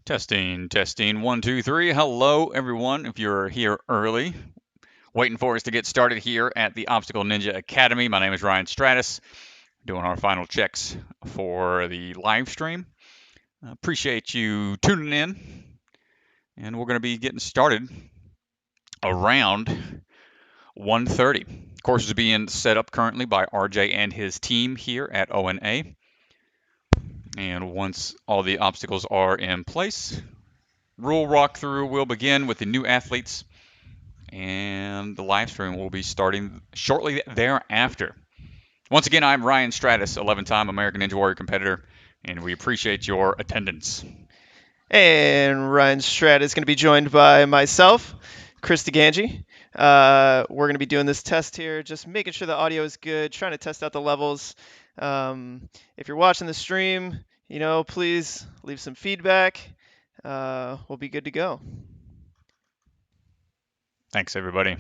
Testing, testing, one, two, three. Hello, everyone. If you're here early, waiting for us to get started here at the Obstacle Ninja Academy, my name is Ryan Stratus, doing our final checks for the live stream. Appreciate you tuning in, and we're going to be getting started around 1:30. Course is being set up currently by RJ and his team here at ONA. And once all the obstacles are in place, rule walkthrough will begin with the new athletes, and the live stream will be starting shortly thereafter. Once again, I'm Ryan Stratus, 11-time American Ninja Warrior competitor, and we appreciate your attendance. And Ryan Stratus is going to be joined by myself, Chris DeGangi. We're going to be doing this test here, just making sure the audio is good, trying to test out the levels. If you're watching the stream, please leave some feedback. We'll be good to go. Thanks, everybody.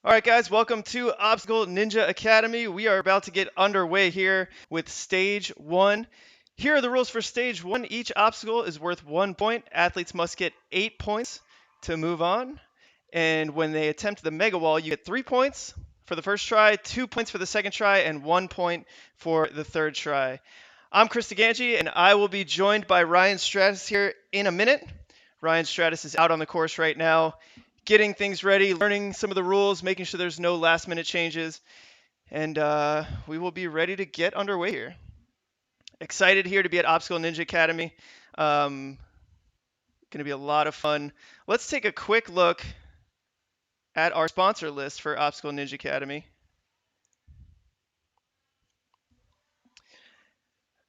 All right, guys, welcome to Obstacle Ninja Academy. We are about to get underway here with stage one. Here are the rules for stage one. Each obstacle is worth 1 point. Athletes must get 8 points to move on. And when they attempt the mega wall, you get 3 points for the first try, 2 points for the second try, and 1 point for the third try. I'm Chris DeGangi, and I will be joined by Ryan Stratis here in a minute. Ryan Stratis is out on the course right now, getting things ready, learning some of the rules, making sure there's no last minute changes, and we will be ready to get underway here. Excited here to be at Obstacle Ninja Academy. Going to be a lot of fun. Let's take a quick look at our sponsor list for Obstacle Ninja Academy.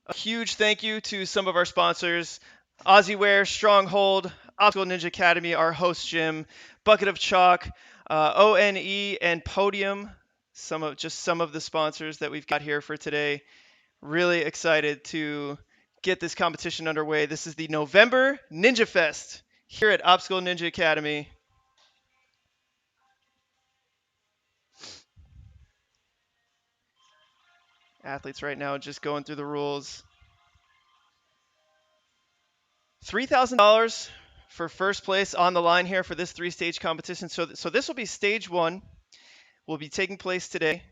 A huge thank you to some of our sponsors: Aussieware, Stronghold, Obstacle Ninja Academy, our host gym, Bucket of Chalk, ONE, and Podium. Some of the sponsors that we've got here for today. Really excited to get this competition underway. This is the November Ninja Fest here at Obstacle Ninja Academy. Athletes right now just going through the rules. $3,000 for first place on the line here for this three-stage competition. So this will be stage one. Will be taking place today.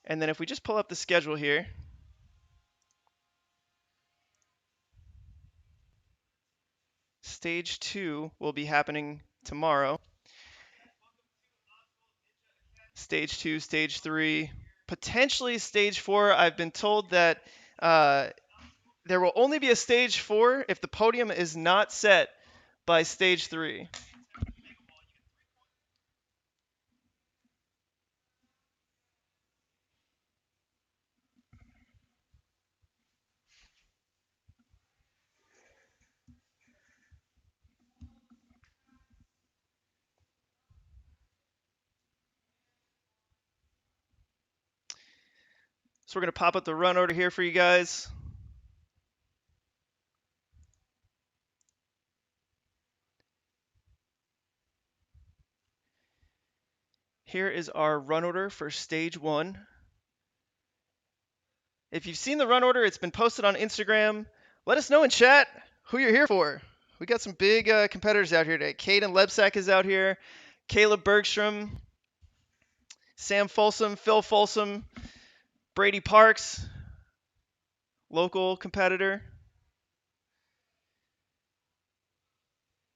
And then if we just pull up the schedule here, stage two will be happening tomorrow. Stage two, stage three, potentially stage four. I've been told that there will only be a stage four if the podium is not set by stage three. So we're going to pop up the run order here for you guys. Here is our run order for stage one. If you've seen the run order, it's been posted on Instagram. Let us know in chat who you're here for. We got some big competitors out here today. Caden Lebsack is out here. Caleb Bergstrom, Sam Folsom, Phil Folsom, Brady Parks, local competitor.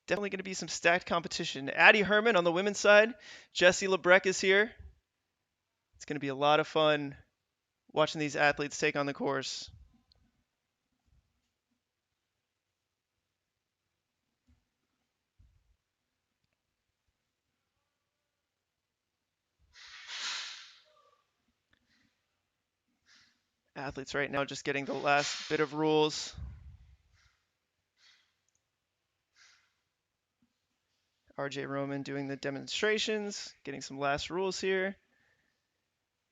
Definitely going to be some stacked competition. Addie Herman on the women's side. Jesse Lebrecht is here. It's going to be a lot of fun watching these athletes take on the course. Athletes right now just getting the last bit of rules. RJ Roman doing the demonstrations, getting some last rules here.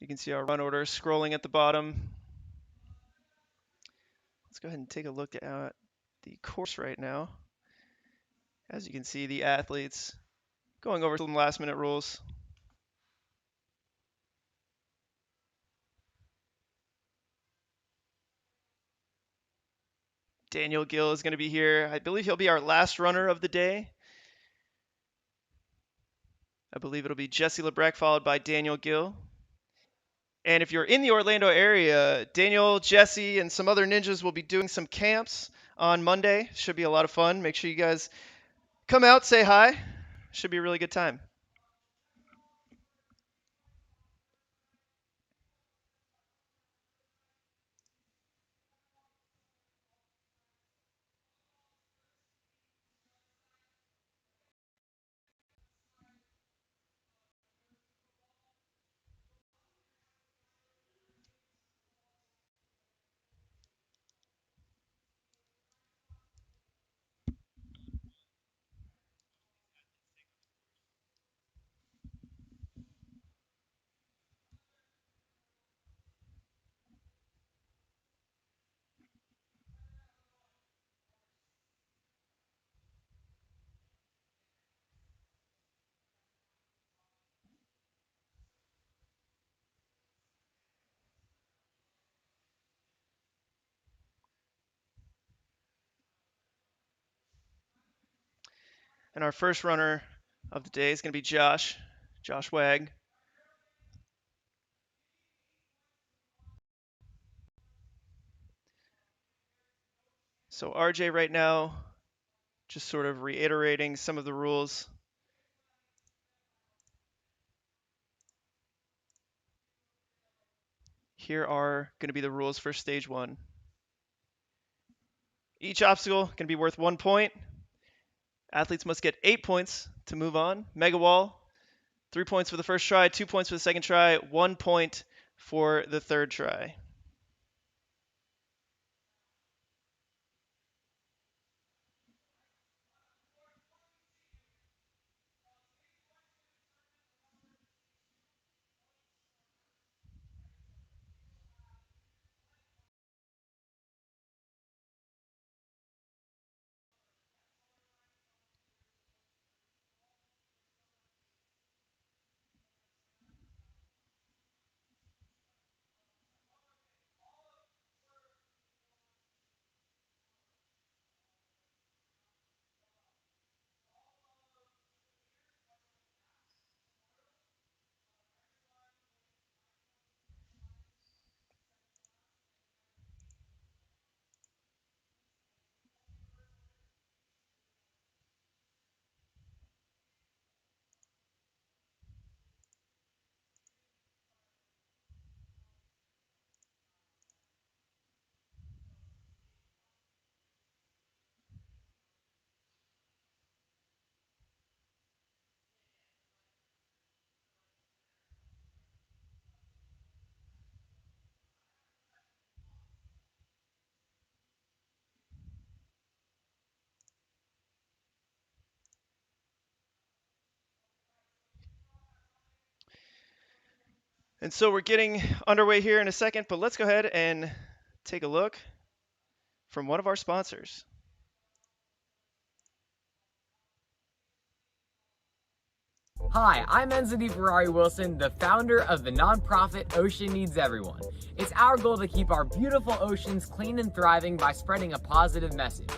You can see our run order scrolling at the bottom. Let's go ahead and take a look at the course right now. As you can see, the athletes going over some last minute rules. Daniel Gill is going to be here. I believe he'll be our last runner of the day. I believe it'll be Jesse Lebrecht followed by Daniel Gill. And if you're in the Orlando area, Daniel, Jesse, and some other ninjas will be doing some camps on Monday. Should be a lot of fun. Make sure you guys come out, say hi. Should be a really good time. And our first runner of the day is going to be Josh Wag. So RJ right now, just sort of reiterating some of the rules. Here are going to be the rules for stage 1. Each obstacle can be worth 1 point. Athletes must get 8 points to move on. Mega wall, 3 points for the first try, 2 points for the second try, 1 point for the third try. And so we're getting underway here in a second, but let's go ahead and take a look from one of our sponsors. Hi, I'm Enzo Ferrari Wilson, the founder of the nonprofit Ocean Needs Everyone. It's our goal to keep our beautiful oceans clean and thriving by spreading a positive message.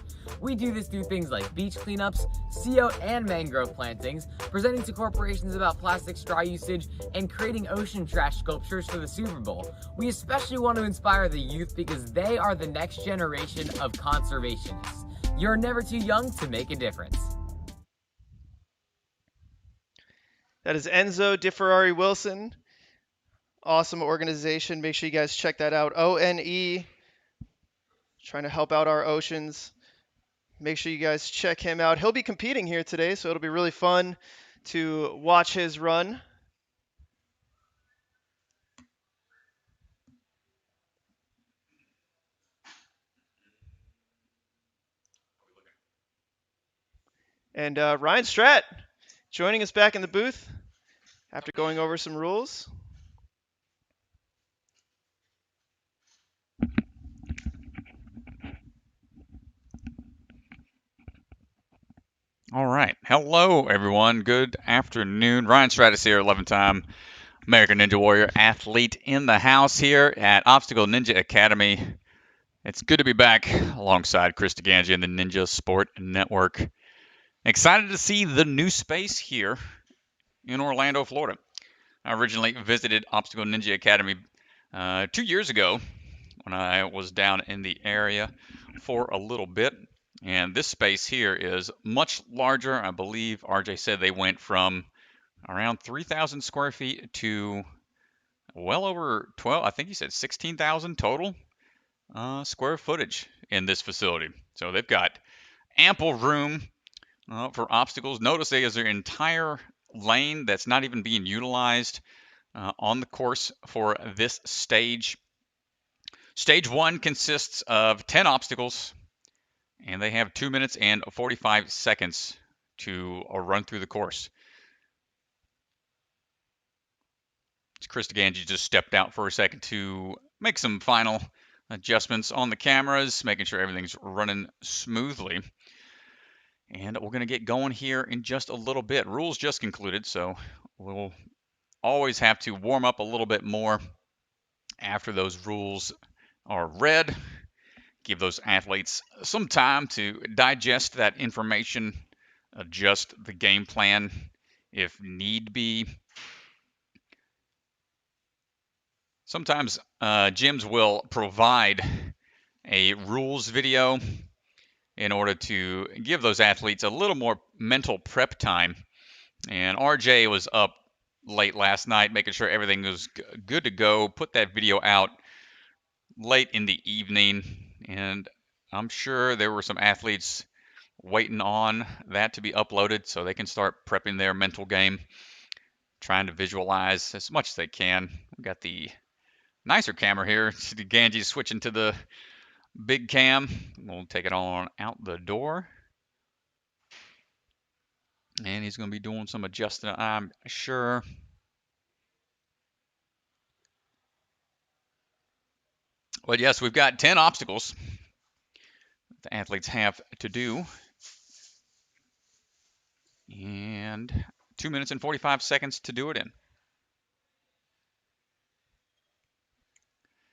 We do this through things like beach cleanups, sea oat and mangrove plantings, presenting to corporations about plastic straw usage, and creating ocean trash sculptures for the Super Bowl. We especially want to inspire the youth because they are the next generation of conservationists. You're never too young to make a difference. That is Enzo Ferrari Wilson. Awesome organization. Make sure you guys check that out. ONE. Trying to help out our oceans. Make sure you guys check him out. He'll be competing here today, so it'll be really fun to watch his run. And Ryan Stratt joining us back in the booth after going over some rules. All right. Hello, everyone. Good afternoon. Ryan Stratus here, 11-time American Ninja Warrior athlete in the house here at Obstacle Ninja Academy. It's good to be back alongside Chris DeGangi and the Ninja Sport Network. Excited to see the new space here in Orlando, Florida. I originally visited Obstacle Ninja Academy 2 years ago when I was down in the area for a little bit. And this space here is much larger. I believe RJ said they went from around 3,000 square feet to well over 12, I think he said 16,000 total square footage in this facility. So they've got ample room for obstacles. Notice there's an entire lane that's not even being utilized on the course for this stage. Stage 1 consists of 10 obstacles, and they have 2 minutes and 45 seconds to run through the course. Chris DeGangi just stepped out for a second to make some final adjustments on the cameras, making sure everything's running smoothly. And we're going to get going here in just a little bit. Rules just concluded, so we'll always have to warm up a little bit more after those rules are read. Give those athletes some time to digest that information adjust the game plan if need be. Sometimes gyms will provide a rules video in order to give those athletes a little more mental prep time. And RJ was up late last night making sure everything was good to go, put that video out late in the evening, and I'm sure there were some athletes waiting on that to be uploaded so they can start prepping their mental game, trying to visualize as much as they can. We got the nicer camera here. Ganji's switching to the big cam. We'll take it on out the door. And he's going to be doing some adjusting, I'm sure. But yes, we've got 10 obstacles the athletes have to do. And 2 minutes and 45 seconds to do it in.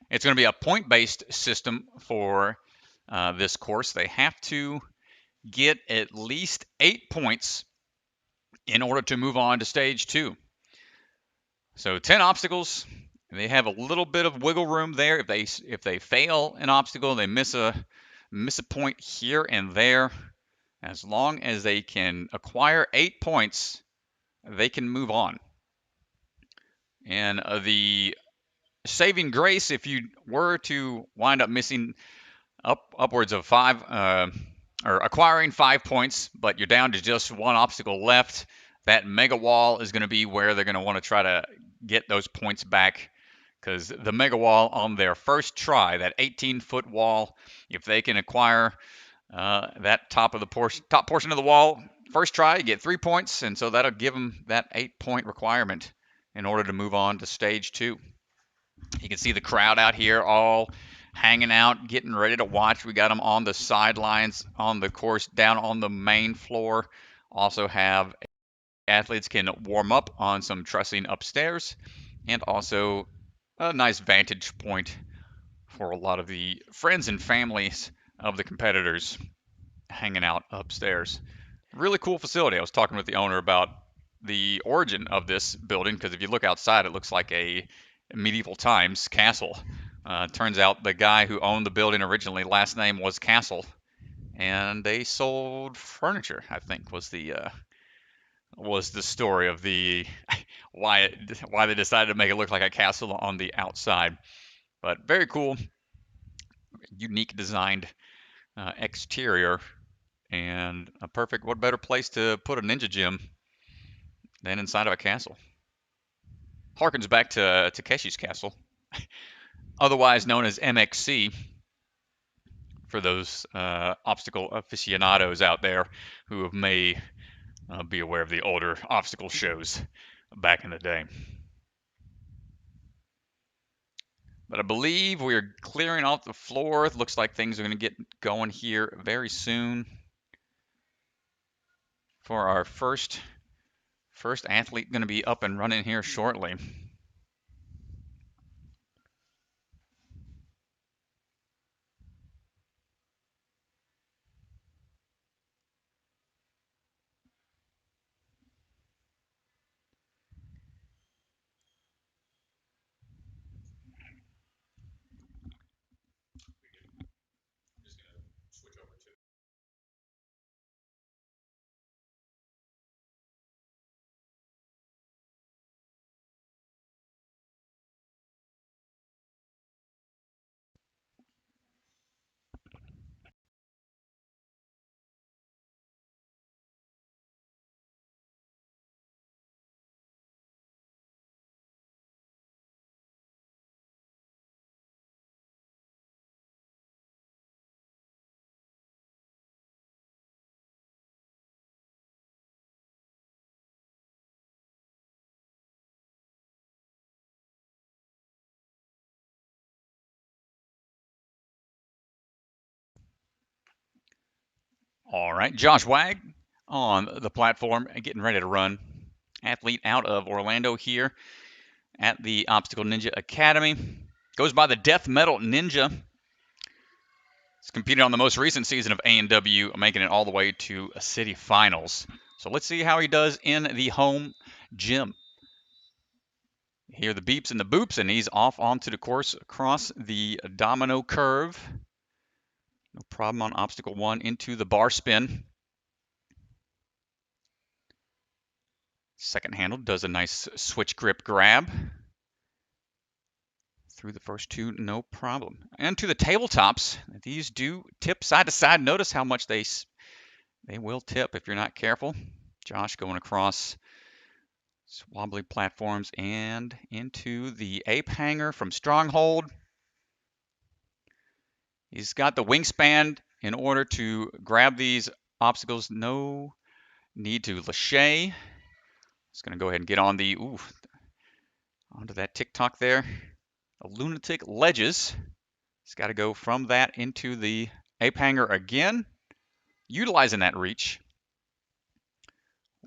It's going to be a point-based system for this course. They have to get at least 8 points in order to move on to stage 2. So 10 obstacles. They have a little bit of wiggle room there. If they fail an obstacle, they miss a point here and there. As long as they can acquire 8 points, they can move on. And the saving grace, if you were to wind up missing upwards of 5 or acquiring 5 points, but you're down to just one obstacle left, that mega wall is going to be where they're going to want to try to get those points back, because the mega wall on their first try, that 18-foot wall, if they can acquire that top portion of the wall first try, you get 3 points, and so that'll give them that 8-point requirement in order to move on to stage 2. You can see the crowd out here all hanging out, getting ready to watch. We got them on the sidelines on the course, down on the main floor. Also have athletes can warm up on some trussing upstairs, and also a nice vantage point for a lot of the friends and families of the competitors hanging out upstairs. Really cool facility. I was talking with the owner about the origin of this building, because if you look outside, it looks like a medieval times castle. Turns out the guy who owned the building originally, last name was Castle, and they sold furniture, I think was the story of the why they decided to make it look like a castle on the outside. But very cool, unique designed exterior, and a perfect, what better place to put a ninja gym than inside of a castle. Harkens back to Takeshi's castle, otherwise known as MXC, for those obstacle aficionados out there who may be aware of the older obstacle shows back in the day. But I believe we're clearing off the floor. It looks like things are going to get going here very soon for our first athlete, going to be up and running here shortly. All right, Josh Wag on the platform, getting ready to run. Athlete out of Orlando here at the Obstacle Ninja Academy. Goes by the Death Metal Ninja. He's competed on the most recent season of A&W, making it all the way to city finals. So let's see how he does in the home gym. Hear the beeps and the boops, and he's off onto the course across the domino curve. No problem on obstacle 1 into the bar spin. Second handle does a nice switch grip grab. Through the first 2, no problem. And to the tabletops, these do tip side to side. Notice how much they will tip if you're not careful. Josh going across wobbly platforms and into the ape hanger from Stronghold. He's got the wingspan in order to grab these obstacles. No need to lâcher. Just going to go ahead and get on the, onto that TikTok there. The lunatic ledges. He's got to go from that into the ape hanger again, utilizing that reach.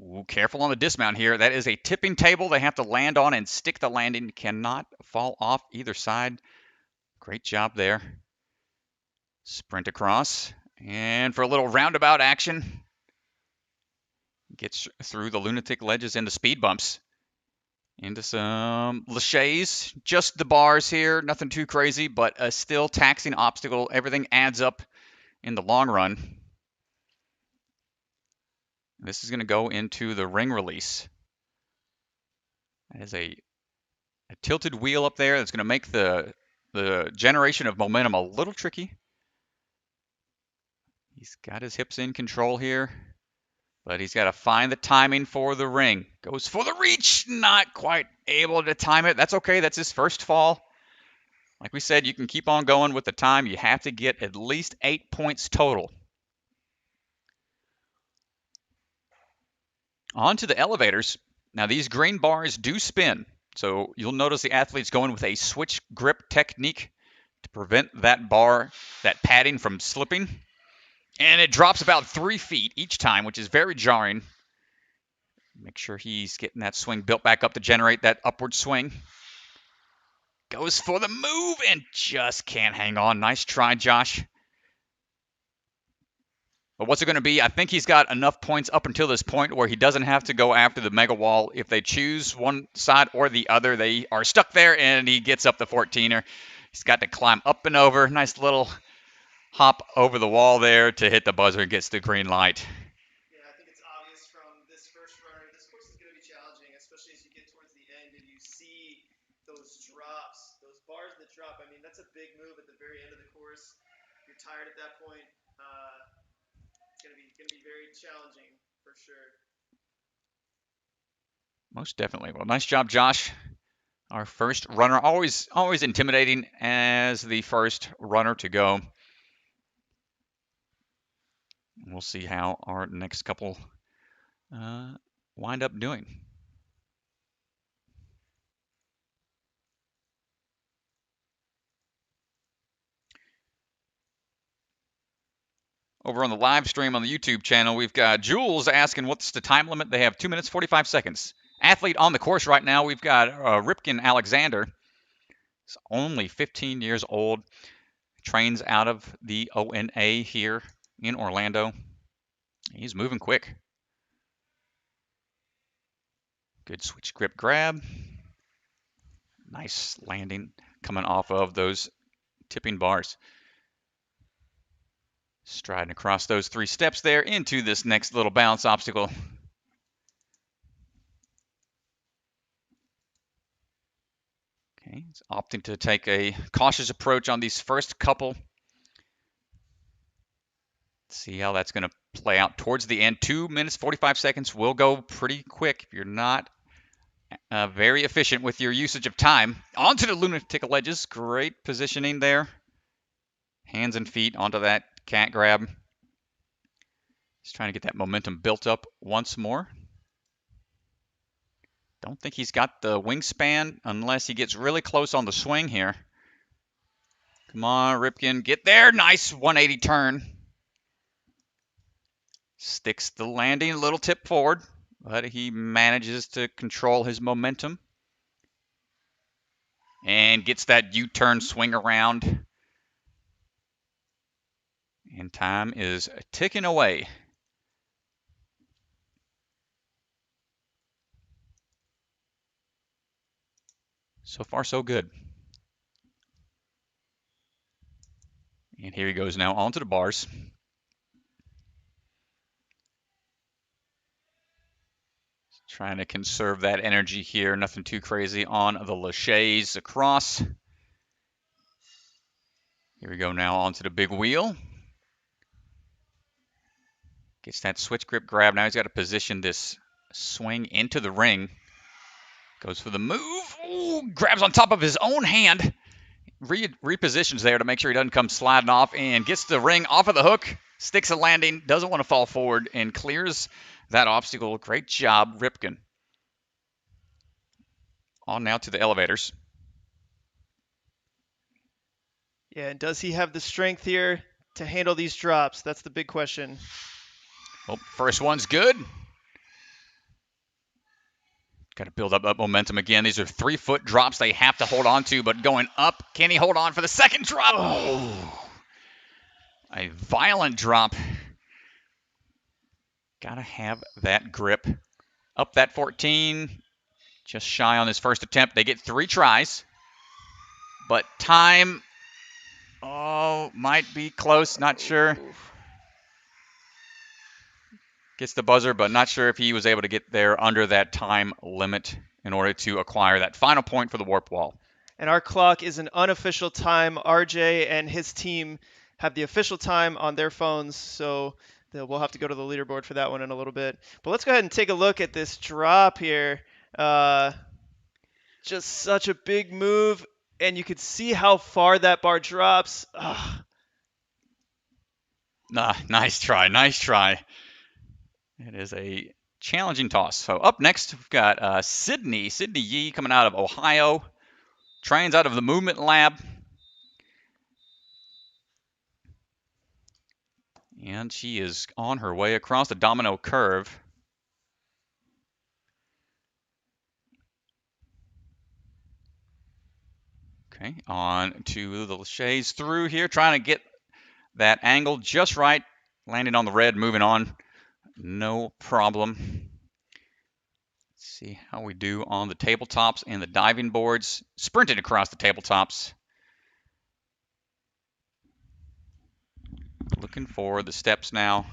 Ooh, careful on the dismount here. That is a tipping table they have to land on and stick the landing. Cannot fall off either side. Great job there. Sprint across. And for a little roundabout action. Gets through the lunatic ledges into speed bumps. Into some lâchers. Just the bars here. Nothing too crazy, but a still taxing obstacle. Everything adds up in the long run. This is going to go into the ring release. That is a tilted wheel up there that's going to make the generation of momentum a little tricky. He's got his hips in control here, but he's got to find the timing for the ring. Goes for the reach, not quite able to time it. That's okay, that's his first fall. Like we said, you can keep on going with the time. You have to get at least 8 points total. On to the elevators. Now these green bars do spin, so you'll notice the athlete's going with a switch grip technique to prevent that bar, that padding from slipping. And it drops about 3 feet each time, which is very jarring. Make sure he's getting that swing built back up to generate that upward swing. Goes for the move and just can't hang on. Nice try, Josh. But what's it going to be? I think he's got enough points up until this point where he doesn't have to go after the mega wall. If they choose one side or the other, they are stuck there, and he gets up the 14er. He's got to climb up and over. Nice little hop over the wall there to hit the buzzer and gets the green light. Yeah, I think it's obvious from this first runner. This course is going to be challenging, especially as you get towards the end and you see those drops, those bars that drop. I mean, that's a big move at the very end of the course. You're tired at that point. It's going to be very challenging for sure. Most definitely. Well, nice job, Josh. Our first runner, always intimidating as the first runner to go. We'll see how our next couple wind up doing. Over on the live stream on the YouTube channel, we've got Jules asking what's the time limit. They have 2 minutes, 45 seconds. Athlete on the course right now, we've got Ripken Alexander. He's only 15 years old. Trains out of the ONA here in Orlando. He's moving quick. Good switch grip grab. Nice landing coming off of those tipping bars. Striding across those 3 steps there into this next little balance obstacle. Okay, he's opting to take a cautious approach on these first couple. Let's see how that's going to play out towards the end. 2 minutes, 45 seconds will go pretty quick if you're not very efficient with your usage of time. Onto the lunatic ledges. Great positioning there. Hands and feet onto that cat grab. He's trying to get that momentum built up once more. Don't think he's got the wingspan unless he gets really close on the swing here. Come on, Ripken, get there. Nice 180 turn. Sticks the landing, a little tip forward, but he manages to control his momentum. And gets that U-turn swing around. And time is ticking away. So far, so good. And here he goes now onto the bars. Trying to conserve that energy here. Nothing too crazy on the laches across. Here we go now onto the big wheel. Gets that switch grip grab. Now he's got to position this swing into the ring. Goes for the move. Ooh, grabs on top of his own hand. Repositions there to make sure he doesn't come sliding off and gets the ring off of the hook. Sticks a landing. Doesn't want to fall forward and clears that obstacle. Great job, Ripken. On now to the elevators. Yeah, and does he have the strength here to handle these drops? That's the big question. Well, first one's good. Got to build up that momentum again. These are 3-foot drops they have to hold on to, but going up, can he hold on for the second drop? Oh, a violent drop. Got to have that grip. Up that 14, just shy on his first attempt. They get 3 tries, but time, might be close, not sure. Gets the buzzer, but not sure if he was able to get there under that time limit in order to acquire that final point for the warp wall. And our clock is an unofficial time. RJ and his team have the official time on their phones, so we'll have to go to the leaderboard for that one in a little bit. But let's go ahead and take a look at this drop here. Just such a big move, and you could see how far that bar drops. Nice try, nice try. It is a challenging toss. So up next, we've got Sydney Yee coming out of Ohio. Trains out of the Movement Lab. And she is on her way across the domino curve. Okay, on to the laches through here, trying to get that angle just right. Landing on the red, moving on. No problem. Let's see how we do on the tabletops and the diving boards. Sprinted across the tabletops. Looking for the steps now.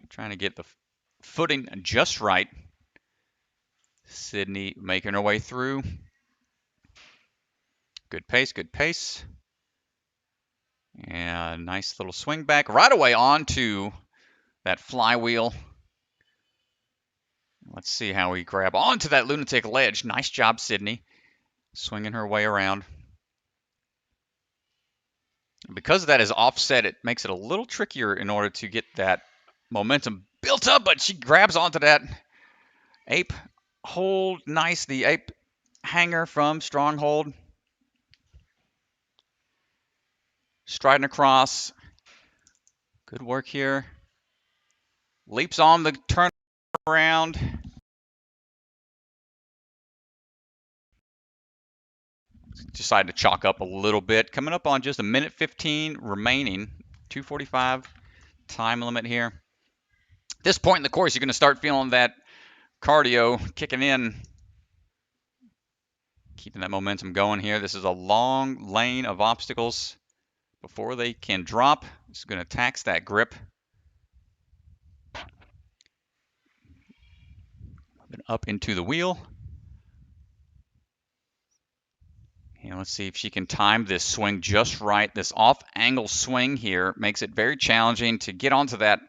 Trying to get the footing just right. Sydney making her way through. Good pace, good pace. And nice little swing back. Right away onto that flywheel. Let's see how we grab onto that lunatic ledge. Nice job, Sydney. Swinging her way around. Because that is offset, it makes it a little trickier in order to get that momentum built up, but she grabs onto that ape hold. Nice, the ape hanger from Stronghold. Striding across. Good work here. Leaps on the turnaround. Decided to chalk up a little bit. Coming up on just a minute 15 remaining. 2:45 time limit here. At this point in the course, you're going to start feeling that cardio kicking in. Keeping that momentum going here. This is a long lane of obstacles before they can drop. This is going to tax that grip. Moving up into the wheel. And let's see if she can time this swing just right. This off-angle swing here makes it very challenging to get onto that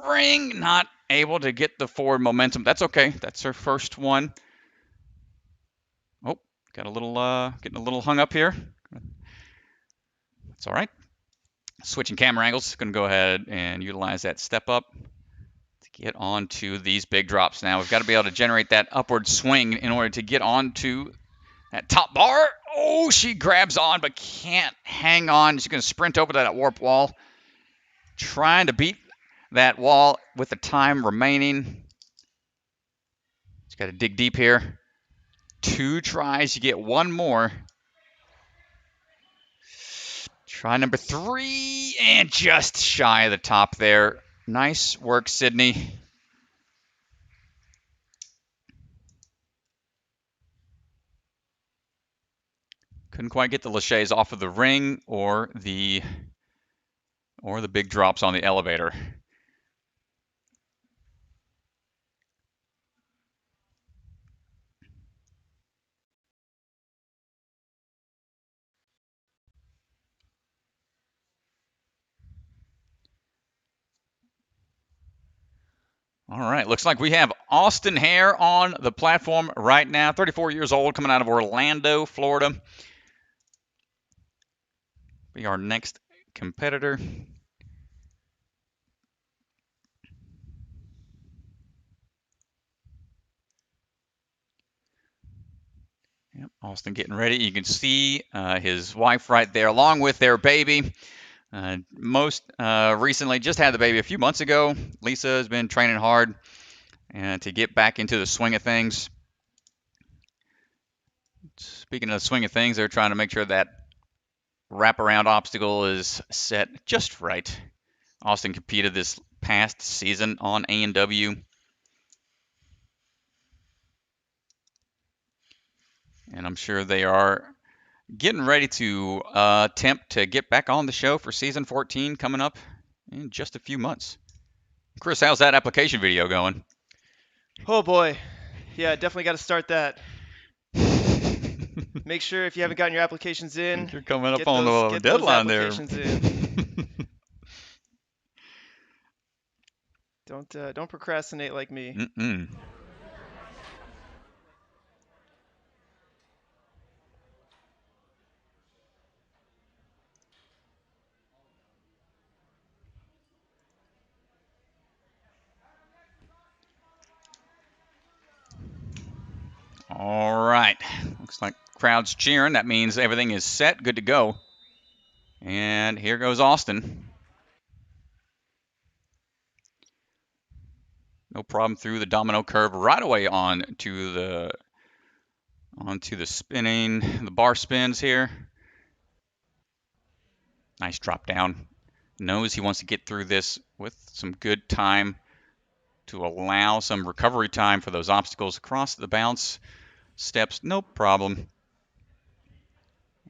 ring. Not able to get the forward momentum. That's okay. That's her first one. Oh, got a little, getting a little hung up here. That's all right. Switching camera angles. Going to go ahead and utilize that step up to get onto these big drops. Now we've got to be able to generate that upward swing in order to get onto that top bar. Oh, she grabs on but can't hang on. She's going to sprint over to that warp wall. Trying to beat that wall with the time remaining. She's got to dig deep here. 2 tries. You get one more. Try number 3 and just shy of the top there. Nice work, Sydney. Couldn't quite get the laches off of the ring or the big drops on the elevator. All right, looks like we have Austin Hare on the platform right now, 34 years old, coming out of Orlando, Florida. Be our next competitor. Yep, Austin getting ready. You can see his wife right there, along with their baby. Most recently, just had the baby a few months ago. Lisa has been training hard and to get back into the swing of things. Speaking of the swing of things, they're trying to make sure that wraparound obstacle is set just right. Austin competed this past season on A&W. And I'm sure they are getting ready to attempt to get back on the show for season 14 coming up in just a few months. Chris, how's that application video going? Oh boy. Yeah, definitely got to start that. Make sure if you haven't gotten your applications in, you're coming up on the deadline there. Don't procrastinate like me. All right. Looks like crowd's cheering. That means everything is set, good to go. And here goes Austin. No problem through the domino curve right away onto the spinning, the bar spins here. Nice drop down. Knows he wants to get through this with some good time to allow some recovery time for those obstacles across the bounce steps. No problem.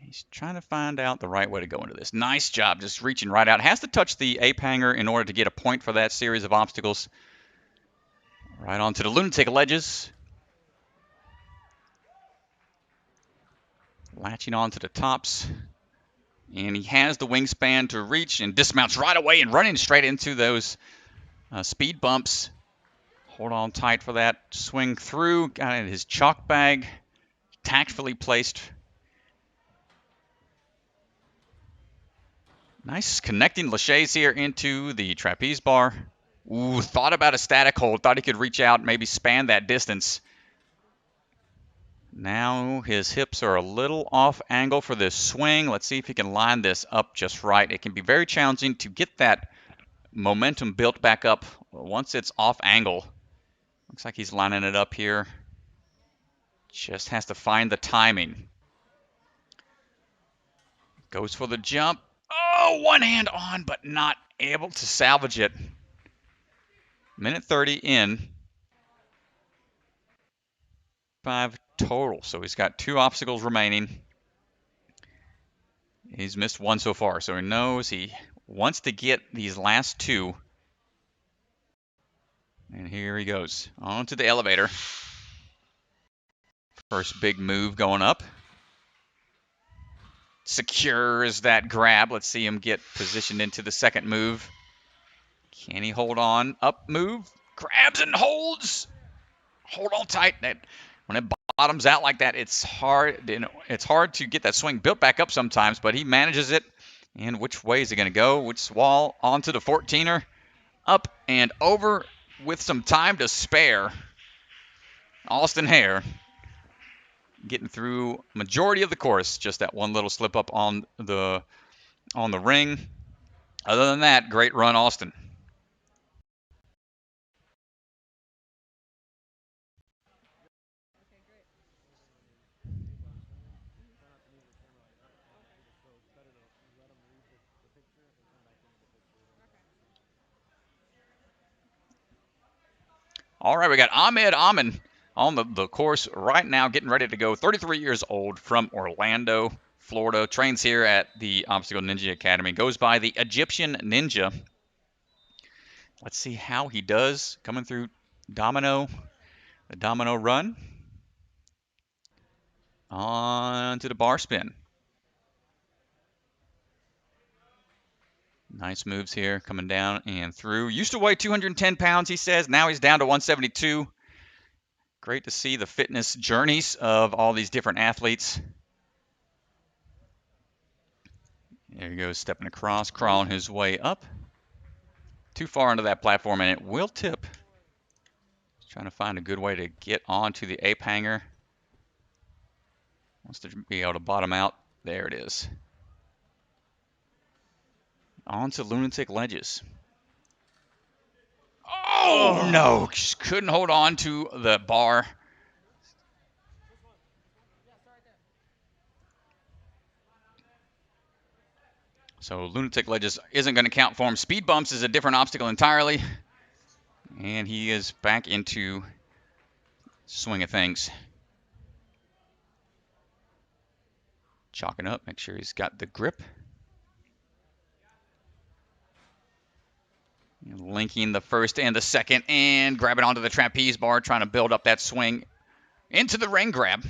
He's trying to find out the right way to go into this. Nice job, just reaching right out. Has to touch the ape hanger in order to get a point for that series of obstacles. Right onto the lunatic ledges. Latching onto the tops. And he has the wingspan to reach and dismounts right away and running straight into those speed bumps. Hold on tight for that swing through. Got in his chalk bag. Tactfully placed. Nice connecting laches here into the trapeze bar. Ooh, thought about a static hold. Thought he could reach out, maybe span that distance. Now his hips are a little off angle for this swing. Let's see if he can line this up just right. It can be very challenging to get that momentum built back up once it's off angle. Looks like he's lining it up here. Just has to find the timing. Goes for the jump. Oh, one hand on, but not able to salvage it. Minute 30 in. 5 total. So he's got 2 obstacles remaining. He's missed 1 so far, so he knows he wants to get these last 2. And here he goes. On to the elevator. First big move going up. Secures that grab. Let's see him get positioned into the second move. Can he hold on? Up move. Grabs and holds. Hold on tight. When it bottoms out like that, it's hard. It's hard to get that swing built back up sometimes, but he manages it. And which way is he going to go? Which wall? Onto the 14er. Up and over with some time to spare. Austin Hare getting through majority of the course. Just that one little slip up on the ring. Other than that, great run, Austin. All right, we got Ahmed on the course right now, getting ready to go. 33 years old, from Orlando, Florida. Trains here at the Obstacle Ninja Academy. Goes by the Egyptian Ninja. Let's see how he does coming through the domino run. On to the bar spin. Nice moves here, coming down and through. Used to weigh 210 pounds, he says. Now he's down to 172. Great to see the fitness journeys of all these different athletes. There he goes, stepping across, crawling his way up. Too far into that platform, and it will tip. He's trying to find a good way to get onto the ape hanger. Wants to be able to bottom out. There it is. On to lunatic ledges. Oh, no. Just couldn't hold on to the bar. So lunatic ledges isn't going to count for him. Speed bumps is a different obstacle entirely. And he is back into swing of things. Chalking up. Make sure he's got the grip. Linking the first and the second, and grabbing onto the trapeze bar, trying to build up that swing into the ring grab.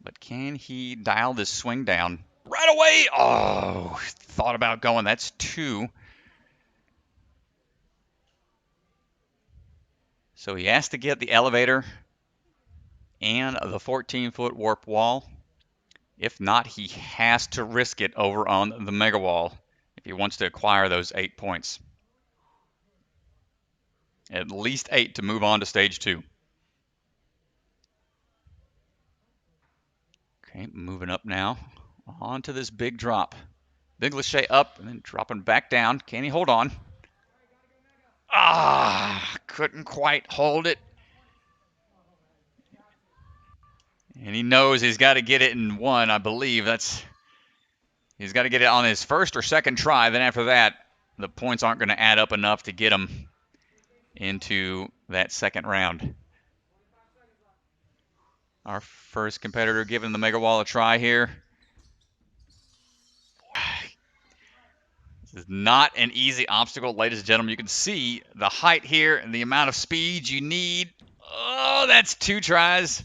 But can he dial this swing down right away? Oh, thought about going. That's 2. So he has to get the elevator and the 14-foot warp wall. If not, he has to risk it over on the mega wall if he wants to acquire those 8 points. At least 8 to move on to stage 2. Okay, moving up now. On to this big drop. Big lache up and then dropping back down. Can he hold on? Couldn't quite hold it. And he knows he's got to get it in 1, I believe. He's got to get it on his first or second try. Then after that, the points aren't going to add up enough to get him into that second round. Our first competitor giving the mega wall a try here. This is not an easy obstacle, ladies and gentlemen. You can see the height here and the amount of speed you need. Oh, that's 2 tries.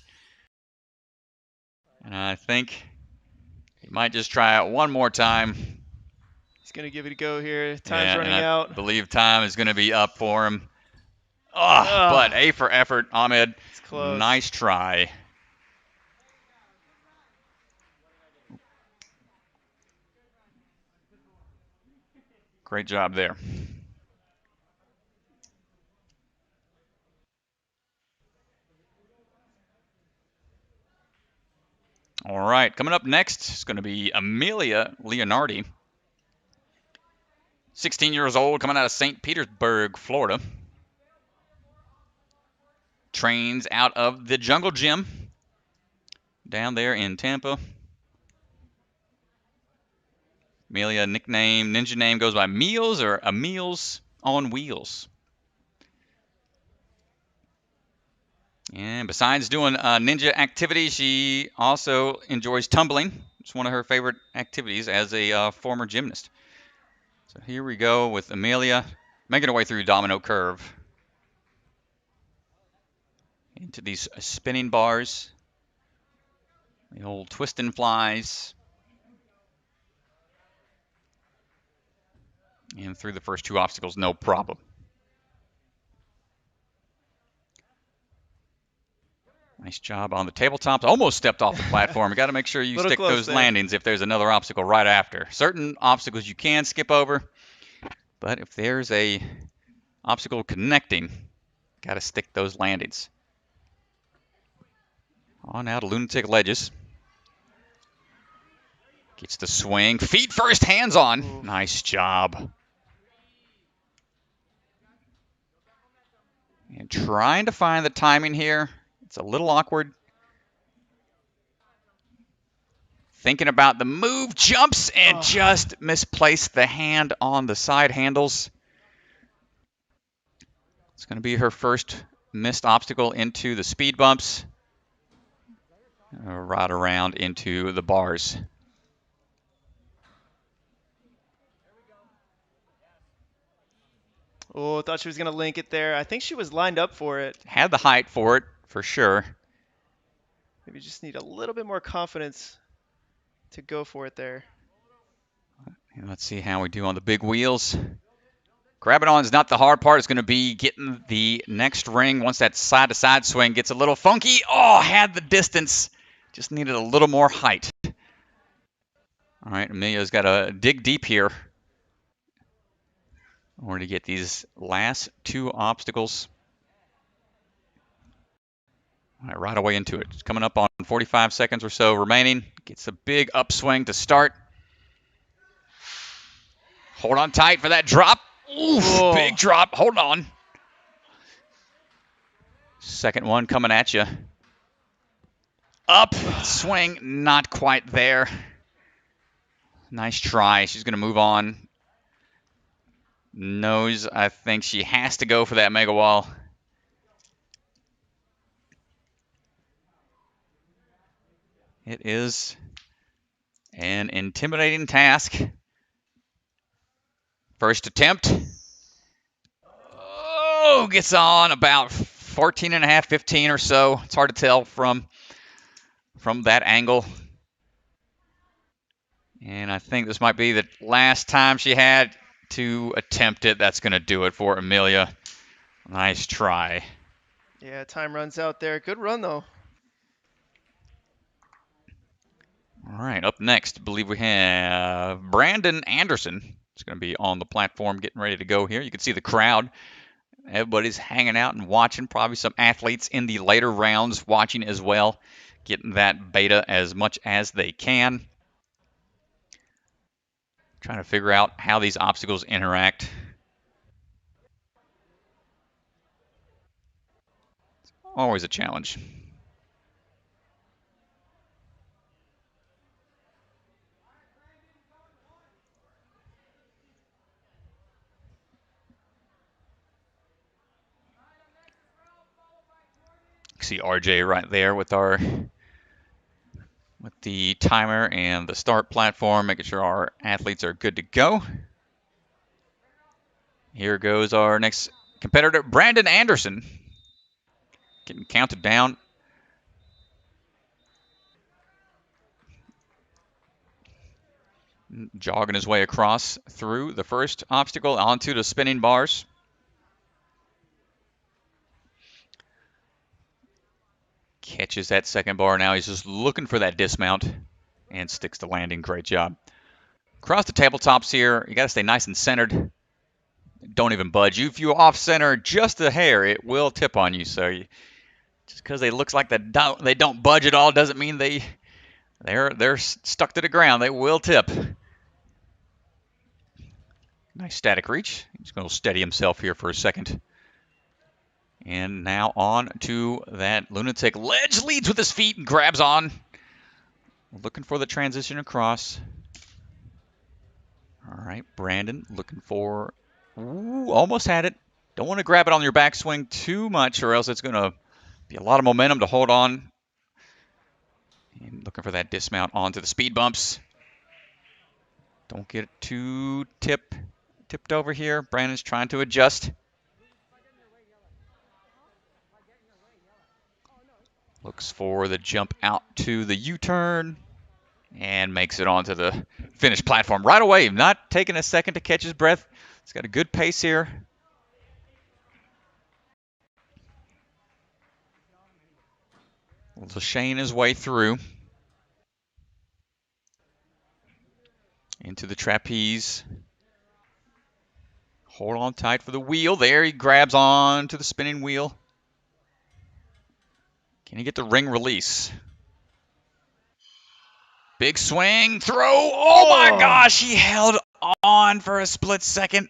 And I think he might just try it one more time. He's going to give it a go here. Time's running out. I believe time is going to be up for him. But A for effort, Ahmed. It's close. Nice try. Great job there. All right, coming up next is going to be Amelia Leonardi. 16 years old, coming out of St. Petersburg, Florida. Trains out of the Jungle Gym down there in Tampa. Amelia ninja name goes by Meals or Meals on Wheels. And besides doing ninja activities, she also enjoys tumbling. It's one of her favorite activities as a former gymnast. So here we go with Amelia making her way through Domino Curve. Into these spinning bars. The old twist and flies. And through the first 2 obstacles, no problem. Nice job on the tabletops. Almost stepped off the platform. You got to make sure you stick those landings if there's another obstacle right after. Certain obstacles you can skip over, but if there's a obstacle connecting, got to stick those landings. On out to lunatic ledges. Gets the swing. Feet first, hands on. Ooh. Nice job. And trying to find the timing here. It's a little awkward. Thinking about the move, jumps, and just misplaced the hand on the side handles. It's going to be her first missed obstacle into the speed bumps. Right around into the bars. Oh, thought she was going to link it there. I think she was lined up for it. Had the height for it, for sure. Maybe just need a little bit more confidence to go for it there. And let's see how we do on the big wheels. Grabbing on is not the hard part. It's going to be getting the next ring. Once that side-to-side swing gets a little funky. Oh, had the distance. Just needed a little more height. All right, Amelia's got to dig deep here in order to get these last two obstacles. All right, right away into it. It's coming up on 45 seconds or so remaining. Gets a big upswing to start. Hold on tight for that drop. Oof, Whoa. Big drop. Hold on. Second one coming at you. Up, swing, not quite there. Nice try. She's going to move on. Knows, I think she has to go for that mega wall. It is an intimidating task. First attempt. Oh, gets on about 14 and a half, 15 or so. It's hard to tell from that angle. And I think this might be the last time she had to attempt it. That's going to do it for Amelia. Nice try. Yeah, time runs out there. Good run, though. All right, up next, I believe we have Brandon Anderson. It's going to be on the platform getting ready to go here. You can see the crowd. Everybody's hanging out and watching. Probably some athletes in the later rounds watching as well, getting that beta as much as they can. Trying to figure out how these obstacles interact. It's always a challenge. See RJ right there with the timer and the start platform, making sure our athletes are good to go. Here goes our next competitor, Brandon Anderson, getting counted down. Jogging his way across through the first obstacle onto the spinning bars. Catches that second bar. Now he's just looking for that dismount and sticks the landing. Great job. Across the tabletops here, you got to stay nice and centered. Don't even budge. If you off center just a hair, it will tip on you. So just because they looks like they don't budge at all doesn't mean they're stuck to the ground. They will tip. Nice static reach. He's going to steady himself here for a second. And now on to that lunatic ledge. Leads with his feet and grabs on. Looking for the transition across. All right, Brandon looking for... Ooh, almost had it. Don't want to grab it on your backswing too much or else it's going to be a lot of momentum to hold on. And looking for that dismount onto the speed bumps. Don't get too tipped over here. Brandon's trying to adjust. Looks for the jump out to the U-turn and makes it onto the finish platform right away. Not taking a second to catch his breath. He's got a good pace here. Lashane his way through into the trapeze. Hold on tight for the wheel. There he grabs on to the spinning wheel. Can he get the ring release? Big swing, throw. Oh my gosh, he held on for a split second.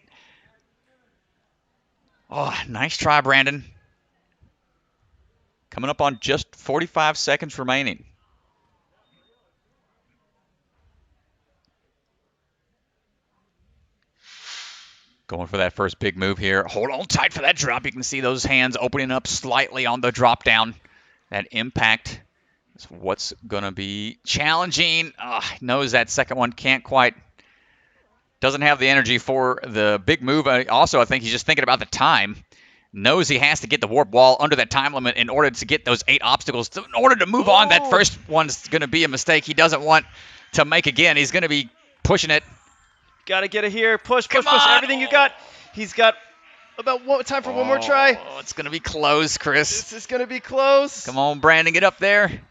Oh, nice try, Brandon. Coming up on just 45 seconds remaining. Going for that first big move here. Hold on tight for that drop. You can see those hands opening up slightly on the drop down. That impact is what's going to be challenging. Knows that second one can't quite, doesn't have the energy for the big move. Also, I think he's just thinking about the time. Knows he has to get the warp wall under that time limit in order to get those 8 obstacles. In order to move on, that first one's going to be a mistake he doesn't want to make again. He's going to be pushing it. Got to get it here. Push, push, push. Everything you got. He's got about time for one more try. Oh, it's going to be close, Chris. This is going to be close. Come on, Brandon, get up there.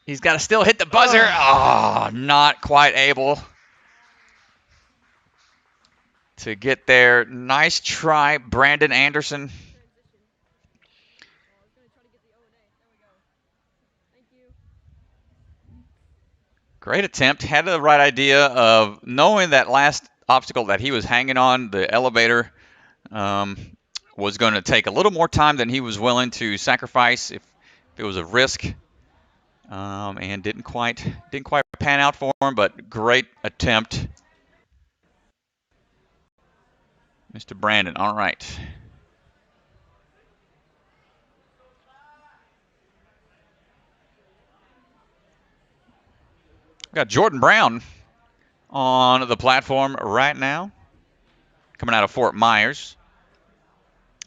He's got to still hit the buzzer. Not quite able to get there. Nice try, Brandon Anderson. Great attempt. Had the right idea of knowing that last obstacle that he was hanging on, the elevator, was going to take a little more time than he was willing to sacrifice if it was a risk, and didn't quite pan out for him. But great attempt, Mr. Brandon. All right. We've got Jordan Brown on the platform right now, coming out of Fort Myers.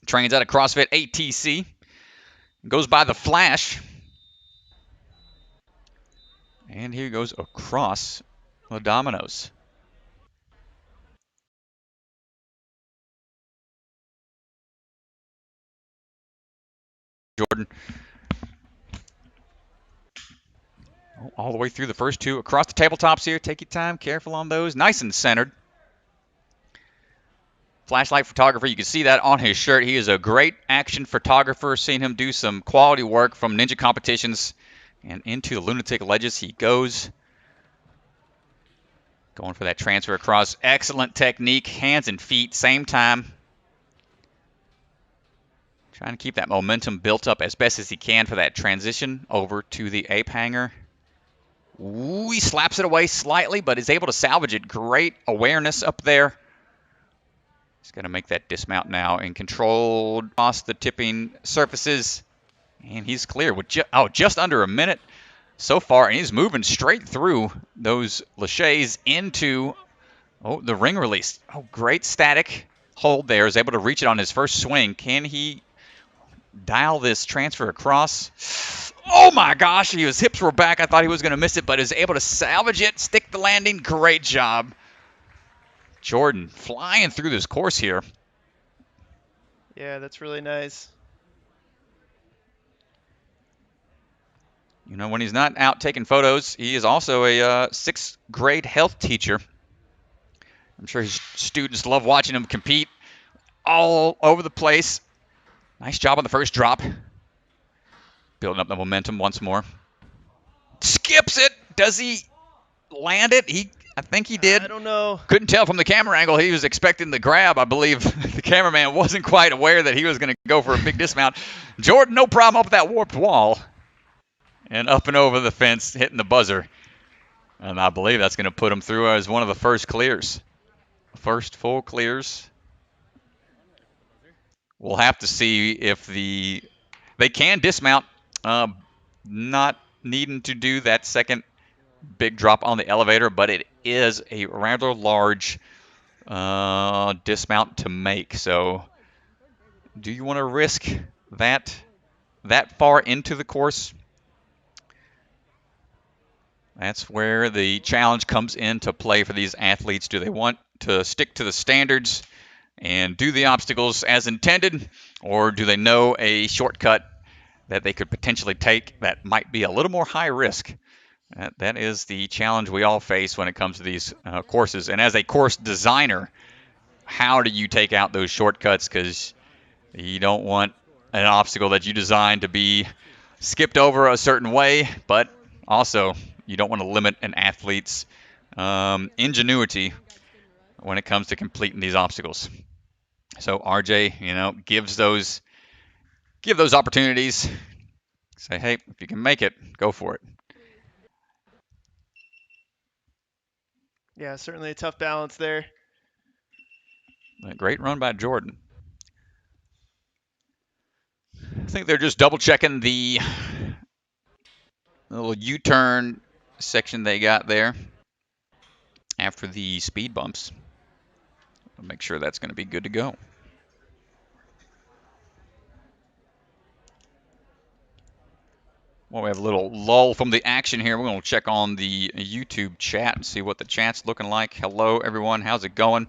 Trains out of CrossFit ATC. Goes by the Flash. And here goes across the dominoes. Jordan. All the way through the first 2. Across the tabletops here. Take your time. Careful on those. Nice and centered. Flashlight photographer. You can see that on his shirt. He is a great action photographer. Seen him do some quality work from ninja competitions. And into the lunatic ledges he goes. Going for that transfer across. Excellent technique. Hands and feet, same time. Trying to keep that momentum built up as best as he can for that transition over to the ape hanger. Ooh, he slaps it away slightly, but is able to salvage it. Great awareness up there. He's going to make that dismount now and controlled across the tipping surfaces. And he's clear with just under a minute so far. And he's moving straight through those laches into the ring release. Great static hold there. Is able to reach it on his first swing. Can he dial this transfer across? Oh my gosh, his hips were back. I thought he was going to miss it, but is able to salvage it, stick the landing. Great job. Jordan flying through this course here. Yeah, that's really nice. You know, when he's not out taking photos, he is also a 6th grade health teacher. I'm sure his students love watching him compete all over the place. Nice job on the first drop. Building up the momentum once more. Skips it. Does he land it? I think he did. I don't know. Couldn't tell from the camera angle. He was expecting the grab. I believe the cameraman wasn't quite aware that he was going to go for a big dismount. Jordan, no problem up that warped wall. And up and over the fence, hitting the buzzer. And I believe that's going to put him through as one of the first clears. First full clears. We'll have to see if they can dismount, not needing to do that second big drop on the elevator, but it is a rather large dismount to make. So do you want to risk that far into the course? That's where the challenge comes into play for these athletes. Do they want to stick to the standards and do the obstacles as intended, or do they know a shortcut that they could potentially take that might be a little more high risk? That is the challenge we all face when it comes to these courses. And as a course designer, how do you take out those shortcuts? Because you don't want an obstacle that you designed to be skipped over a certain way, but also you don't want to limit an athlete's ingenuity when it comes to completing these obstacles. So RJ, give those opportunities. Say, hey, if you can make it, go for it. Yeah, certainly a tough balance there. A great run by Jordan. I think they're just double checking the little U-turn section they got there after the speed bumps. I'll make sure that's going to be good to go. Well, we have a little lull from the action here. We're going to check on the YouTube chat and see what the chat's looking like. Hello, everyone. How's it going?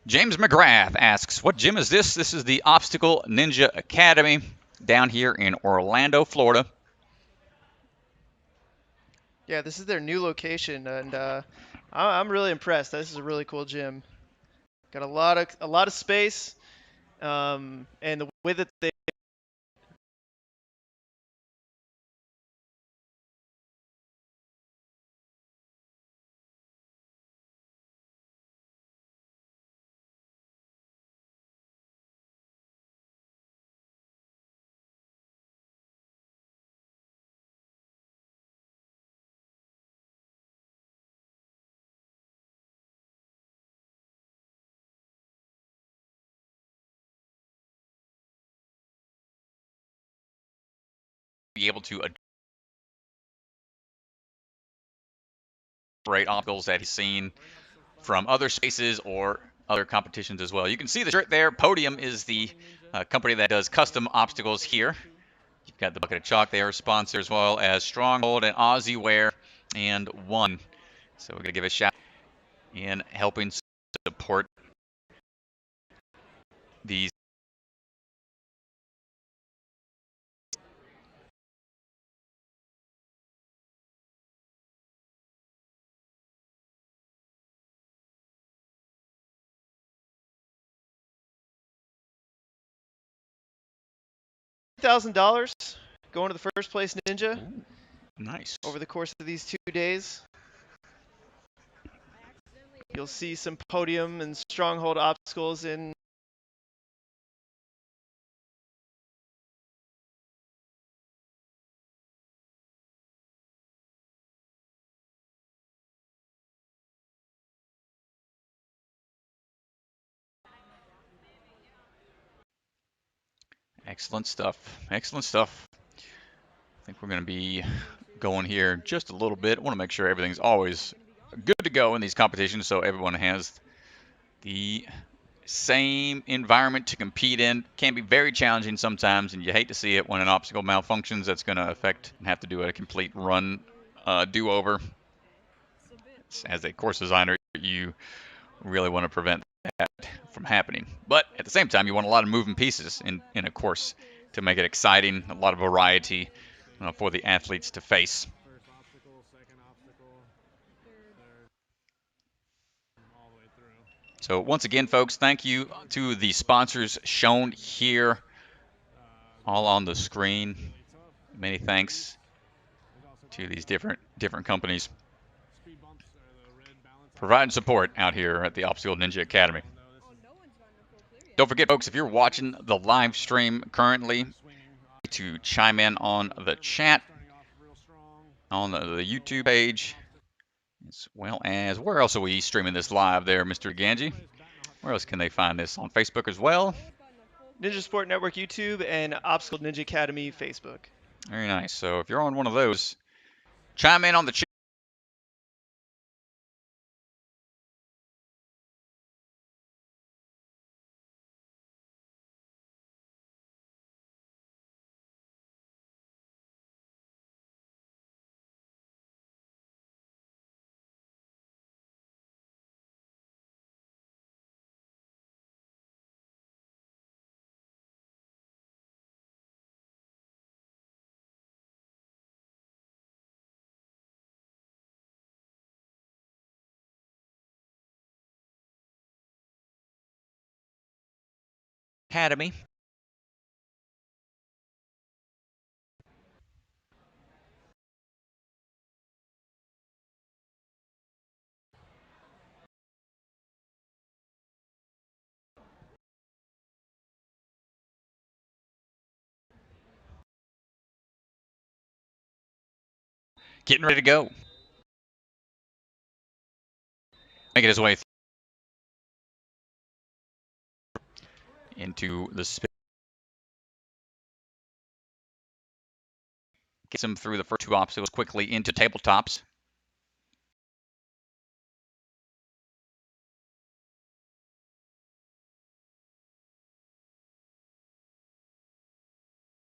James McGrath asks, what gym is this? This is the Obstacle Ninja Academy down here in Orlando, Florida. Yeah, this is their new location, and I'm really impressed. This is a really cool gym. Got a lot of space, and the way that they Be able to operate obstacles that he's seen from other spaces or other competitions as well. You can see the shirt there. Podium is the company that does custom obstacles here. You've got the Bucket of Chalk there, sponsor, as well as Stronghold and Aussie Wear and One. So we're going to give a shout in helping support these. $1,000 going to the first place ninja. Ooh, nice. Over the course of these 2 days. You'll see some podium and stronghold obstacles in Excellent stuff. Excellent stuff. I think we're going to be going here just a little bit. I want to make sure everything's always good to go in these competitions so everyone has the same environment to compete in. Can be very challenging sometimes, and you hate to see it when an obstacle malfunctions. That's going to affect and have to do a complete run do-over. As a course designer, you really want to prevent that from happening. But at the same time, you want a lot of moving pieces in a course to make it exciting, a lot of variety for the athletes to face. So once again, folks, thank you to the sponsors shown here, all on the screen. Many thanks to these different companies providing support out here at the Obstacle Ninja Academy. Don't forget, folks, if you're watching the live stream currently, to chime in on the chat on the YouTube page, as well as where else are we streaming this live there, Mr. Ganji? Where else can they find this? On Facebook as well? Ninja Sport Network YouTube and Obstacle Ninja Academy Facebook. Very nice. So if you're on one of those, chime in on the chat. Academy. Getting ready to go. Making his way into the spin. Gets him through the first two obstacles quickly into tabletops.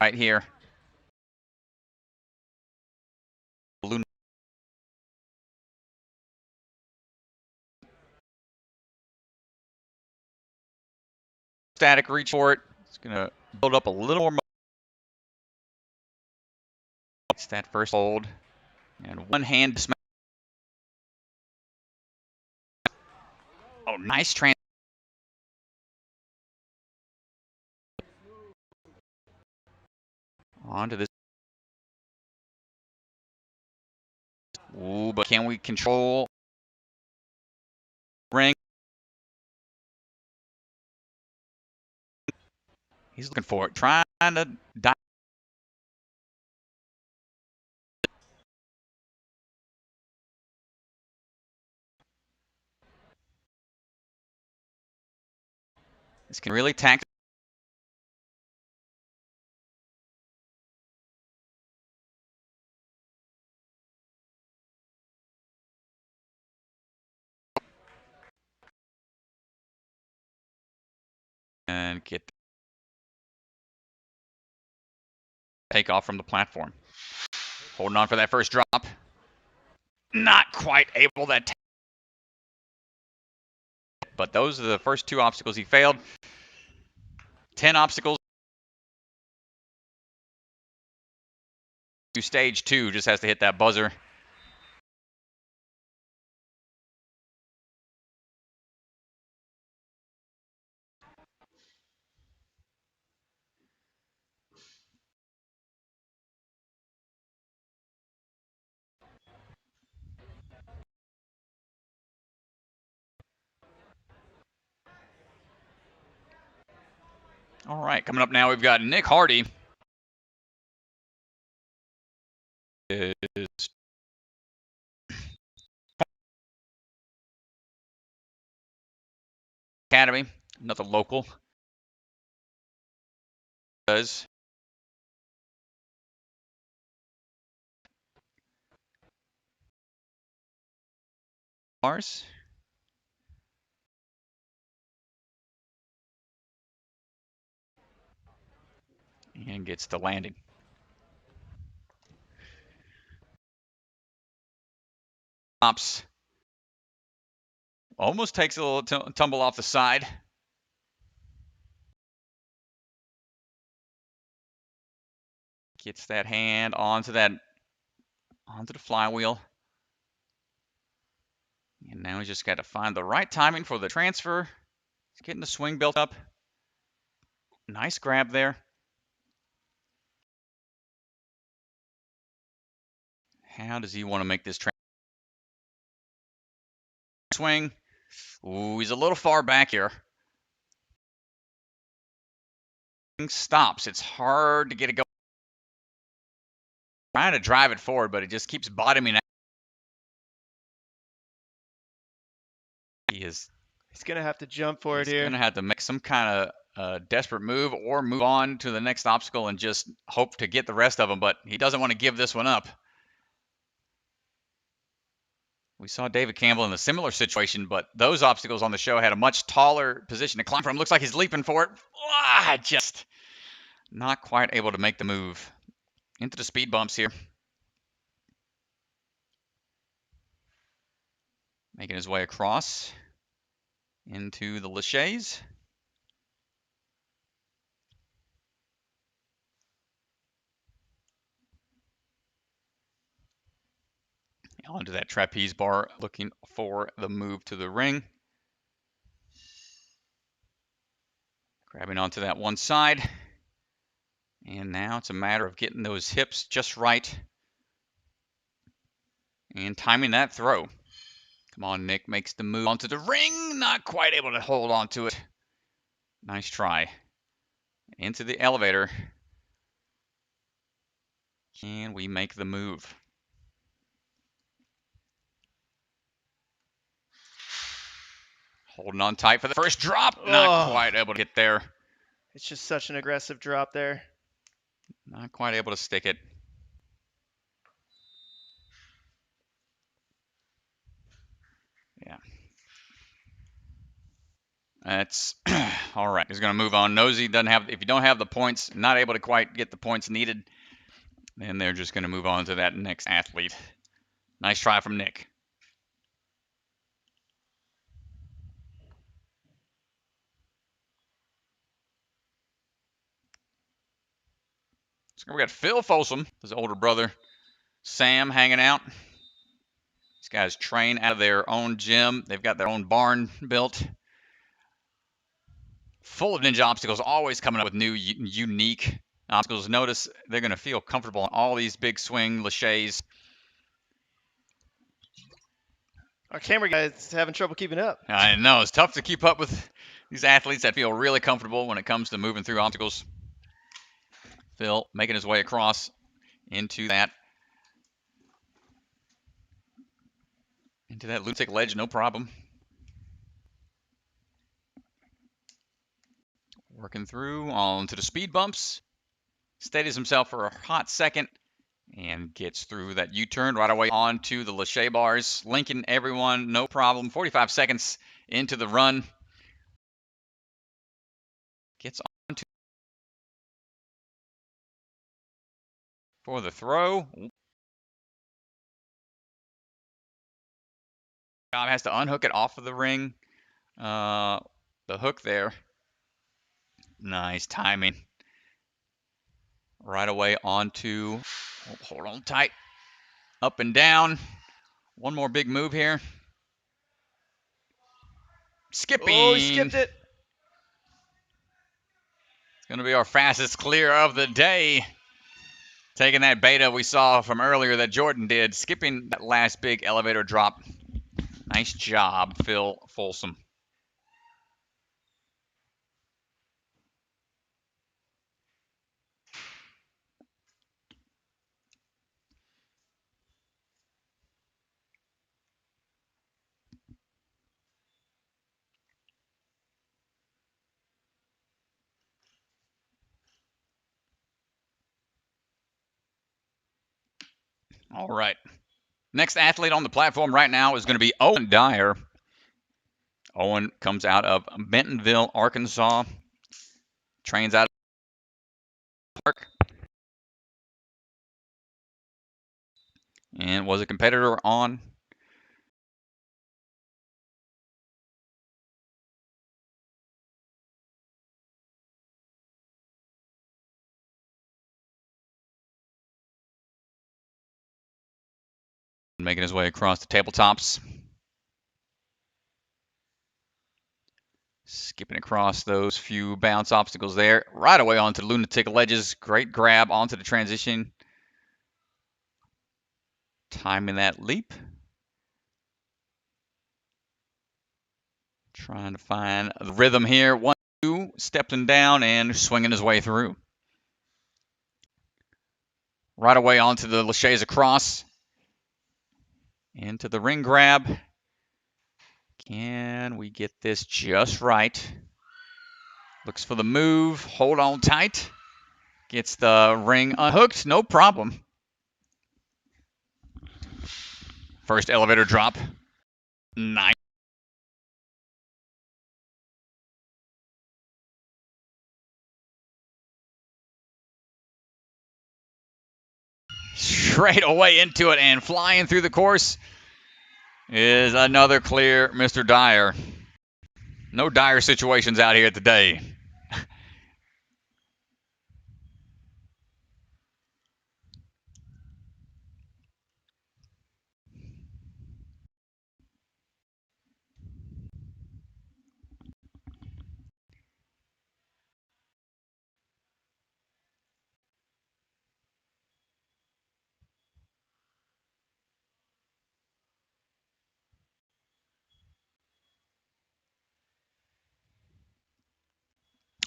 Right here. Balloon. Static reach for it. It's going to build up a little more. It's that first hold. And one hand smash. Oh, nice trans. Onto this. Ooh, but can we control ring? He's looking for it, trying to dive. This can really tax. And get take off from the platform. Holding on for that first drop. Not quite able to. But those are the first two obstacles he failed. 10 obstacles. To stage 2, just has to hit that buzzer. All right, coming up now, we've got Nick Hardy. Is Academy, another local. Does Mars. And gets the landing. Stops. Almost takes a little tumble off the side. Gets that hand onto the flywheel. And now he's just got to find the right timing for the transfer. He's getting the swing built up. Nice grab there. How does he want to make this swing? Ooh, he's a little far back here. Stops. It's hard to get it going. Trying to drive it forward, but it just keeps bottoming out. He's going to have to jump for it here. He's going to have to make some kind of desperate move or move on to the next obstacle and just hope to get the rest of them, but he doesn't want to give this one up. We saw David Campbell in a similar situation, but those obstacles on the show had a much taller position to climb from. Looks like he's leaping for it. Just not quite able to make the move. Into the speed bumps here. Making his way across into the laches. Onto that trapeze bar, looking for the move to the ring. Grabbing onto that one side. And now it's a matter of getting those hips just right and timing that throw. Come on, Nick makes the move onto the ring. Not quite able to hold on to it. Nice try. Into the elevator. Can we make the move? Holding on tight for the first drop. Not quite able to get there. It's just such an aggressive drop there. Not quite able to stick it. Yeah. That's all right. He's going to move on. Nosy doesn't have, if you don't have the points, not able to quite get the points needed, then they're just going to move on to that next athlete. Nice try from Nick. So we got Phil Folsom, his older brother, Sam hanging out. These guys train out of their own gym. They've got their own barn built. Full of ninja obstacles, always coming up with new, unique obstacles. Notice they're going to feel comfortable on all these big swing laches. Our camera guy's having trouble keeping up. I know, it's tough to keep up with these athletes that feel really comfortable when it comes to moving through obstacles. Phil making his way across into that lunatic ledge, no problem. Working through onto the speed bumps. Steadies himself for a hot second and gets through that U-turn right away onto the lache bars. Linking everyone, no problem. 45 seconds into the run. Gets on to for the throw. Has to unhook it off of the ring. The hook there. Nice timing. Right away onto, hold on tight, up and down. One more big move here. Skipping. Oh, he skipped it. It's going to be our fastest clear of the day. Taking that beta we saw from earlier that Jordan did, skipping that last big elevator drop. Nice job, Phil Folsom. All right. Next athlete on the platform right now is going to be Owen Dyer. Owen comes out of Bentonville, Arkansas. Trains out of the park. And was a competitor on making his way across the tabletops. Skipping across those few bounce obstacles there. Right away onto the lunatic ledges. Great grab onto the transition. Timing that leap. Trying to find the rhythm here. 1, 2, stepping down and swinging his way through. Right away onto the laches across. Into the ring grab. Can we get this just right? Looks for the move. Hold on tight. Gets the ring unhooked. No problem. First elevator drop. Nice. Straight away into it and flying through the course is another clear Mr. Dyer. No dire situations out here today.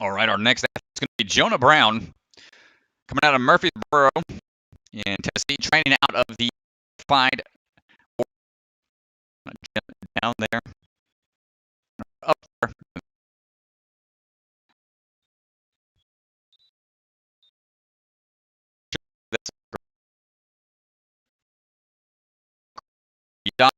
All right, our next athlete is going to be Jonah Brown, coming out of Murfreesboro in Tennessee, training out of the Find down there, up there. down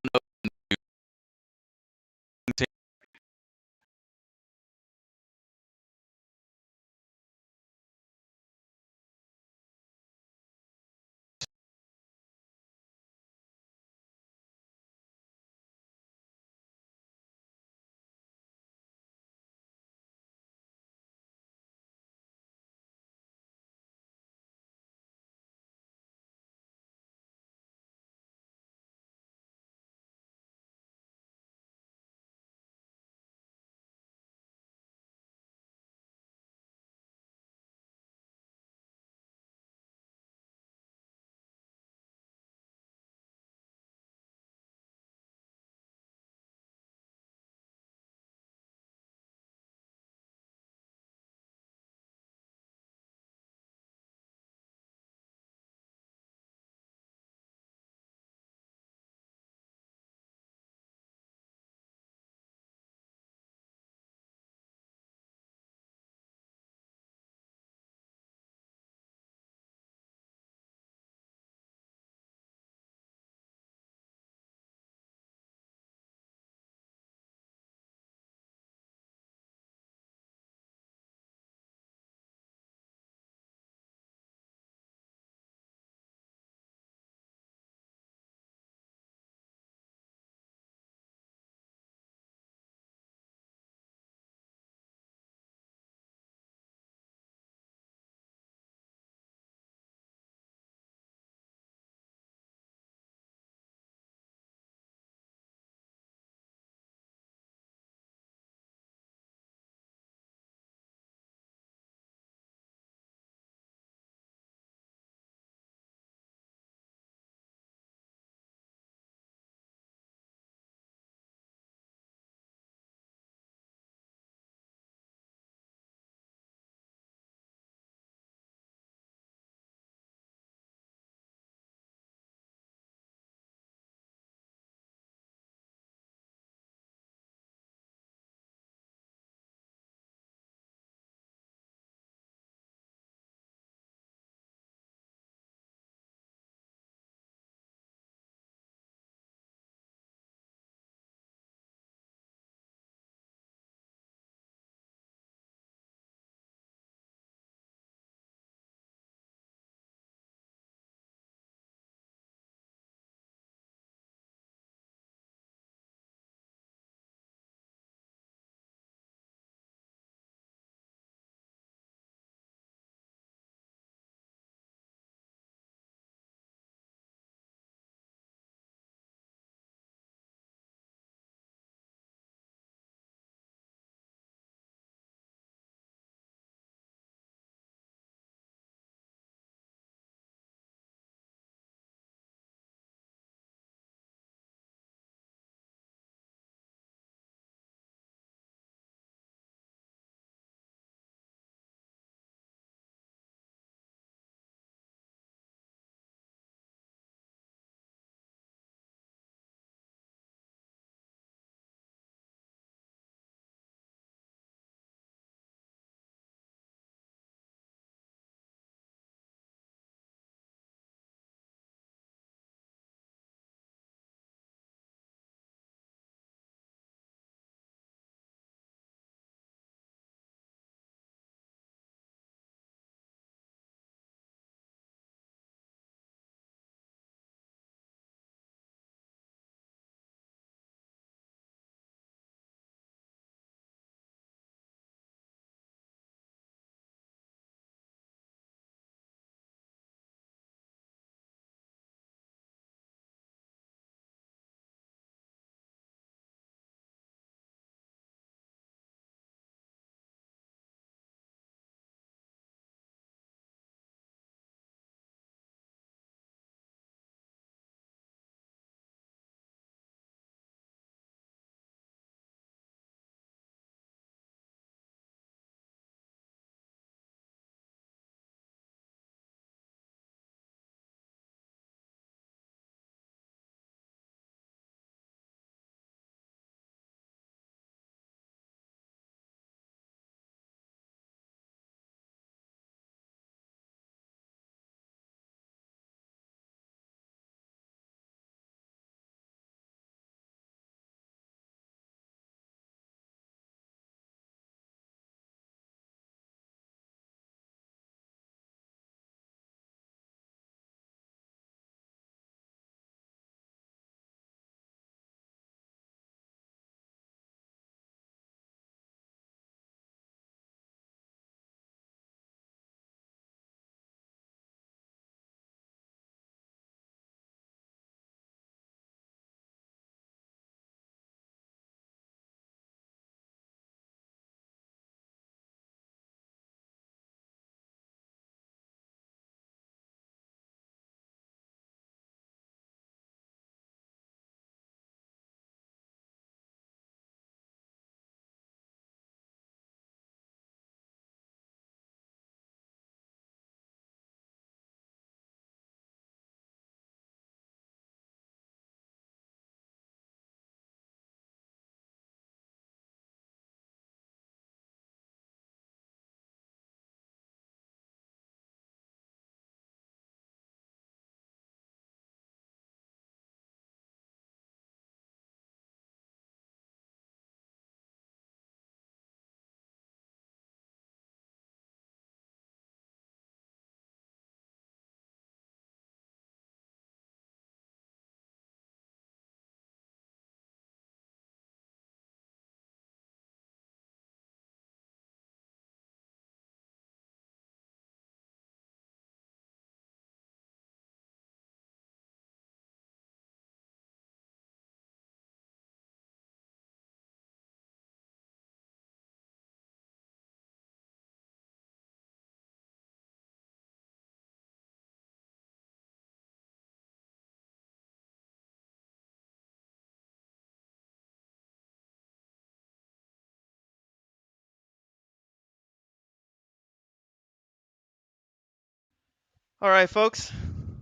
All right, folks.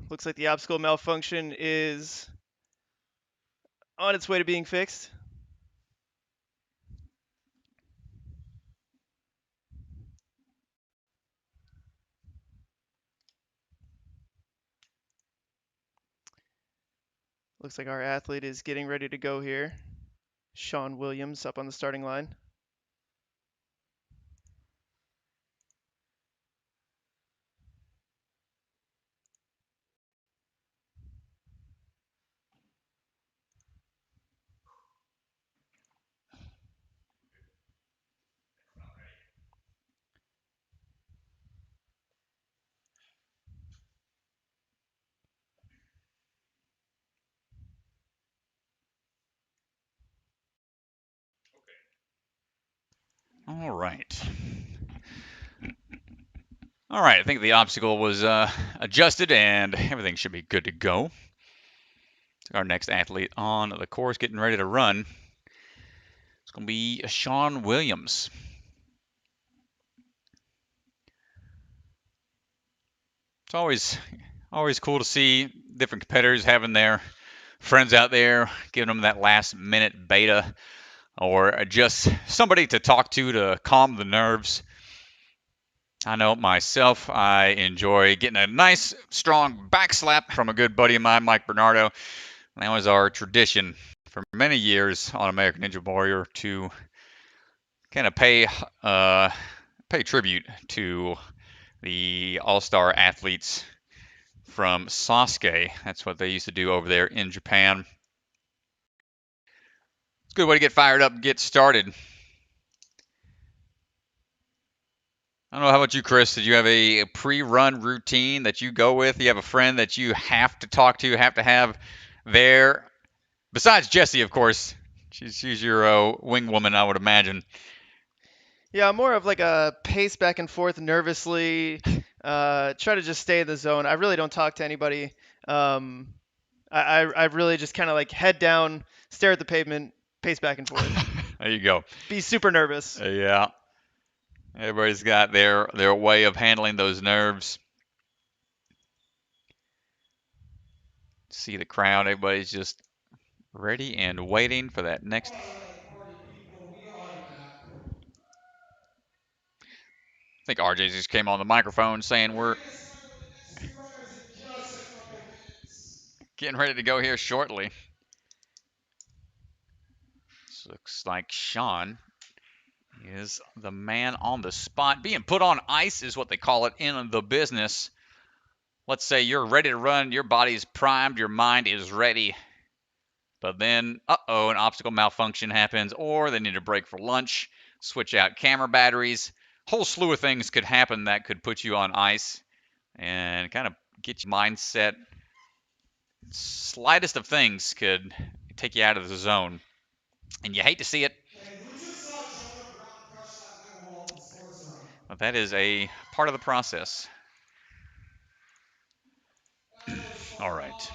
Looks like the obstacle malfunction is on its way to being fixed. Looks like our athlete is getting ready to go here. Sean Williams up on the starting line. All right. All right, I think the obstacle was adjusted and everything should be good to go. Our next athlete on the course getting ready to run. It's going to be Sean Williams. It's always cool to see different competitors having their friends out there, giving them that last minute beta or just somebody to talk to calm the nerves. I know myself, I enjoy getting a nice, strong back slap from a good buddy of mine, Mike Bernardo. That was our tradition for many years on American Ninja Warrior to kind of pay tribute to the all-star athletes from Sasuke. That's what they used to do over there in Japan. It's a good way to get fired up and get started. I don't know, how about you, Chris? Did you have a pre-run routine that you go with? You have a friend that you have to talk to, have to have there? Besides Jessie, of course. She's your wing woman, I would imagine. Yeah, more of like a pace back and forth nervously. Try to just stay in the zone. I really don't talk to anybody. I really just kind of like head down, stare at the pavement, pace back and forth. There you go. Be super nervous. Yeah. Everybody's got their way of handling those nerves. See the crowd. Everybody's just ready and waiting for that next. I think RJ just came on the microphone saying we're getting ready to go here shortly. This looks like Sean is the man on the spot. Being put on ice is what they call it in the business. Let's say you're ready to run, your body's primed, your mind is ready. But then, an obstacle malfunction happens, or they need a break for lunch, switch out camera batteries. Whole slew of things could happen that could put you on ice and kind of get your mindset. Slightest of things could take you out of the zone. And you hate to see it. But that is a part of the process. All right.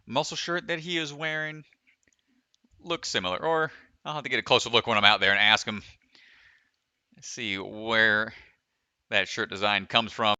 Muscle shirt that he is wearing looks similar, or I'll have to get a closer look when I'm out there and ask him, see where that shirt design comes from.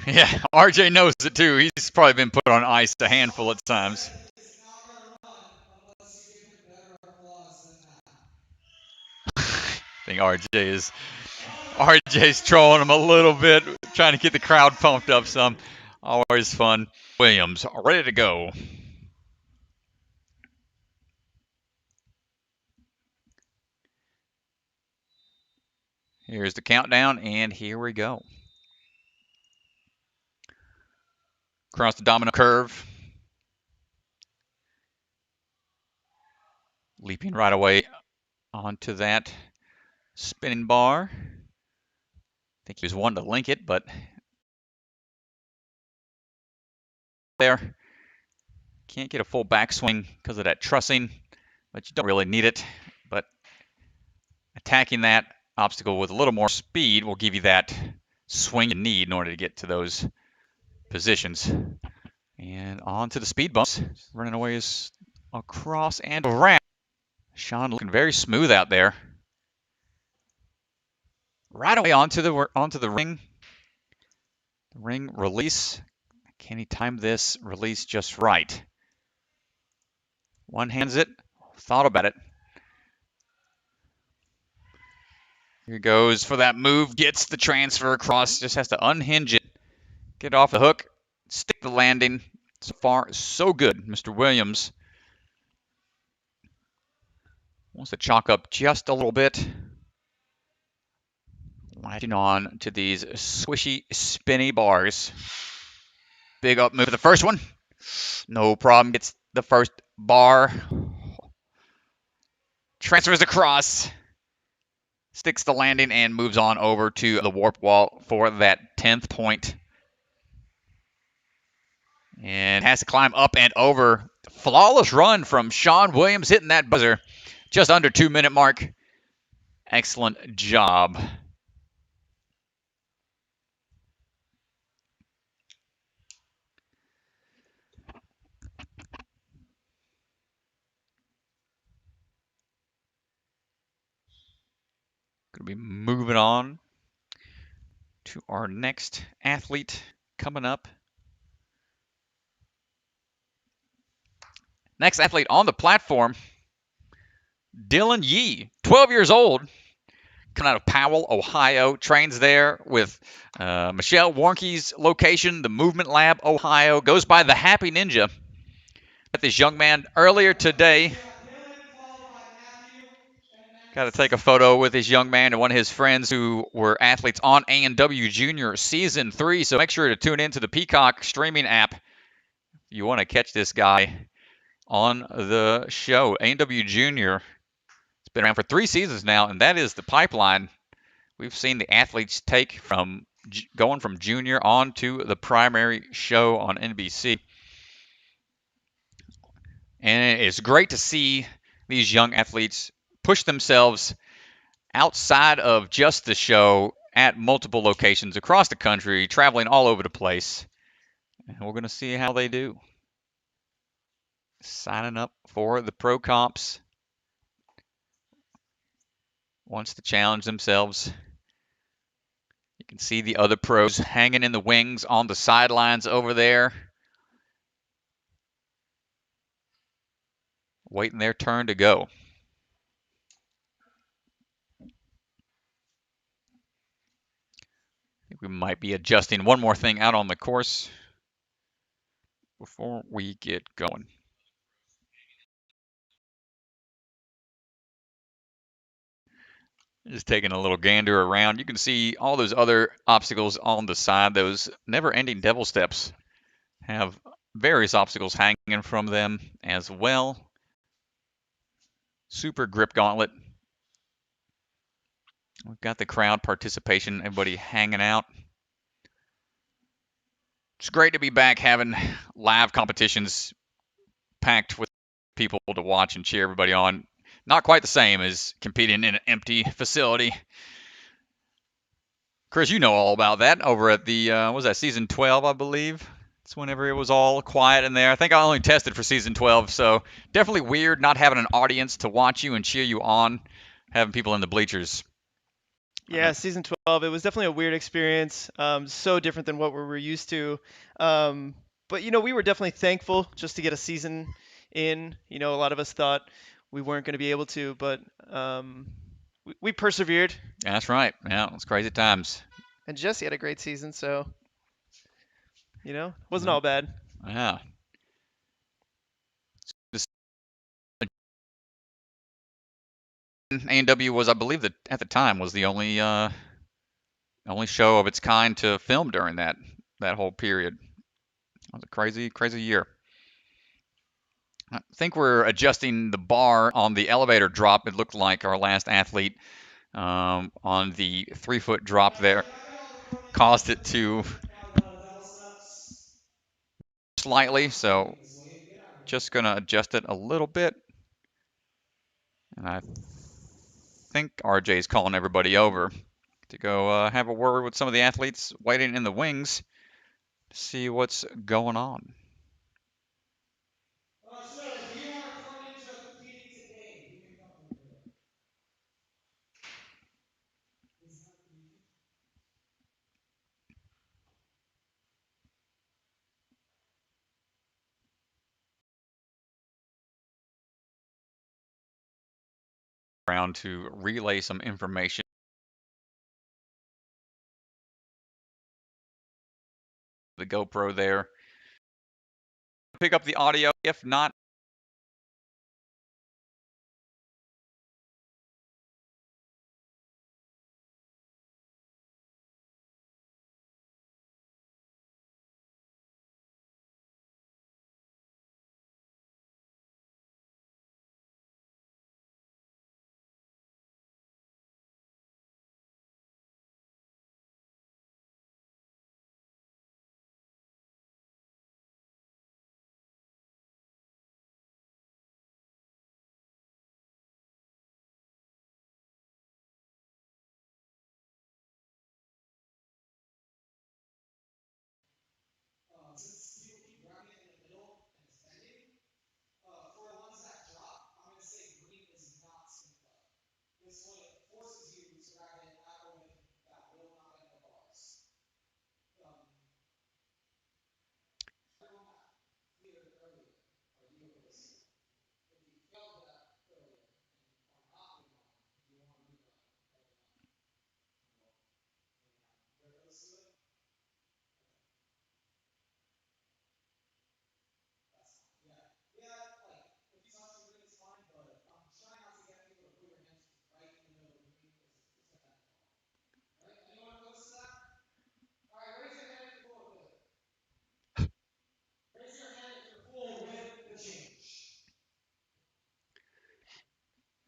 Yeah, RJ knows it too. He's probably been put on ice a handful of times. I think RJ is RJ's trolling him a little bit, trying to get the crowd pumped up some. Always fun. Williams, ready to go. Here's the countdown, and here we go. Across the domino curve. Leaping right away onto that spinning bar. I think he was one to link it, but there. Can't get a full backswing because of that trussing, but you don't really need it. But attacking that obstacle with a little more speed will give you that swing you need in order to get to those positions. And on to the speed bumps. Running away is across and around. Sean looking very smooth out there. Right away onto the ring. Ring release. Can he time this release just right? One hands it. Thought about it. Here goes for that move. Gets the transfer across. Just has to unhinge it. Get off the hook. Stick the landing. So far, so good. Mr. Williams wants to chalk up just a little bit. Latching on to these swishy, spinny bars. Big up move for the first one. No problem. Gets the first bar. Transfers across. Sticks the landing and moves on over to the warp wall for that 10th point. And has to climb up and over. Flawless run from Sean Williams, hitting that buzzer just under 2-minute mark. Excellent job. Going to be moving on to our next athlete coming up. Next athlete on the platform, Dylan Yee, 12 years old, coming out of Powell, Ohio, trains there with Michelle Warnke's location, the Movement Lab, Ohio, goes by the Happy Ninja. Met this young man earlier today. Got to take a photo with this young man and one of his friends who were athletes on A&W Junior Season 3, so make sure to tune into the Peacock streaming app if you want to catch this guy on the show. A&W Junior, it's been around for 3 seasons now, and that is the pipeline we've seen the athletes take from going from junior on to the primary show on NBC. And it's great to see these young athletes push themselves outside of just the show at multiple locations across the country, traveling all over the place. And we're going to see how they do. Signing up for the pro comps. Wants to challenge themselves. You can see the other pros hanging in the wings on the sidelines over there. Waiting their turn to go. I think we might be adjusting one more thing out on the course before we get going. Just taking a little gander around. You can see all those other obstacles on the side. Those never-ending devil steps have various obstacles hanging from them as well. Super grip gauntlet. We've got the crowd participation, everybody hanging out. It's great to be back having live competitions packed with people to watch and cheer everybody on. Not quite the same as competing in an empty facility. Chris, you know all about that over at the, what was that, season 12, I believe? It's whenever it was all quiet in there. I think I only tested for season 12, so definitely weird not having an audience to watch you and cheer you on, having people in the bleachers. Yeah, season 12, it was definitely a weird experience, so different than what we were used to. But, you know, we were definitely thankful just to get a season in. You know, a lot of us thought we weren't going to be able to, but we persevered. That's right. Yeah, it's crazy times. And Jesse had a great season, so wasn't all bad. Yeah. This A&W was, I believe, that at the time was the only show of its kind to film during that whole period. It was a crazy year. I think we're adjusting the bar on the elevator drop. It looked like our last athlete on the 3-foot drop there caused it to slightly, so just gonna adjust it a little bit. And I think RJ is calling everybody over to go have a word with some of the athletes waiting in the wings to see what's going on. Around to relay some information. The GoPro there. Pick up the audio. If not,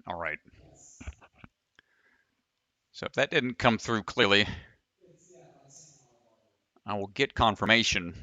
all right. So if that didn't come through clearly, I will get confirmation.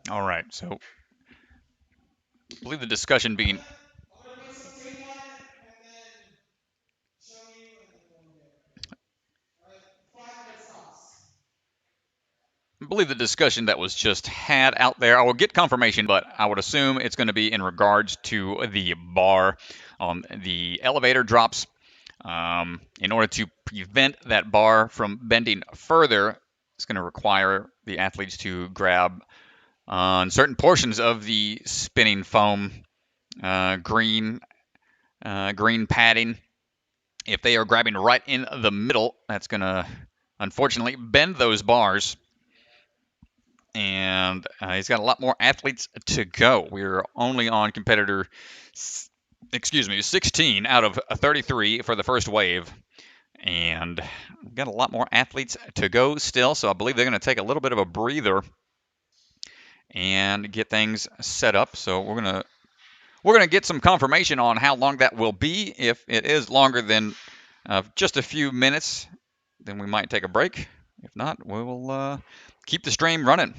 All right, so I believe the discussion being that was just had out there. I will get confirmation, but I would assume it's going to be in regards to the bar on the elevator drops. In order to prevent that bar from bending further, it's going to require the athletes to grab on certain portions of the spinning foam green padding. If they are grabbing right in the middle, that's going to unfortunately bend those bars. And he's got a lot more athletes to go. We're only on competitor, 16 out of 33 for the first wave. And we've got a lot more athletes to go still, so I believe they're going to take a little bit of a breather and get things set up. So we're going to get some confirmation on how long that will be. If it is longer than just a few minutes, then we might take a break. If not, we will keep the stream running.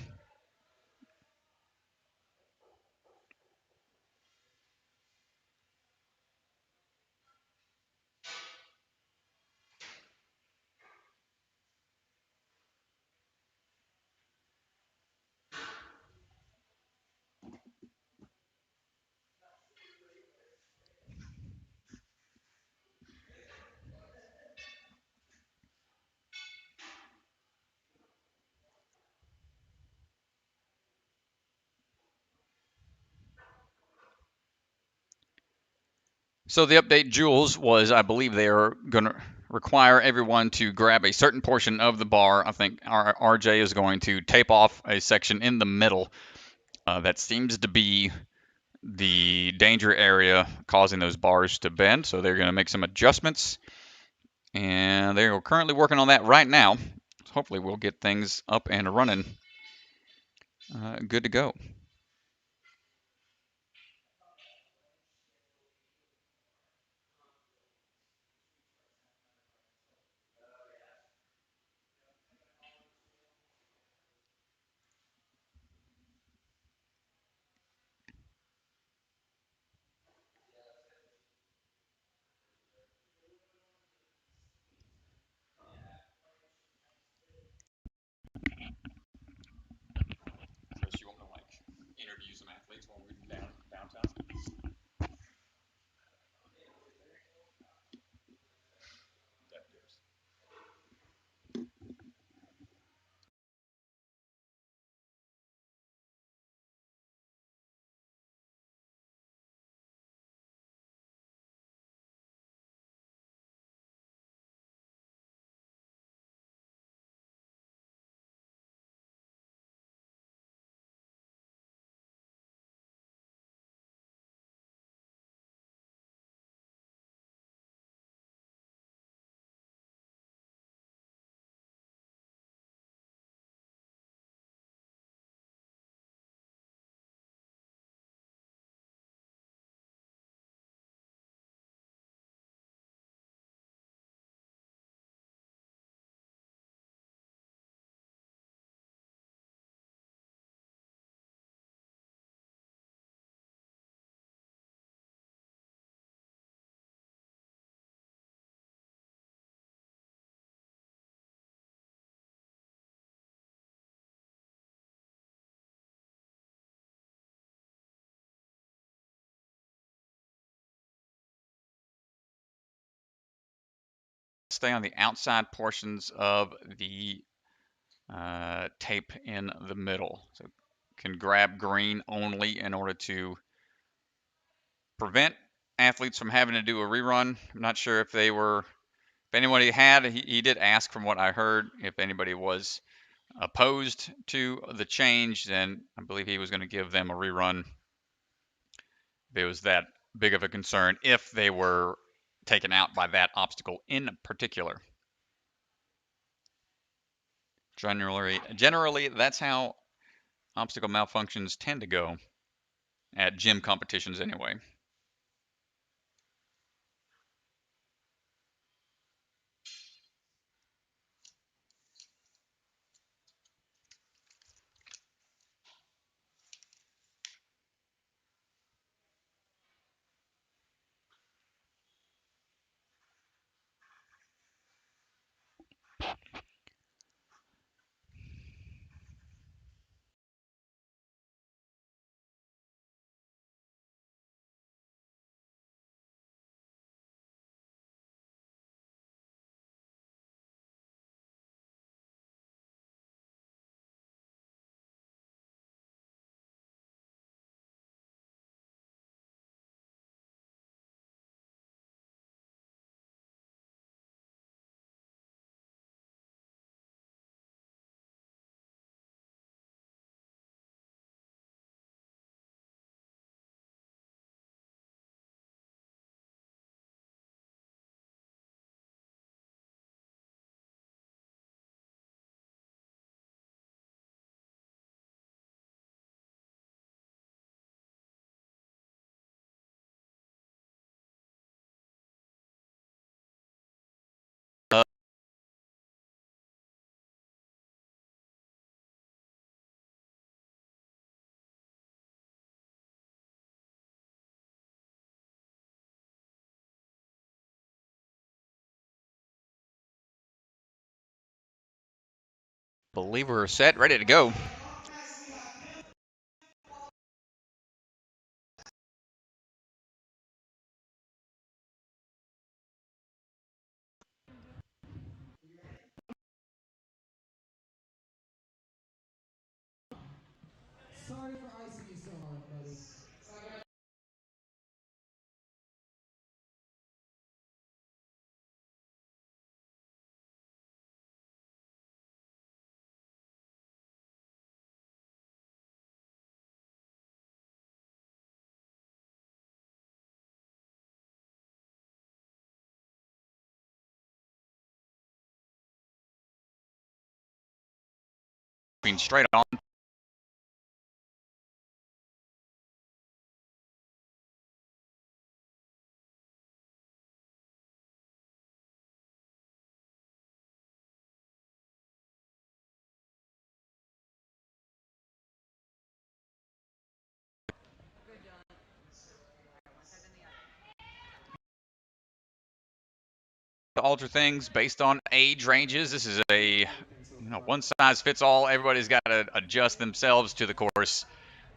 So the update, Jules, was I believe they are going to require everyone to grab a certain portion of the bar. I think RJ is going to tape off a section in the middle. That seems to be the danger area causing those bars to bend. So they're going to make some adjustments. And they're currently working on that right now. So hopefully we'll get things up and running. Good to go. Chris, you want to interview some athletes while we're downtown? Stay on the outside portions of the tape in the middle. So can grab green only in order to prevent athletes from having to do a rerun. I'm not sure if anybody had, he did ask from what I heard, if anybody was opposed to the change, then I believe he was going to give them a rerun if it was that big of a concern, if they were taken out by that obstacle in particular. Generally, that's how obstacle malfunctions tend to go at gym competitions anyway. Believe we're set, ready to go. Sorry for icing you so hard, buddy. Being straight on. To alter things based on age ranges. This is a one size fits all. Everybody's got to adjust themselves to the course.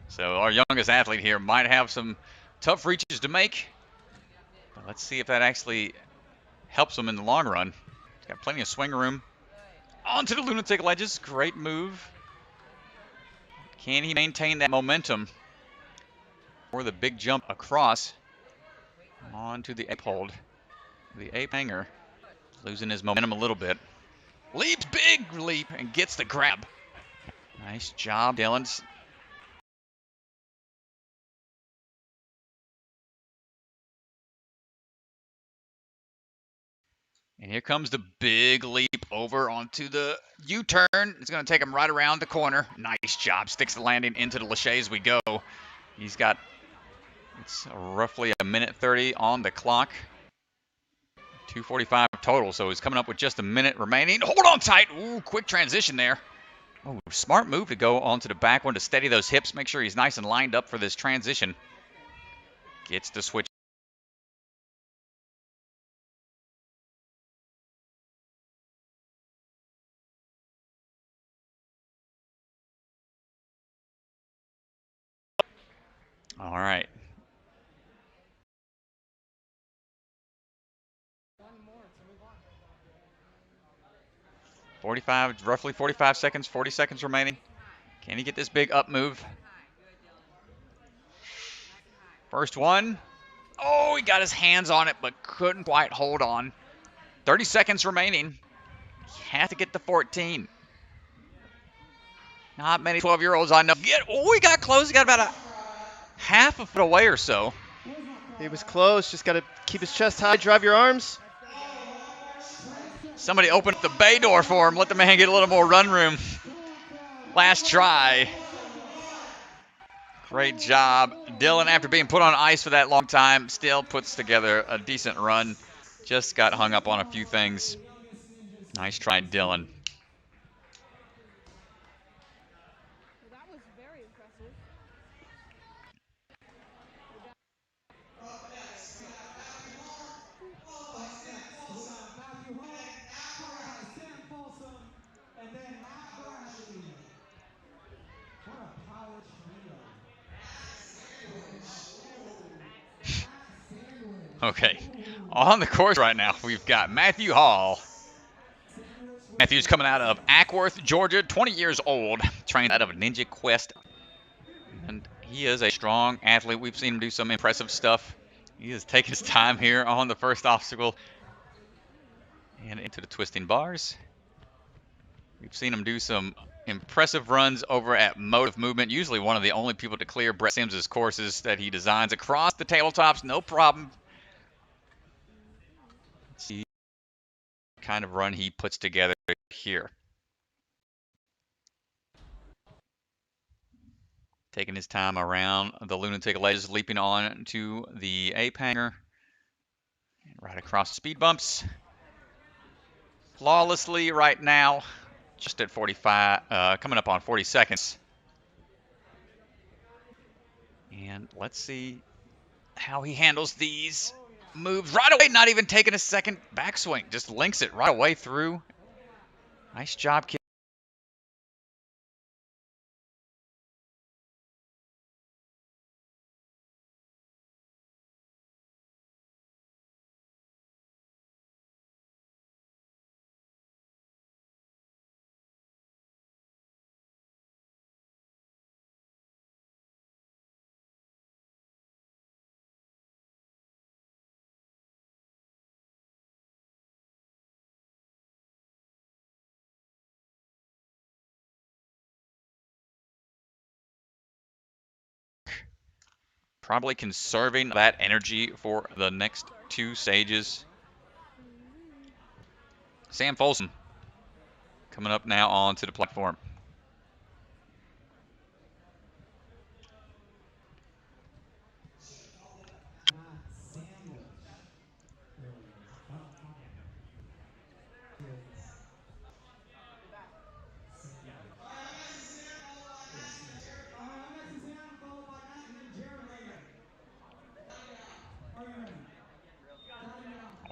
So our youngest athlete here might have some tough reaches to make. But let's see if that actually helps him in the long run. He's got plenty of swing room. Onto the lunatic ledges. Great move. Can he maintain that momentum for the big jump across onto the ape hold? The ape hanger losing his momentum a little bit. Leaps, big leap, and gets the grab. Nice job, Dylan. And here comes the big leap over onto the U-turn. It's going to take him right around the corner. Nice job. Sticks the landing into the lache as we go. He's got, it's roughly a minute 30 on the clock. 2:45 total, so he's coming up with just a minute remaining. Hold on tight. Ooh, quick transition there. Oh, smart move to go onto the back one to steady those hips. Make sure he's nice and lined up for this transition. Gets the switch. All right. 45, roughly 45 seconds, 40 seconds remaining. Can he get this big up move? First one. Oh, he got his hands on it, but couldn't quite hold on. 30 seconds remaining. He has to get to 14. Not many 12-year-olds I know get. Oh, he got close. He got about a half a foot away or so. He was close. Just got to keep his chest high, drive your arms. Somebody open up the bay door for him. Let the man get a little more run room. Last try. Great job. Dylan, after being put on ice for that long time, still puts together a decent run. Just got hung up on a few things. Nice try, Dylan. And then Matt Bradley. What a power trio. Okay, on the course right now, we've got Matthew Hall. Matthew's coming out of Ackworth, Georgia, 20 years old, trained out of Ninja Quest. And he is a strong athlete. We've seen him do some impressive stuff. He is taking his time here on the first obstacle and into the twisting bars. We've seen him do some impressive runs over at Mode of Movement, usually one of the only people to clear Brett Sims's courses that he designs across the tabletops, no problem. Let's see what kind of run he puts together here. Taking his time around the lunatic ledges, leaping on to the ape hanger. And right across the speed bumps. Flawlessly right now. Just at 45, coming up on 40 seconds. And let's see how he handles these moves right away, not even taking a second backswing. Just links it right away through. Nice job, kid. Probably conserving that energy for the next 2 stages. Sam Folsom coming up now onto the platform.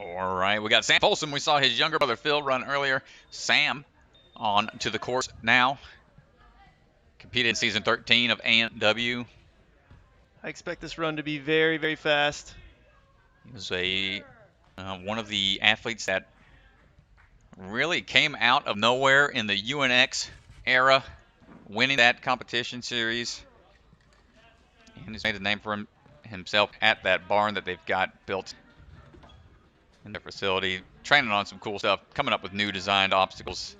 All right, we got Sam Folsom. We saw his younger brother Phil run earlier. Sam on to the course now. Competed in season 13 of A&W. I expect this run to be very, very fast. He was one of the athletes that really came out of nowhere in the UNX era, winning that competition series. And he's made a name for himself at that barn that they've got built in their facility, training on some cool stuff, coming up with new designed obstacles.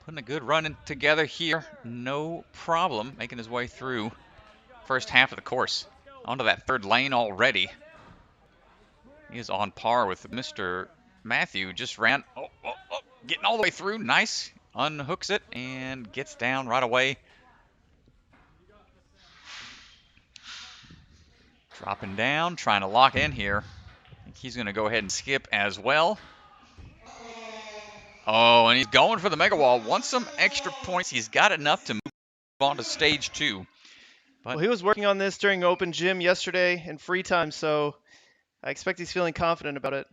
Putting a good run together here, no problem, making his way through first half of the course. Onto that third lane already. He is on par with Mr. Matthew, just ran, getting all the way through, nice, unhooks it and gets down right away. Dropping down, trying to lock in here. I think he's going to go ahead and skip as well. Oh, and he's going for the mega wall. Wants some extra points. He's got enough to move on to stage 2. Well, he was working on this during open gym yesterday in free time, so I expect he's feeling confident about it.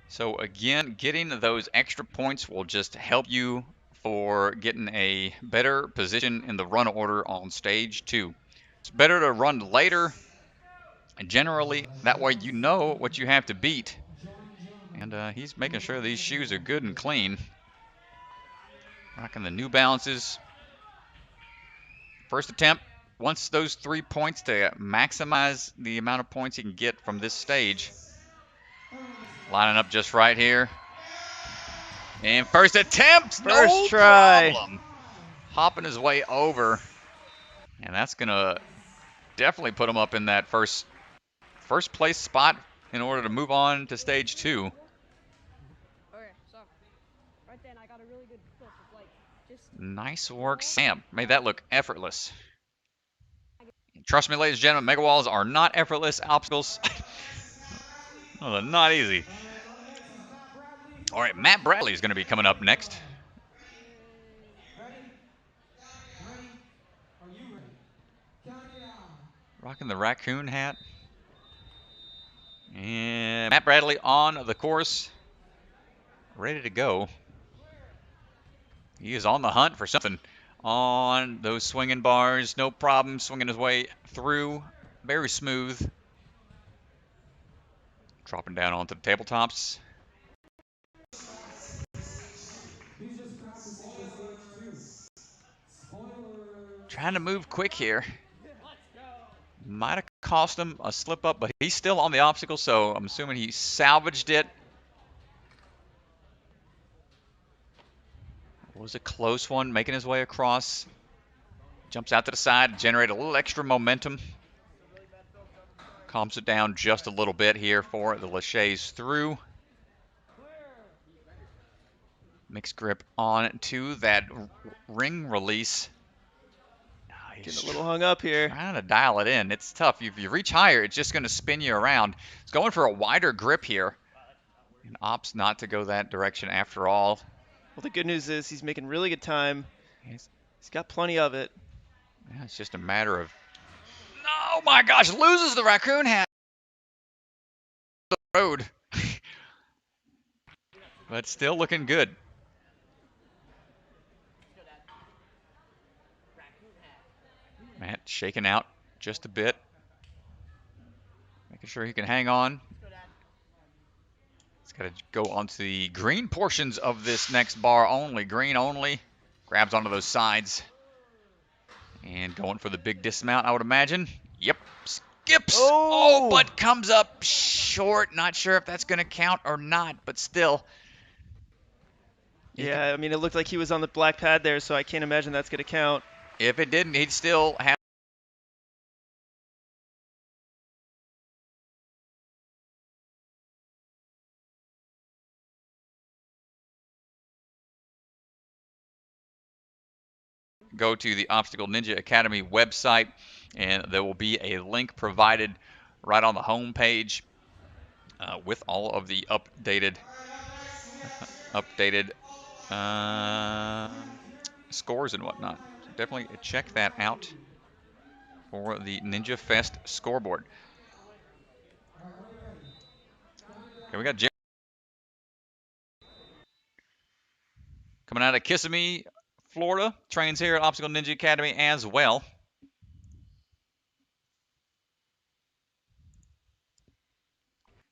So again, getting those extra points will just help you for getting a better position in the run order on stage 2. It's better to run later, and generally that way you know what you have to beat. And he's making sure these shoes are good and clean. Rocking the New Balances. First attempt, wants those 3 points to maximize the amount of points he can get from this stage. Lining up just right here. And first attempt, first try. Problem. Hopping his way over. And that's going to definitely put him up in that first place spot in order to move on to stage 2. Okay, so right then I got a really good clip of like just Nice work, Sam. Made that look effortless. Trust me, ladies and gentlemen, mega walls are not effortless obstacles. No, they're not easy. All right, Matt Bradley is going to be coming up next. Rocking the raccoon hat. And Matt Bradley on the course. Ready to go. He is on the hunt for something. On those swinging bars, no problem, swinging his way through. Very smooth. Dropping down onto the tabletops. Trying to move quick here. Might have cost him a slip up, but he's still on the obstacle, so I'm assuming he salvaged it. It was a close one, making his way across. Jumps out to the side, generate a little extra momentum. Calms it down just a little bit here for the Lachey's through. Mixed grip on to that ring release. Getting a little hung up here. Trying to dial it in. It's tough. If you reach higher, it's just going to spin you around. It's going for a wider grip here. And opts not to go that direction after all. Well, the good news is he's making really good time. He's got plenty of it. Yeah, it's just a matter of... Oh my gosh, loses the raccoon hat. The road. But still looking good. Matt shaking out just a bit. Making sure he can hang on. He's got to go onto the green portions of this next bar only. Green only. Grabs onto those sides. And going for the big dismount, I would imagine. Yep. Skips. Oh, but comes up short. Not sure if that's going to count or not, but still. Yeah, I mean, it looked like he was on the black pad there, so I can't imagine that's going to count. If it didn't, he'd still have go to the Obstacle Ninja Academy website, and there will be a link provided right on the home page with all of the updated scores and whatnot. So definitely check that out for the Ninja Fest scoreboard. Okay, we got Jeremy coming out of Kissimmee, Florida. Trains here at Obstacle Ninja Academy as well.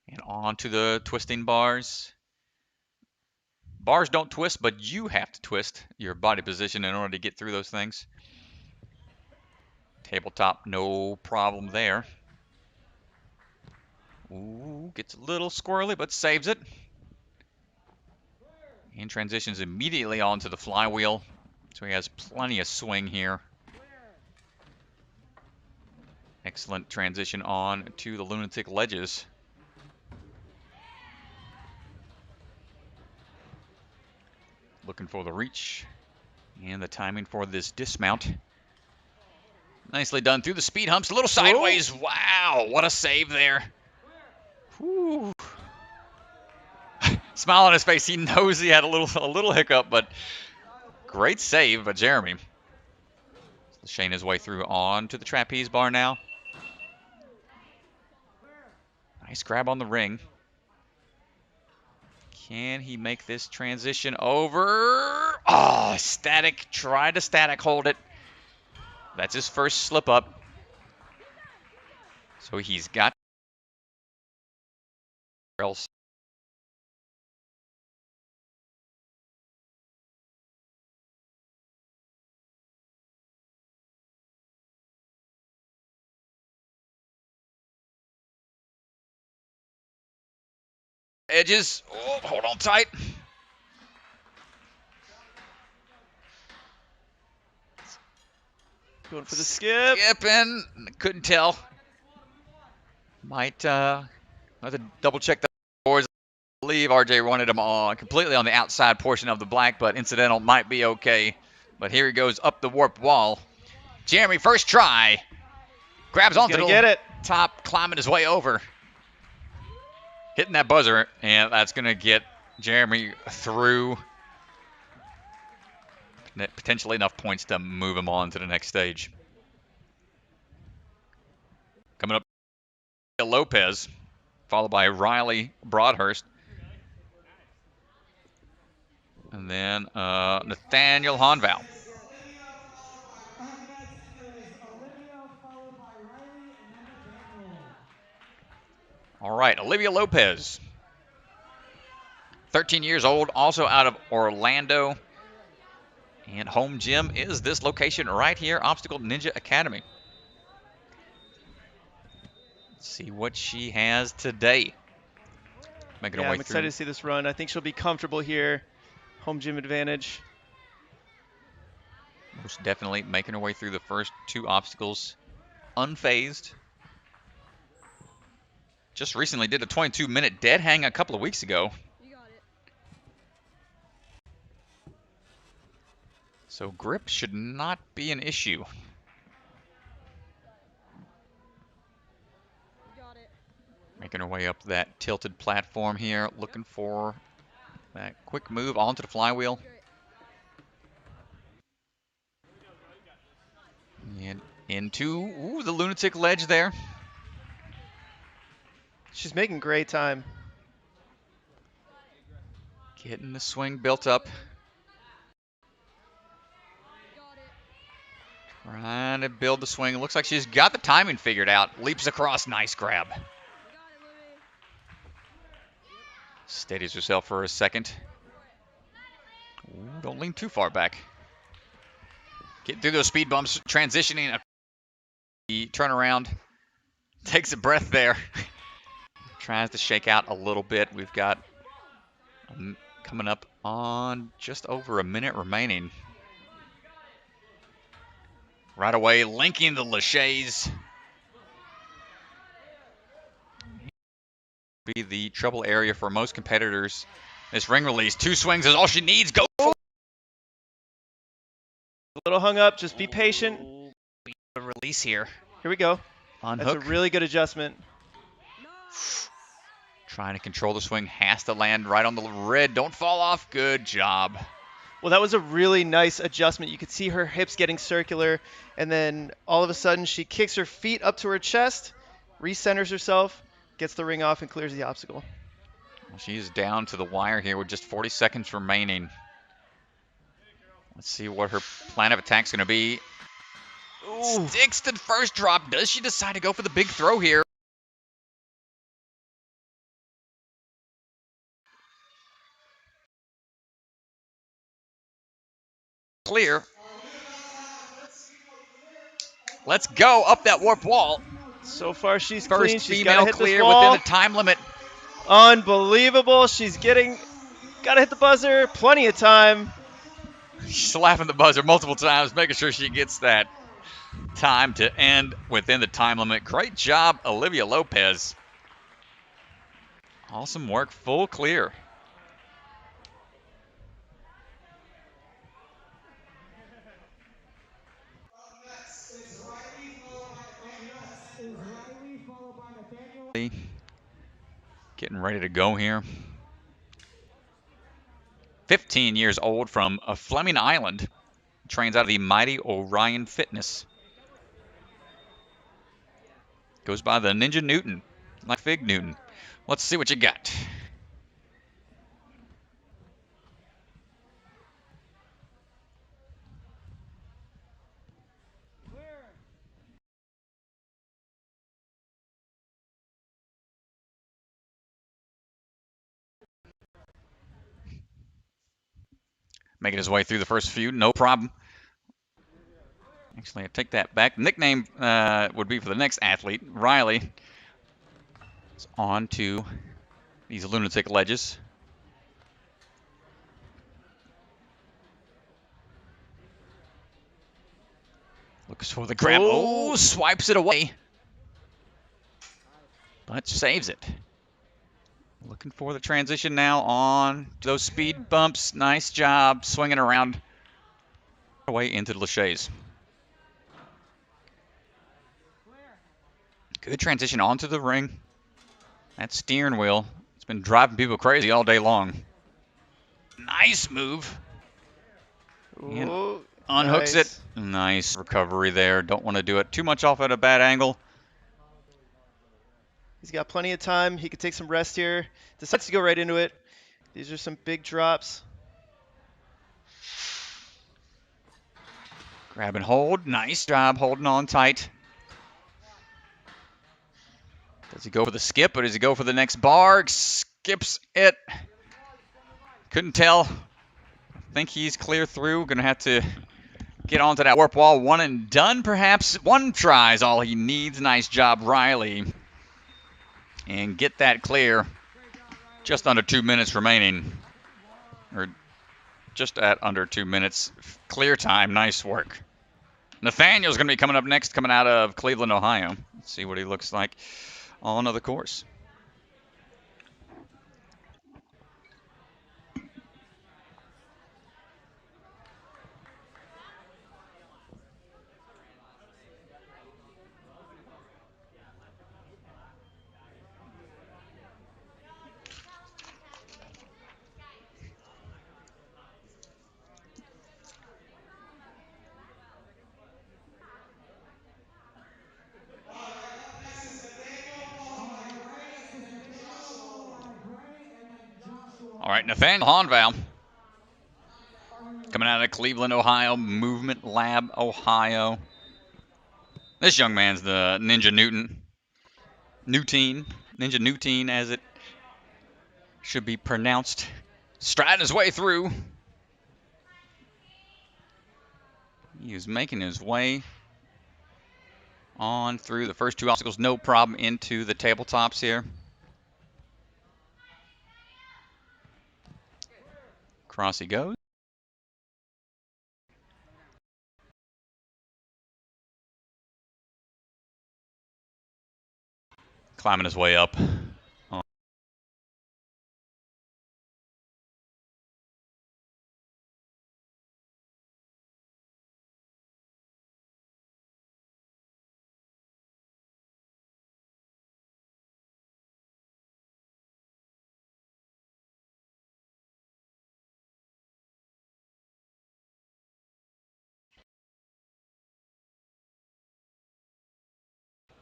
And on to the twisting bars. Bars don't twist, but you have to twist your body position in order to get through those things. Tabletop, no problem there. Ooh, gets a little squirrely, but saves it. And transitions immediately onto the flywheel. So he has plenty of swing here. Excellent transition on to the lunatic ledges. Looking for the reach and the timing for this dismount. Nicely done through the speed humps, a little sideways. Whoa. Wow, what a save there. Whew. Smile on his face. He knows he had a little hiccup, but great save by Jeremy. Shane his way through on to the trapeze bar now. Nice grab on the ring. Can he make this transition over? Oh, static. Try to static hold it. That's his first slip up. So he's got else. Edges. Oh, hold on tight. Going for the skip. Skipping. Couldn't tell. Might have to double check the boards. I believe RJ wanted him on completely on the outside portion of the black, but incidental might be okay. But here he goes up the warped wall. Jeremy, first try. Grabs onto the top, climbing his way over. Hitting that buzzer, and that's going to get Jeremy through. Potentially enough points to move him on to the next stage. Coming up, Lopez, followed by Riley Broadhurst. And then Nathaniel Hornbaum. All right, Olivia Lopez, 13 years old, also out of Orlando. And home gym is this location right here, Obstacle Ninja Academy. Let's see what she has today. Making her way I'm excited to see this run. I think she'll be comfortable here. Home gym advantage. Most definitely making her way through the first two obstacles unfazed. Just recently did a 22-minute dead hang a couple of weeks ago. You got it. So grip should not be an issue. You got it. Making her way up that tilted platform here, looking for that quick move onto the flywheel. And into the lunatic ledge there. She's making great time. Getting the swing built up. Trying to build the swing. It looks like she's got the timing figured out. Leaps across. Nice grab. Steadies herself for a second. Ooh, don't lean too far back. Getting through those speed bumps. Transitioning. The turnaround. Takes a breath there. Tries to shake out a little bit. We've got coming up on just over a minute remaining. Right away, linking the laches. Be the trouble area for most competitors. This ring release, 2 swings is all she needs. Go for little hung up. Just be patient. A release here. Here we go. On That's hook. a really good adjustment. Trying to control the swing. Has to land right on the red. Don't fall off. Good job. Well, that was a really nice adjustment. You could see her hips getting circular, and then all of a sudden she kicks her feet up to her chest, recenters herself, gets the ring off, and clears the obstacle. Well, she's down to the wire here with just 40 seconds remaining. Let's see what her plan of attack is going to be. Ooh. Sticks to the first drop. Does she decide to go for the big throw here? Clear. Let's go up that warp wall. So far she's First clean. She's female got to hit clear this wall. within the time limit. Unbelievable. She's got to hit the buzzer. Plenty of time. She's slapping the buzzer multiple times, making sure she gets that time to end within the time limit. Great job, Olivia Lopez. Awesome work, full clear. Getting ready to go here. 15 years old from Fleming Island. Trains out of the mighty Orion Fitness. Goes by the Ninja Newton, like Fig Newton. Let's see what you got. Making his way through the first few, no problem. Actually, I take that back. Nickname would be for the next athlete, Riley. It's on to these lunatic ledges. Looks for the grab. Oh, swipes it away. But saves it. Looking for the transition now on those speed bumps. Nice job swinging around. Away into the laches. Good transition onto the ring. That steering wheel, it's been driving people crazy all day long. Nice move. And Ooh, unhooks nice. it. Nice recovery there. Don't want to do it too much off at a bad angle. He's got plenty of time. He could take some rest here. Decides to go right into it. These are some big drops. Grab and hold. Nice job holding on tight. Does he go for the skip or does he go for the next bar? Skips it. Couldn't tell. I think he's clear through. Gonna have to get onto that warp wall. One and done, perhaps. One try is all he needs. Nice job, Riley. And get that clear. Just under 2 minutes remaining. Or just at under 2 minutes. Clear time. Nice work. Nathaniel's going to be coming up next, coming out of Cleveland, Ohio. Let's see what he looks like on the course. All right, Nathaniel Hornbaum, coming out of Cleveland, Ohio, Movement Lab, Ohio. This young man's the Ninja Newton. Ninja Newton, as it should be pronounced. Striding his way through. He is making his way on through the first two obstacles, no problem, into the tabletops here. Across he goes. Climbing his way up.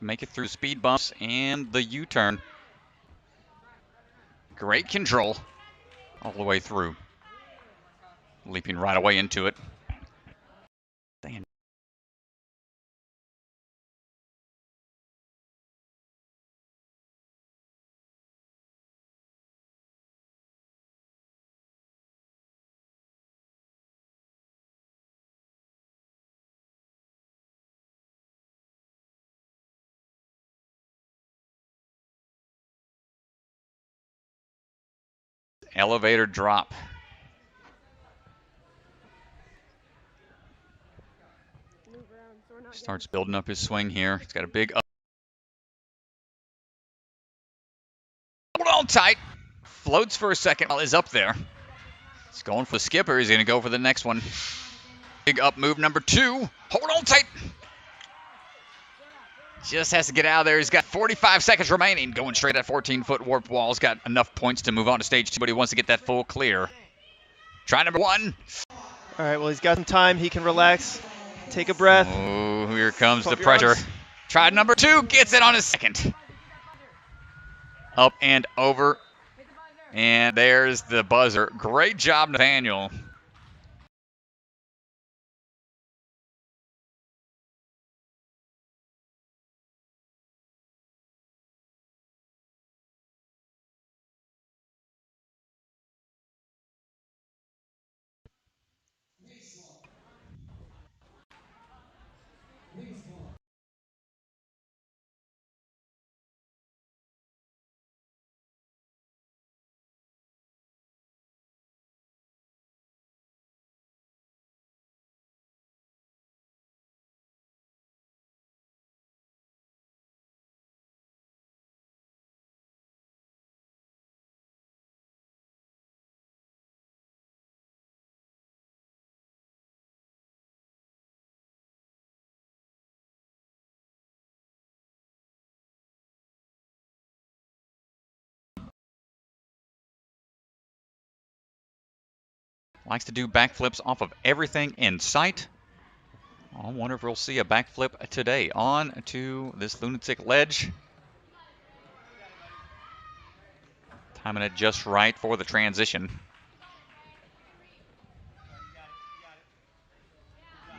make it through speed bumps and the U-turn. Great control all the way through. Leaping right away into it. Damn. Elevator drop. Move around so we're not Starts building up his swing here. He's got a big up. Hold on tight. Floats for a second while he's up there. He's going for the skipper. He's going to go for the next one. Big up move number 2. Hold on tight. Just has to get out of there. He's got 45 seconds remaining. Going straight at 14-foot warp wall. He's got enough points to move on to stage 2, but he wants to get that full clear. Try number 1. All right, well, he's got some time. He can relax, take a breath. Oh, here comes Pump the your pressure. arms. Try number 2. Gets it on his second. Up and over. And there's the buzzer. Great job, Nathaniel. Likes to do backflips off of everything in sight. I wonder if we'll see a backflip today. On to this lunatic ledge. Timing it just right for the transition.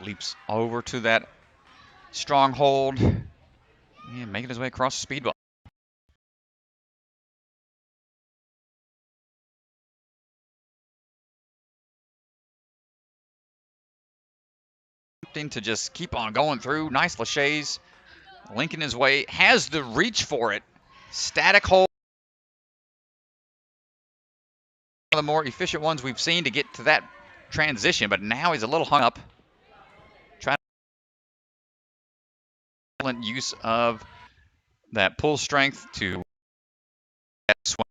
Leaps over to that stronghold. And making his way across the speed bump. To just keep on going through. Nice laches. Linking his way. Has the reach for it. Static hold. One of the more efficient ones we've seen to get to that transition, but now he's a little hung up. Trying use of that pull strength to swing.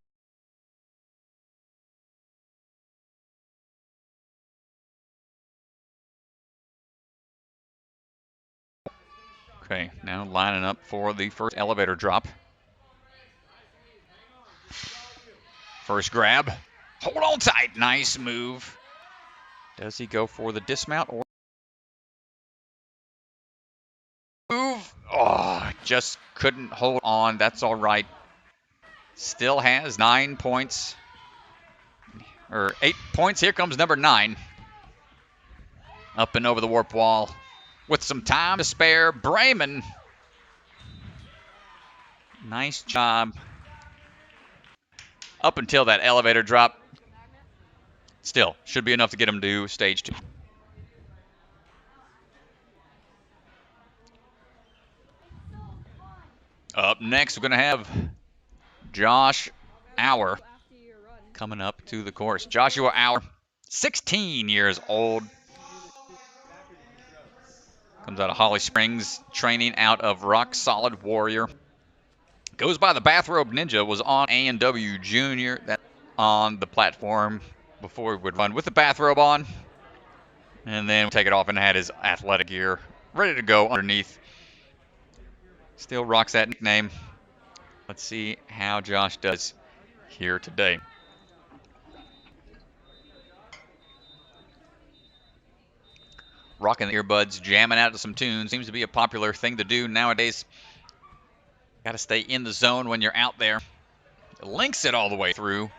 Okay, now lining up for the first elevator drop. First grab. Hold on tight. Nice move. Does he go for the dismount or move? Oh, just couldn't hold on. That's all right. Still has 9 points. Or 8 points. Here comes number 9. Up and over the warp wall. With some time to spare, Bremen. Nice job. Up until that elevator drop. Still, should be enough to get him to stage 2. Up next, we're going to have Josh Auer coming up to the course. Joshua Auer, 16 years old. Comes out of Holly Springs, training out of Rock Solid Warrior. Goes by the Bathrobe Ninja, was on A&W Junior. That on the platform before he would run with the bathrobe on. And then take it off and had his athletic gear ready to go underneath. Still rocks that nickname. Let's see how Josh does here today. Rocking the earbuds, jamming out to some tunes. Seems to be a popular thing to do nowadays. Got to stay in the zone when you're out there. Links it all the way through.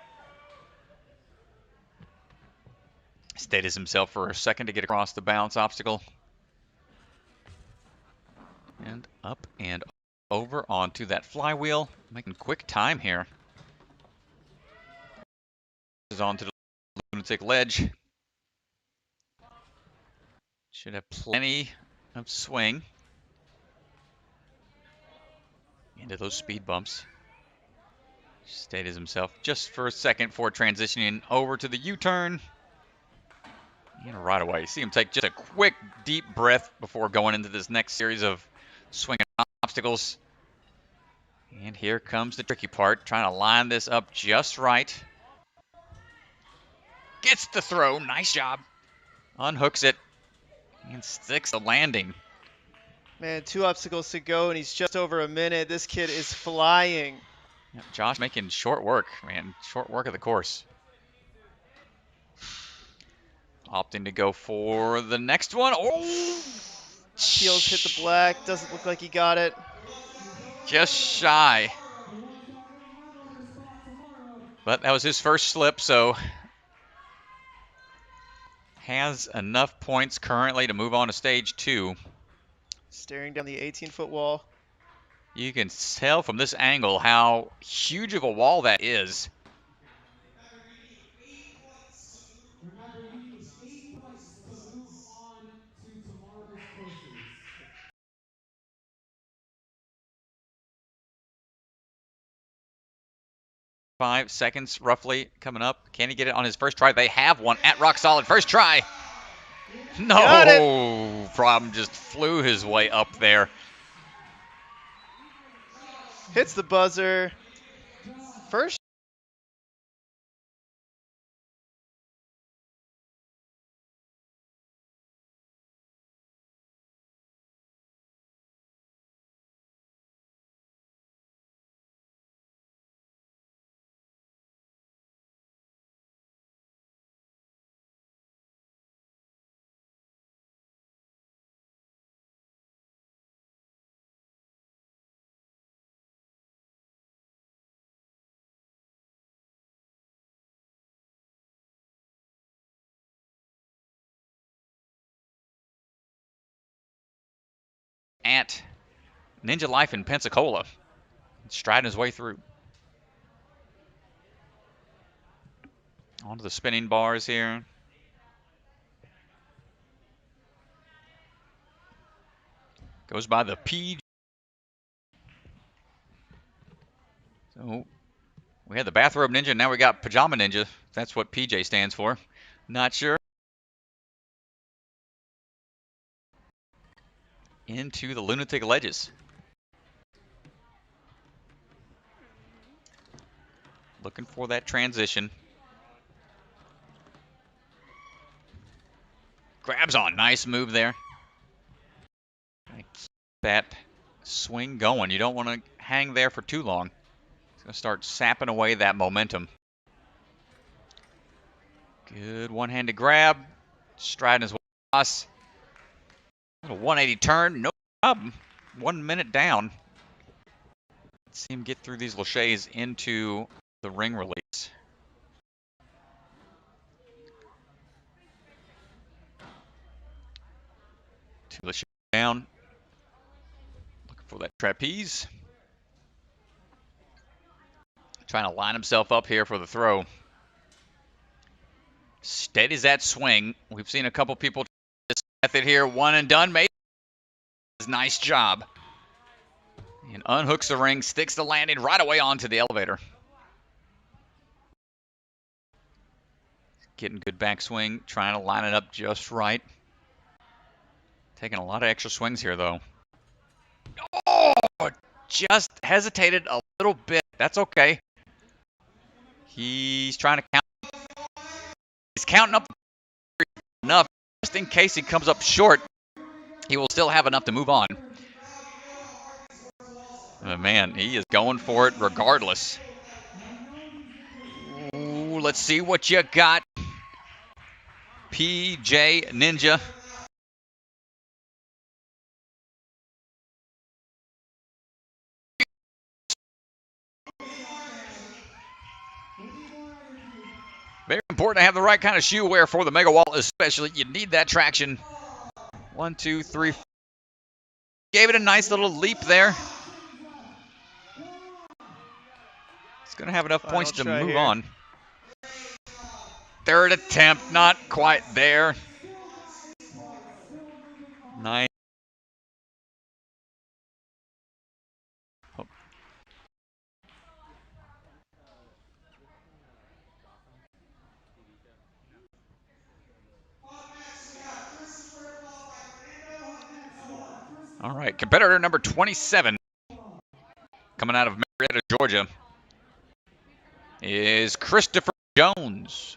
Steadies himself for a second to get across the balance obstacle. And up and over onto that flywheel. Making quick time here. Is onto the lunatic ledge. Should have plenty of swing into those speed bumps. Steadies himself just for a second before transitioning over to the U-turn. And right away, see him take just a quick, deep breath before going into this next series of swinging obstacles. And here comes the tricky part, trying to line this up just right. Gets the throw, nice job. Unhooks it and sticks the landing. Man, 2 obstacles to go, and he's just over a minute. This kid is flying. Yep, Josh making short work, man. Short work of the course. Opting to go for the next one. Oh! Heels hit the black. Doesn't look like he got it. Just shy. But that was his first slip, so has enough points currently to move on to stage 2. Staring down the 18-foot wall. You can tell from this angle how huge of a wall that is. Remember, you need 8 points to move on to tomorrow's courses. 5 seconds roughly coming up. Can he get it on his first try? They have one at rock solid. First try. No problem. Just flew his way up there. Hits the buzzer. First. At Ninja Life in Pensacola. Striding his way through. Onto the spinning bars here. Goes by the P. So we had the bathrobe ninja, now we got pajama ninja. That's what PJ stands for. Not sure. Into the lunatic ledges. Looking for that transition. Grabs on, nice move there. Keep that swing going. You don't want to hang there for too long. It's going to start sapping away that momentum. Good one-handed grab. Striding his way across. A 180 turn, no problem. 1 minute down. Let's see him get through these laches into the ring release. Two laches down. Looking for that trapeze. Trying to line himself up here for the throw. Steadies that swing. We've seen a couple people try this method here. One and done, maybe. Nice job. And unhooks the ring, sticks the landing right away onto the elevator. Getting good backswing, trying to line it up just right. Taking a lot of extra swings here, though. Oh, just hesitated a little bit. That's okay. He's trying to count. He's counting up enough just in case he comes up short. He will still have enough to move on. Oh, man, he is going for it regardless. Ooh, let's see what you got. PJ Ninja. important to have the right kind of shoe wear for the mega wall, especially. You need that traction. 1, 2, 3. Gave it a nice little leap there. It's going to have enough points to move on. Third attempt, not quite there. Nice. All right, competitor number 27, coming out of Marietta, Georgia, is Christopher Jones.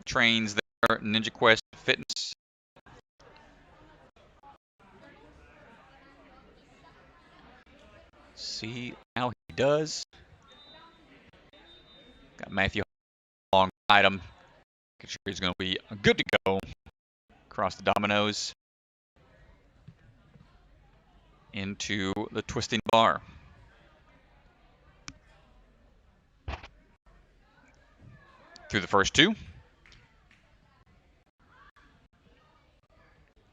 Trains there, Ninja Quest Fitness. See how he does. Got Matthew long item. Making sure he's going to be good to go. Across the dominoes. Into the twisting bar. Through the first two.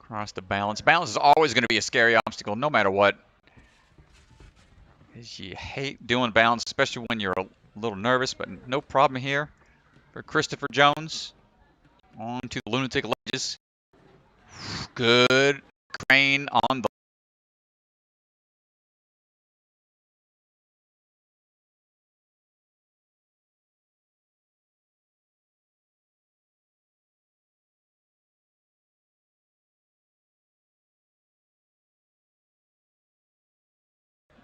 Across the balance. Balance is always going to be a scary obstacle, no matter what. You hate doing balance, especially when you're a little nervous, but no problem here for Christopher Jones. On to the lunatic ledges. Good crane on the.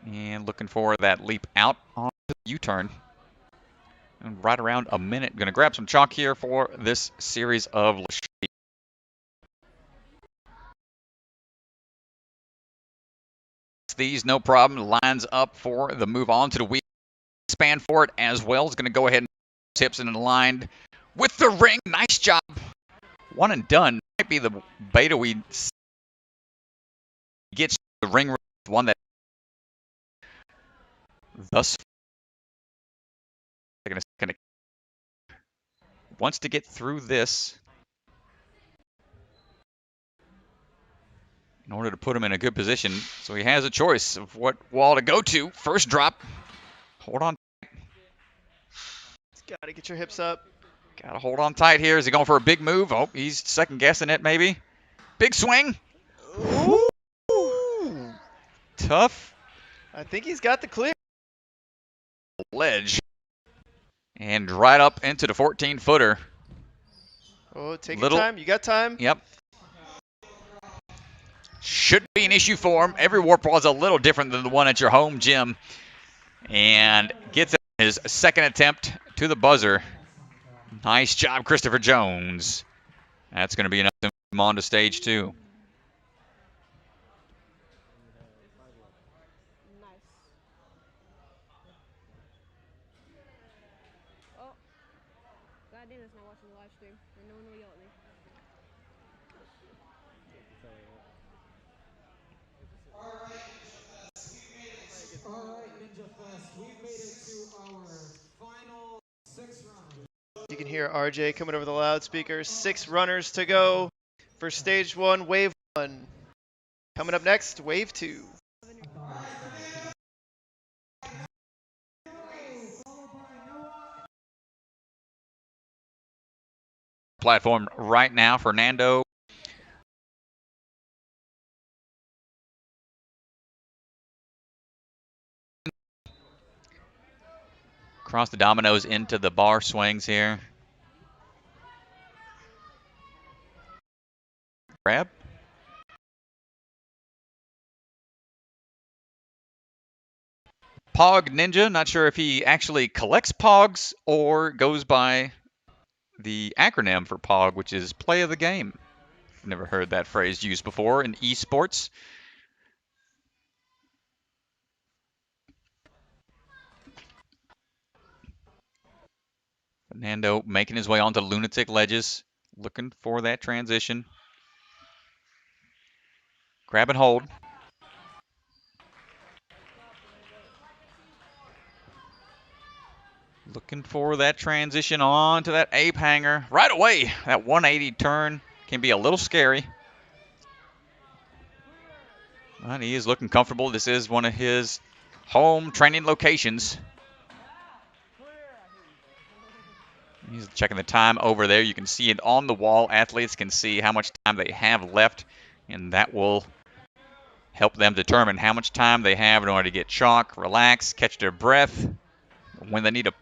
And looking for that leap out on the U-turn. And right around a minute. Going to grab some chalk here for this series of Lachey. These, no problem. Lines up for the move on to the wheel. Span for it as well. Is going to go ahead and hips and aligned with the ring. Nice job. One and done. Might be the beta we get the ring. One that thus wants to get through this in order to put him in a good position. So he has a choice of what wall to go to. First drop. Hold on. Got to get your hips up. Got to hold on tight here. Is he going for a big move? Oh, he's second guessing it maybe. Big swing. Ooh. Tough. I think he's got the clear. Ledge. And right up into the 14-footer. Oh, take your time. You got time. Yep. Shouldn't be an issue for him. Every warp wall is a little different than the one at your home gym. And gets his second attempt to the buzzer. Nice job, Christopher Jones. That's going to be enough to move him on to stage 2. Dana's not watching the live stream, and no one will yell at me. All right, Ninja Fest, we've made it to our final 6 rounds. You can hear RJ coming over the loudspeakers. 6 runners to go for stage 1, wave 1. Coming up next, wave 2. Platform right now, Fernando. Across the dominoes into the bar swings here. Grab. Pog Ninja, not sure if he actually collects Pogs or goes by the acronym for Pog, which is play of the game. Never heard that phrase used before in esports. Fernando making his way onto lunatic ledges, looking for that transition. Grab and hold. Looking for that transition onto that ape hanger right away. That 180 turn can be a little scary. But he is looking comfortable. This is one of his home training locations. He's checking the time over there. You can see it on the wall. Athletes can see how much time they have left, and that will help them determine how much time they have in order to get chalk, relax, catch their breath when they need a.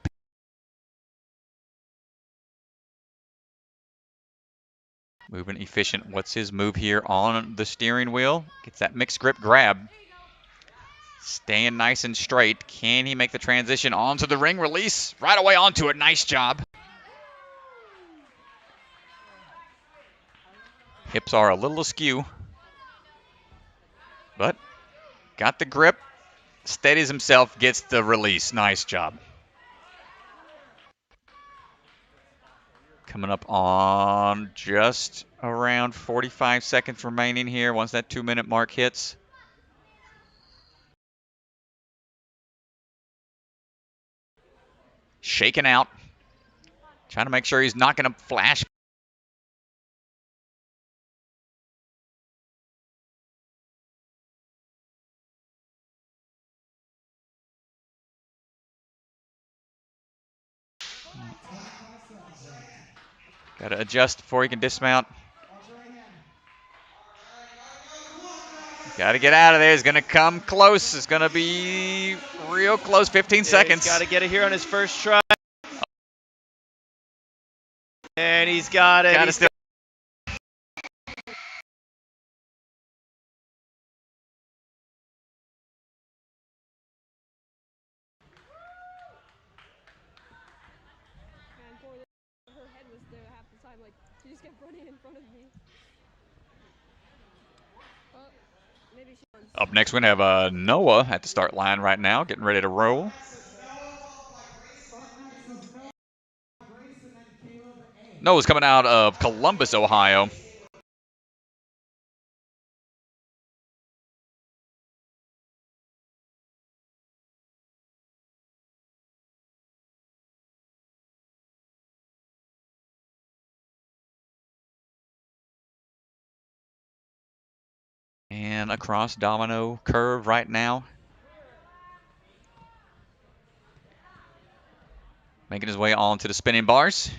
Moving efficient. What's his move here on the steering wheel? Gets that mixed grip grab. Staying nice and straight. Can he make the transition onto the ring release? Right away onto it. Nice job. Hips are a little askew, but got the grip. Steadies himself, gets the release. Nice job. Coming up on just around 45 seconds remaining here once that 2-minute mark hits. Shaking out. Trying to make sure he's not going to flash. Got to adjust before he can dismount. Got to get out of there. He's going to come close. It's going to be real close. 15 seconds. He's got to get it here on his first try. And he's got it. Got to still. Her head was there half the time. Like, she just kept running in front of me. Maybe she wants. Up next, we're going to have Noah at the start line right now, getting ready to roll. Noah's coming out of Columbus, Ohio. And across domino curve right now. Making his way onto the spinning bars.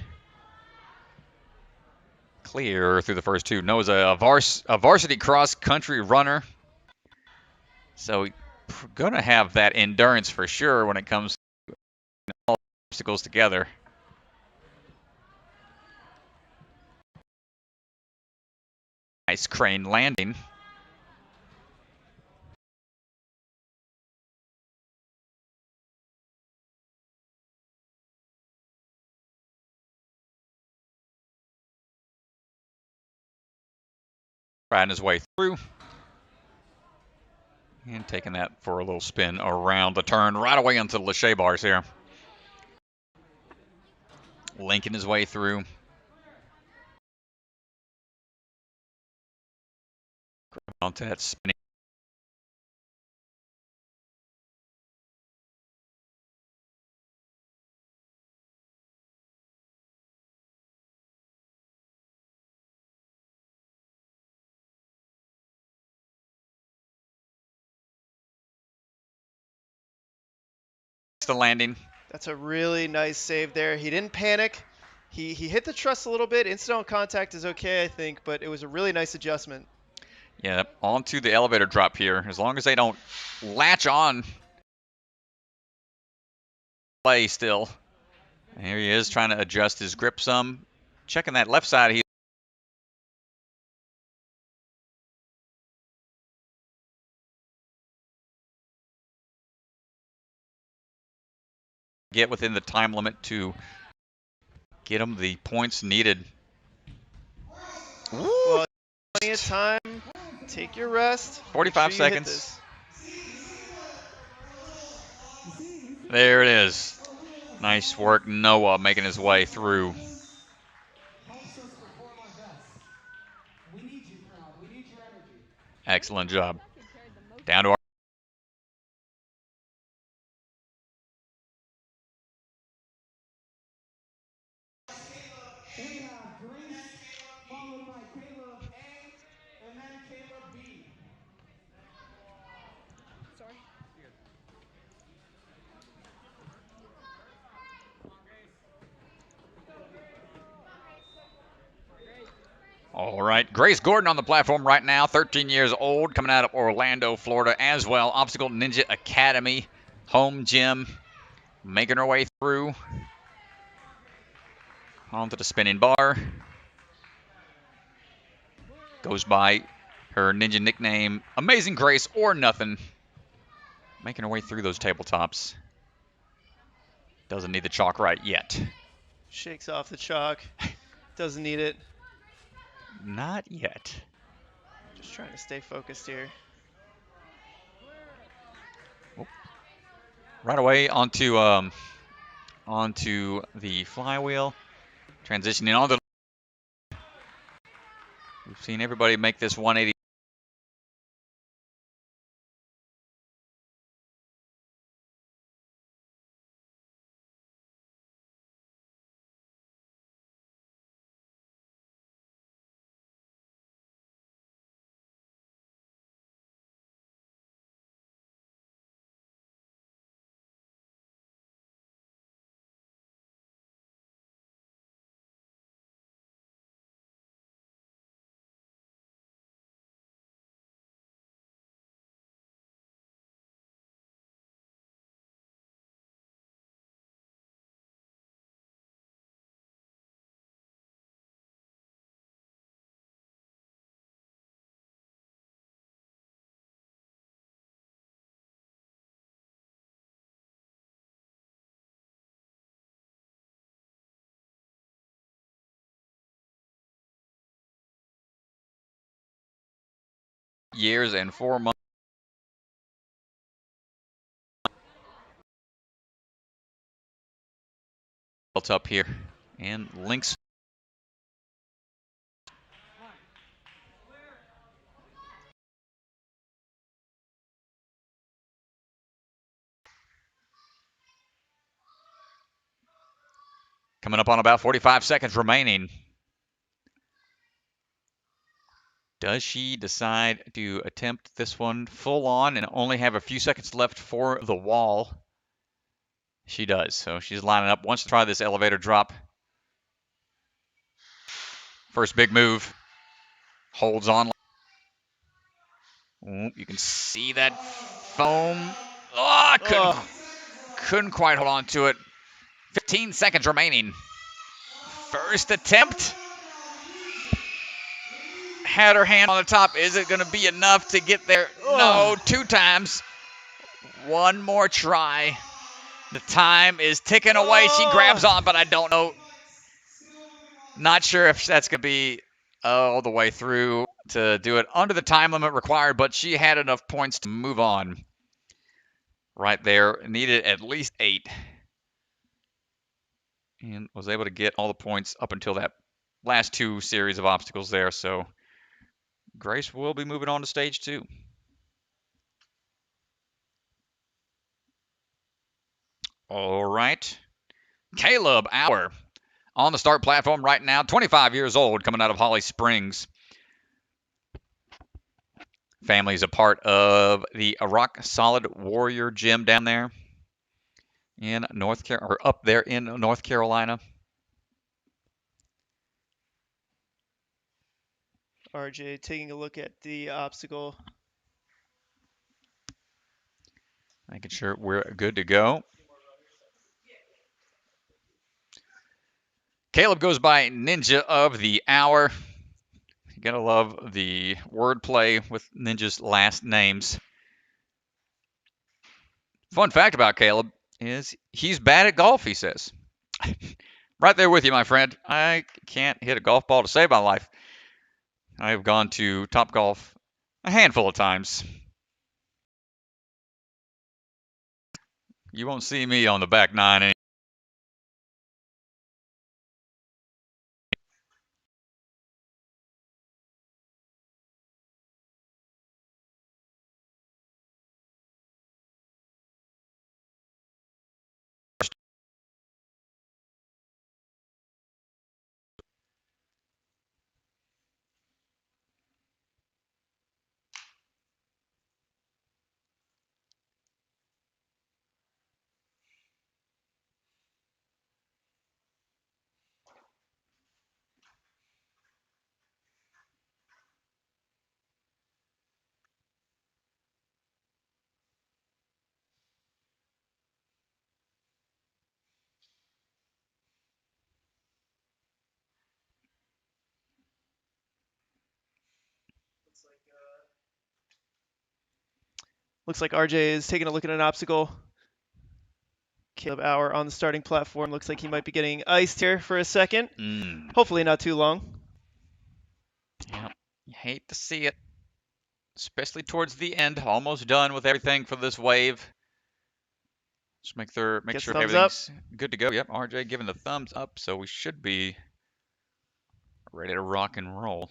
Clear through the first two. Noah's a varsity cross-country runner. So going to have that endurance for sure when it comes to all obstacles together. Nice crane landing. Riding his way through. And taking that for a little spin around the turn right away onto the lache bars here. Linking his way through. Onto that spinning. The landing. That's a really nice save there. He didn't panic. He hit the truss a little bit. Instant on contact is okay, I think, but it was a really nice adjustment. Yeah, onto the elevator drop here. As long as they don't latch on. Play still. And here he is trying to adjust his grip some. Checking that left side. He get within the time limit to get him the points needed. Well, plenty of time. Take your rest. 45 seconds. There it is. Nice work, Noah, making his way through. Excellent job. Down to our All right, Grace Gordon on the platform right now, 13 years old, coming out of Orlando, Florida as well. Obstacle Ninja Academy, home gym, making her way through onto the spinning bar. Goes by her ninja nickname, Amazing Grace or Nothing. Making her way through those tabletops. Doesn't need the chalk right yet. Shakes off the chalk. Doesn't need it. Not yet. Just trying to stay focused here. Right away onto the flywheel. Transitioning onto. We've seen everybody make this 180. Years and 4 months up here, and links. Coming up on about 45 seconds remaining. Does she decide to attempt this one full on and only have a few seconds left for the wall? She does. So she's lining up. Wants to try this elevator drop. First big move. Holds on. Ooh, you can see that foam. Oh, couldn't quite hold on to it. 15 seconds remaining. First attempt. Had her hand on the top. Is it going to be enough to get there? No, 2 times. One more try. The time is ticking away. She grabs on, but I don't know. Not sure if that's going to be all the way through to do it under the time limit required, but she had enough points to move on. Right there. Needed at least 8. And was able to get all the points up until that last 2 series of obstacles there. So Grace will be moving on to stage 2. All right. Caleb Auer on the start platform right now, 25 years old, coming out of Holly Springs. Family is a part of the Rock Solid Warrior Gym down there in up there in North Carolina. RJ taking a look at the obstacle. Making sure we're good to go. Caleb goes by Ninja of the Hour. You gotta love the wordplay with Ninja's last names. Fun fact about Caleb is he's bad at golf, he says. Right there with you, my friend. I can't hit a golf ball to save my life. I have gone to Topgolf a handful of times. You won't see me on the back 9 anymore. Looks like RJ is taking a look at an obstacle. Caleb Auer on the starting platform. Looks like he might be getting iced here for a second. Hopefully not too long. Yeah, you hate to see it, especially towards the end. Almost done with everything for this wave. Just make sure everything's good to go. Yep, RJ giving the thumbs up, so we should be ready to rock and roll.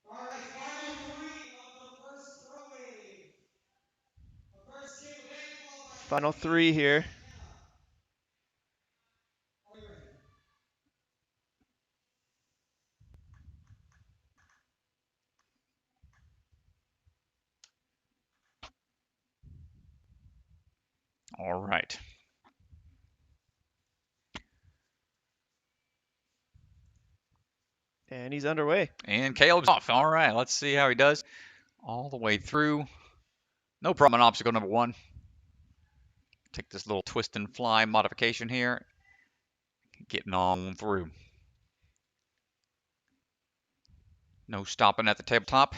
All right, final 3 of the first throw wave. The first kick of any ball by Final 3 here. Are you ready? All right. And he's underway. And Caleb's off. All right, let's see how he does. All the way through. No problem on obstacle number 1. Take this little twist and fly modification here. Getting on through. No stopping at the tabletop.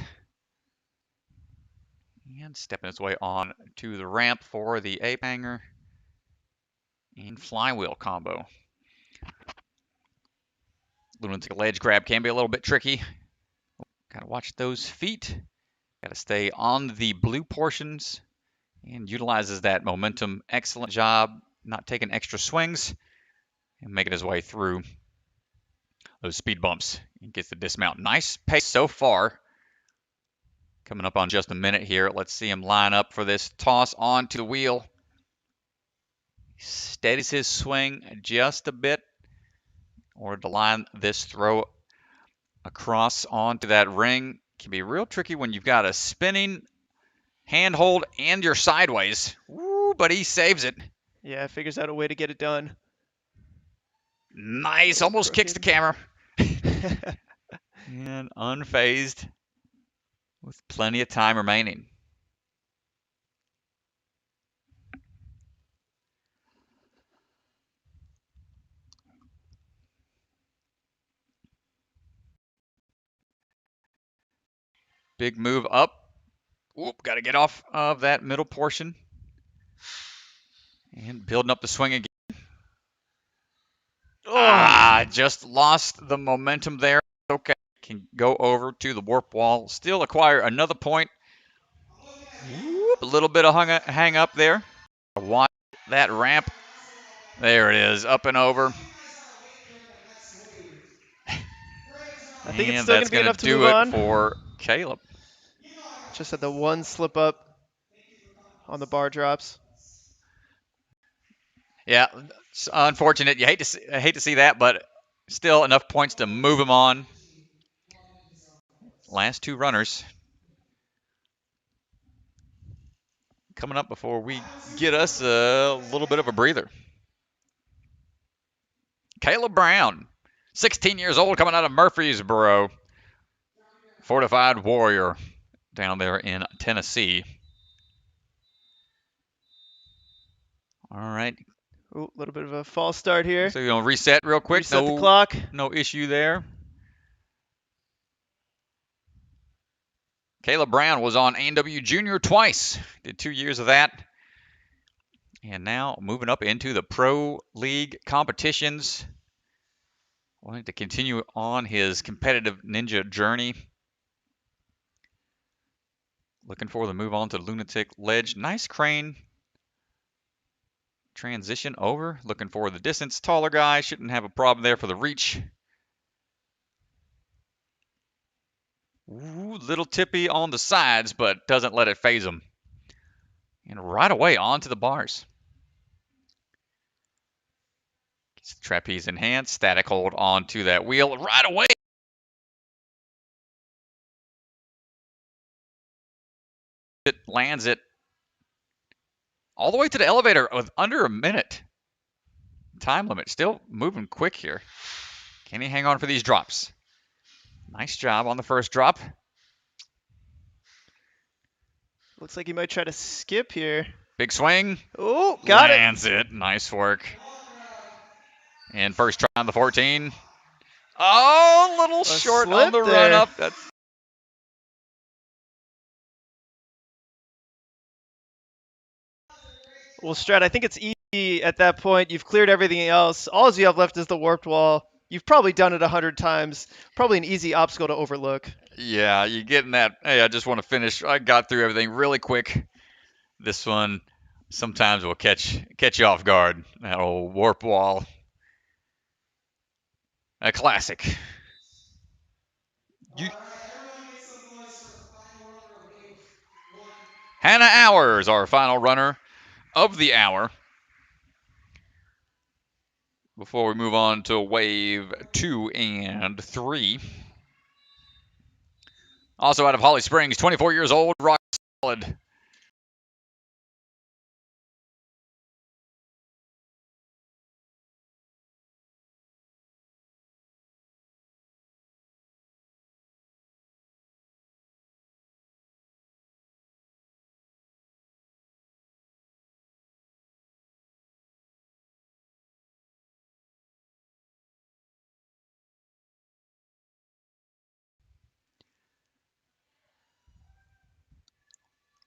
And stepping his way on to the ramp for the ape hanger and flywheel combo. Lunatic ledge grab can be a little bit tricky. Gotta watch those feet. Gotta stay on the blue portions and utilizes that momentum. Excellent job not taking extra swings and making his way through those speed bumps and gets the dismount. Nice pace so far. Coming up on just a minute here. Let's see him line up for this toss onto the wheel. Steadies his swing just a bit in order to line this throw across onto that ring. Can be real tricky when you've got a spinning handhold and you're sideways. Woo, but he saves it. Yeah, figures out a way to get it done. Nice, almost kicks the camera. And unfazed with plenty of time remaining. Big move up. Oop, got to get off of that middle portion. And building up the swing again. Oh, just lost the momentum there. Okay, can go over to the warp wall. Still acquire another point. Whoop, a little bit of hang up there. Watch that ramp. There it is, up and over. I think it's And still going that's to be going enough to to move do it on. for Caleb. Just had the one slip up on the bar drops. Yeah, it's unfortunate. You hate to see that, but still enough points to move him on. Last 2 runners coming up before we get us a little bit of a breather. Caleb Brown, 16 years old, coming out of Murfreesboro. Fortified warrior down there in Tennessee. All right. Ooh, a little bit of a false start here. So you're going to reset real quick. Reset the clock. No issue there. Caleb Brown was on A&W Junior twice. Did 2 years of that. And now moving up into the Pro League competitions. Wanting to continue on his competitive ninja journey. Looking for the move on to Lunatic Ledge. Nice crane. Transition over. Looking for the distance. Taller guy. Shouldn't have a problem there for the reach. Ooh, little tippy on the sides, but doesn't let it phase him. And right away onto the bars. Gets the trapeze in hand. Static hold onto that wheel right away. It lands it all the way to the elevator with under a minute. Time limit. Still moving quick here. Can he hang on for these drops? Nice job on the first drop. Looks like he might try to skip here. Big swing. Oh, got it. Lands it. Nice work. And first try on the 14. Oh, a little short on slip the there. run up. That's Well, Strat, I think it's easy at that point. You've cleared everything else. All you have left is the warped wall. You've probably done it 100 times. Probably an easy obstacle to overlook. yeah, you're getting that. Hey, I just want to finish. I got through everything really quick. This one sometimes will catch you off guard. That old warp wall. A classic. You, Hannah Hours, our final runner of the hour. Before we move on to wave 2 and 3. Also out of Holly Springs, 24 years old, rock solid.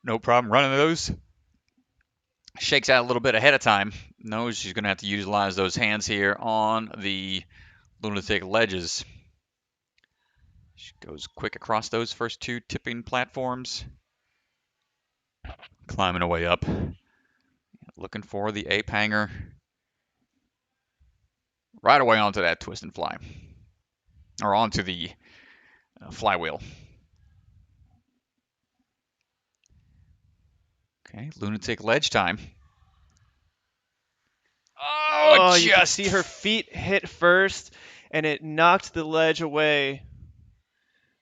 No problem running those. Shakes out a little bit ahead of time. Knows she's going to have to utilize those hands here on the lunatic ledges. She goes quick across those first 2 tipping platforms. Climbing her way up. Looking for the ape hanger. Right away onto that twist and fly. Or onto the flywheel. Okay, lunatic ledge time. Oh, you can see her feet hit first, and it knocked the ledge away.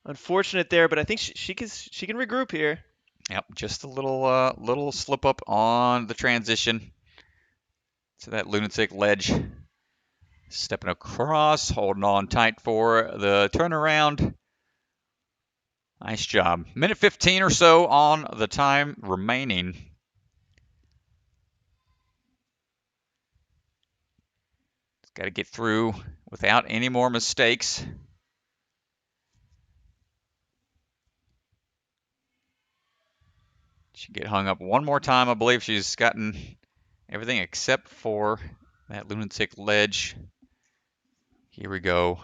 Unfortunate there, but I think she can regroup here. Yep, just a little slip up on the transition to that lunatic ledge. Stepping across, holding on tight for the turnaround. Nice job. Minute 15 or so on the time remaining. Got to get through without any more mistakes. She get hung up one more time. I believe she's gotten everything except for that lunatic ledge. Here we go.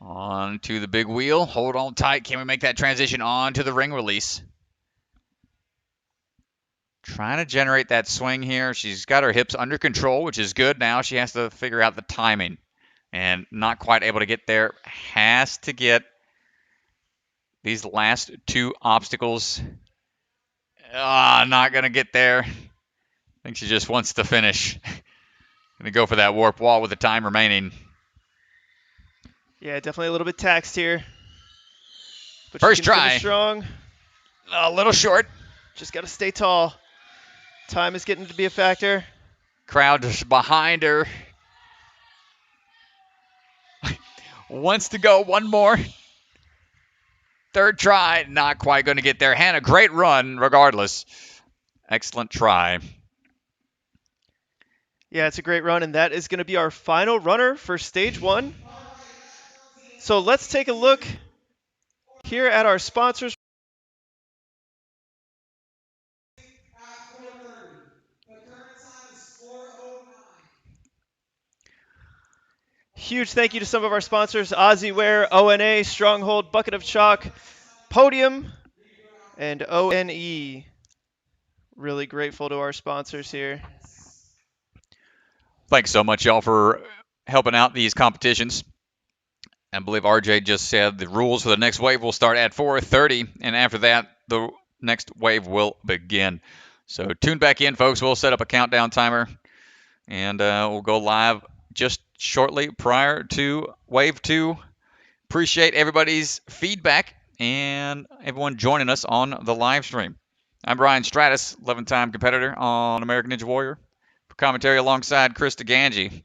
On to the big wheel. Hold on tight. Can we make that transition on to the ring release? Trying to generate that swing here. She's got her hips under control, which is good. Now she has to figure out the timing. And not quite able to get there. Has to get these last 2 obstacles. Not going to get there. I think she just wants to finish. Going to go for that warp wall with the time remaining. Yeah, definitely a little bit taxed here. But First she can try. Finish strong. A little short. Just got to stay tall. Time is getting to be a factor. Crowd is behind her. Wants to go one more. Third try, not quite going to get there. Hannah, great run regardless. Excellent try. Yeah, it's a great run, and that is going to be our final runner for stage 1. So let's take a look here at our sponsors. Huge thank you to some of our sponsors: Ozzywear, ONA, Stronghold, Bucket of Chalk, Podium, and ONE. Really grateful to our sponsors here. Thanks so much, y'all, for helping out these competitions. I believe RJ just said the rules for the next wave will start at 4:30, and after that, the next wave will begin. So tune back in, folks. We'll set up a countdown timer, and we'll go live just shortly prior to wave 2. Appreciate everybody's feedback and everyone joining us on the live stream. I'm Brian Stratus, 11-time competitor on American Ninja Warrior, for commentary alongside Chris DeGangi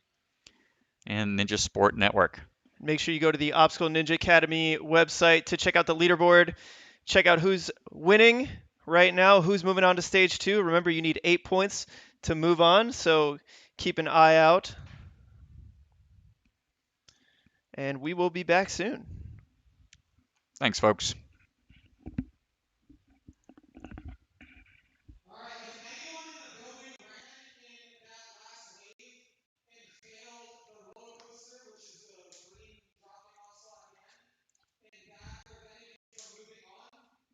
and Ninja Sport Network. Make sure you go to the Obstacle Ninja Academy website to check out the leaderboard. Check out who's winning right now, who's moving on to stage 2. Remember, you need 8 points to move on, so keep an eye out. and we will be back soon. Thanks, folks. All right, if anyone in the building ran in that last wave and failed the roller coaster, which is the green dropping off slot again, and that prevented you from moving on,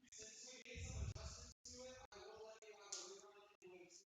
since we made some adjustments to it, I will let you have a rerun in wave 2.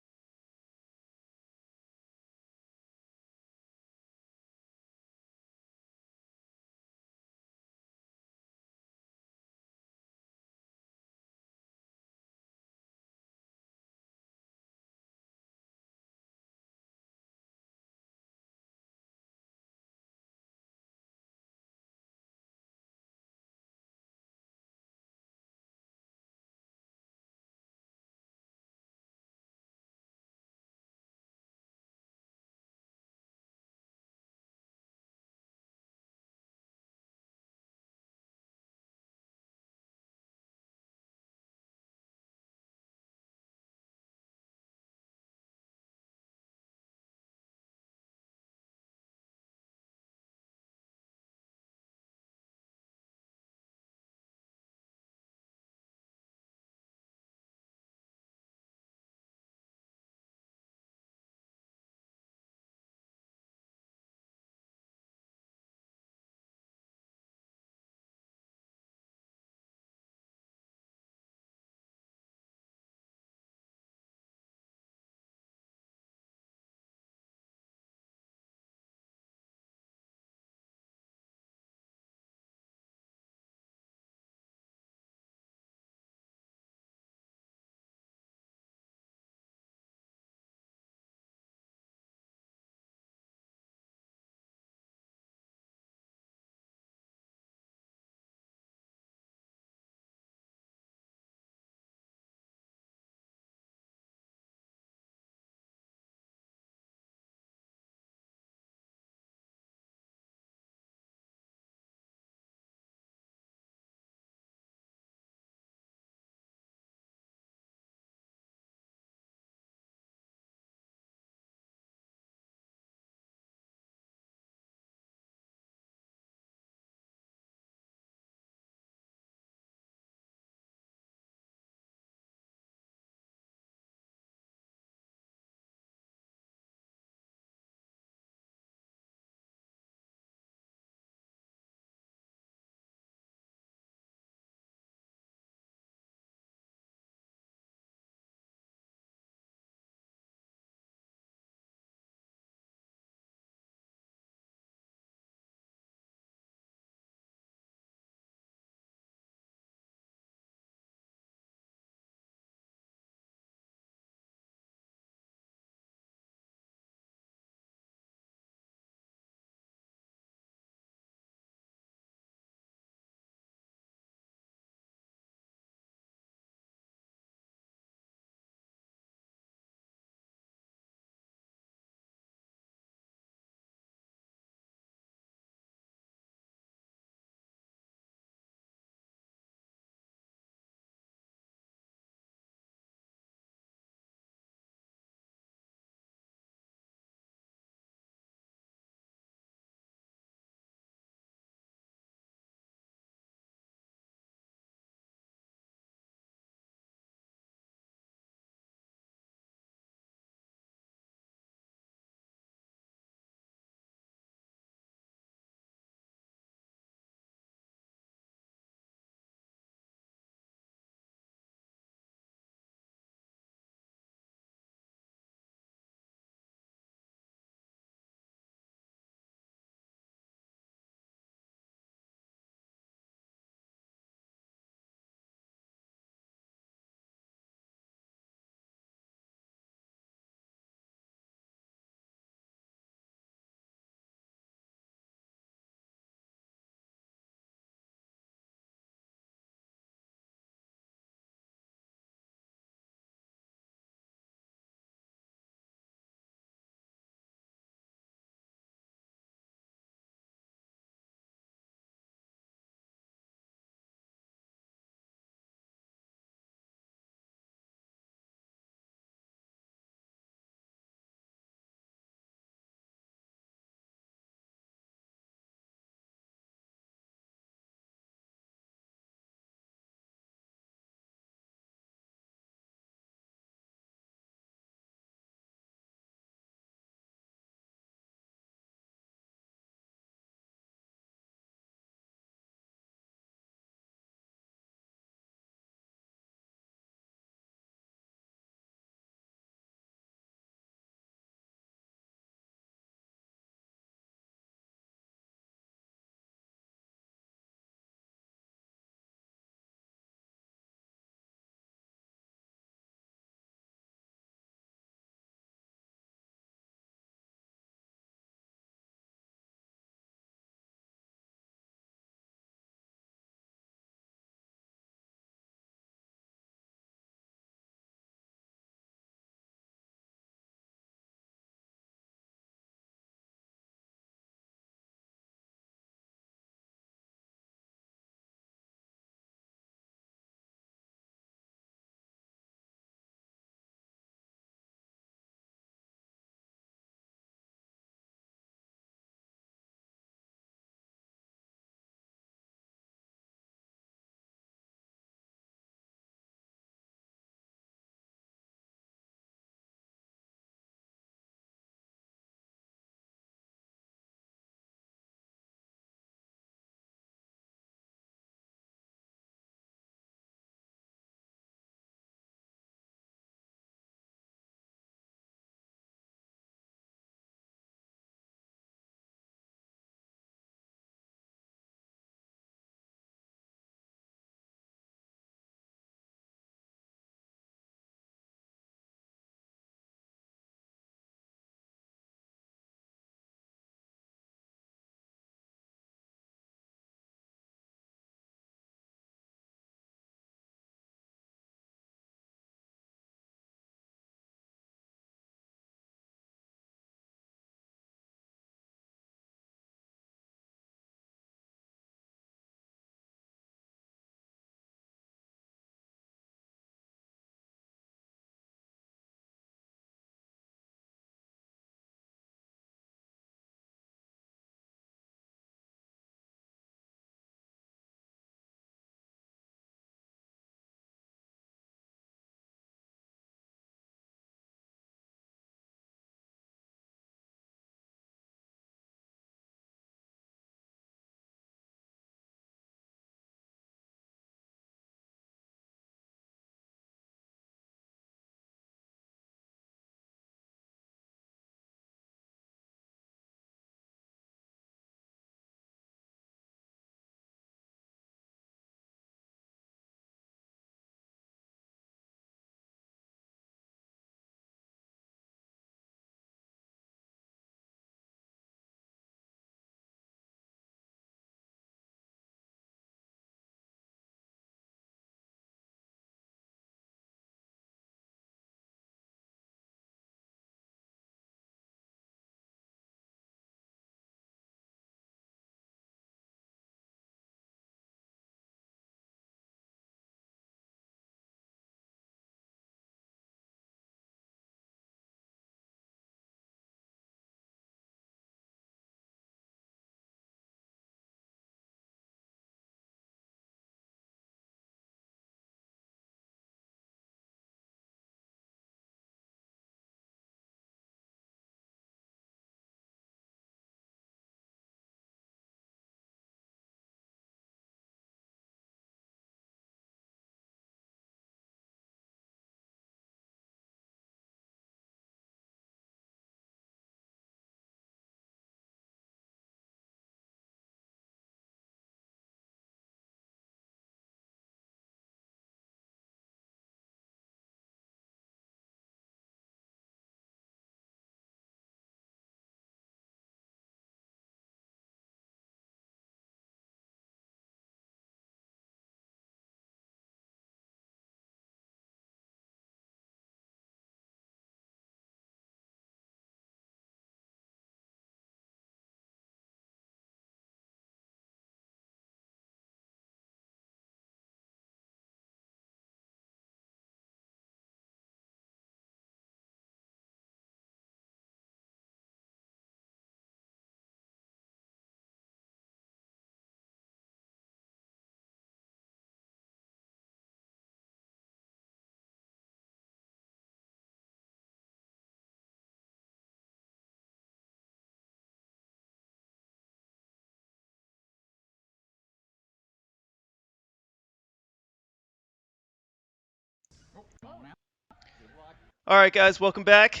All right, guys, welcome back.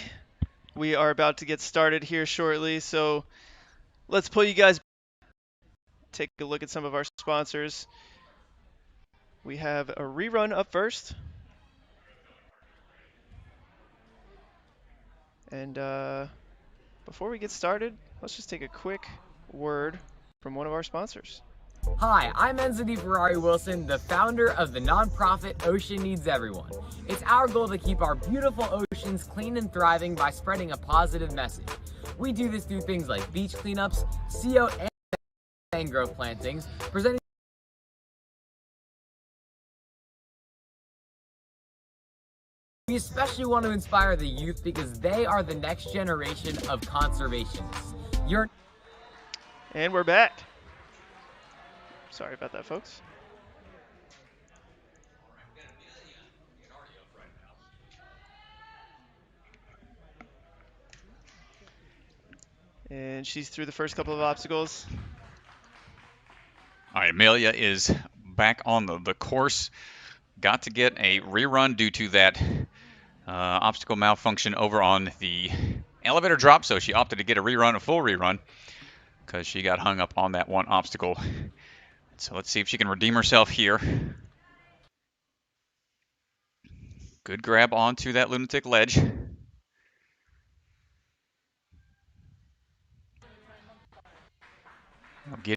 We are about to get started here shortly, so let's pull you guys. Take a look at some of our sponsors. We have a rerun up first. And before we get started, let's just take a quick word from one of our sponsors. Hi, I'm Enzidi Ferrari Wilson, the founder of the nonprofit Ocean Needs Everyone. It's our goal to keep our beautiful oceans clean and thriving by spreading a positive message. We do this through things like beach cleanups, CO and mangrove plantings, presenting. We especially want to inspire the youth because they are the next generation of conservationists. And we're back. Sorry about that, folks. And she's through the first couple of obstacles. All right, Amelia is back on the course. Got to get a rerun due to that obstacle malfunction over on the elevator drop, so she opted to get a full rerun, because she got hung up on that one obstacle. So let's see if she can redeem herself here. Good grab onto that lunatic ledge. Get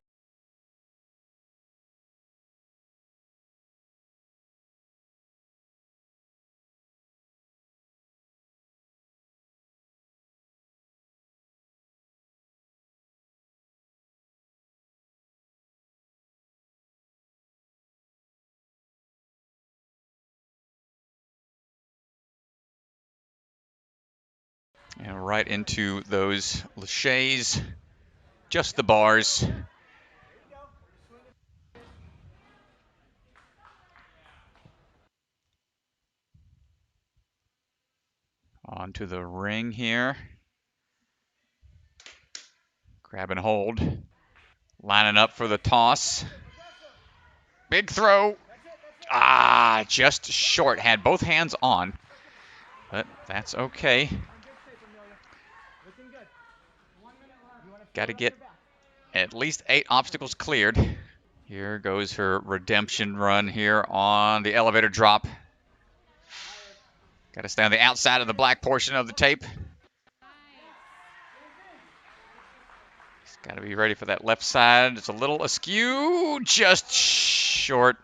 and right into those laches, just the bars. Onto the ring here. Grab and hold. Lining up for the toss. Big throw. Just short. Had both hands on, but that's okay. Got to get at least 8 obstacles cleared. Here goes her redemption run here on the elevator drop. Got to stay on the outside of the black portion of the tape. Got to be ready for that left side. It's a little askew, just short.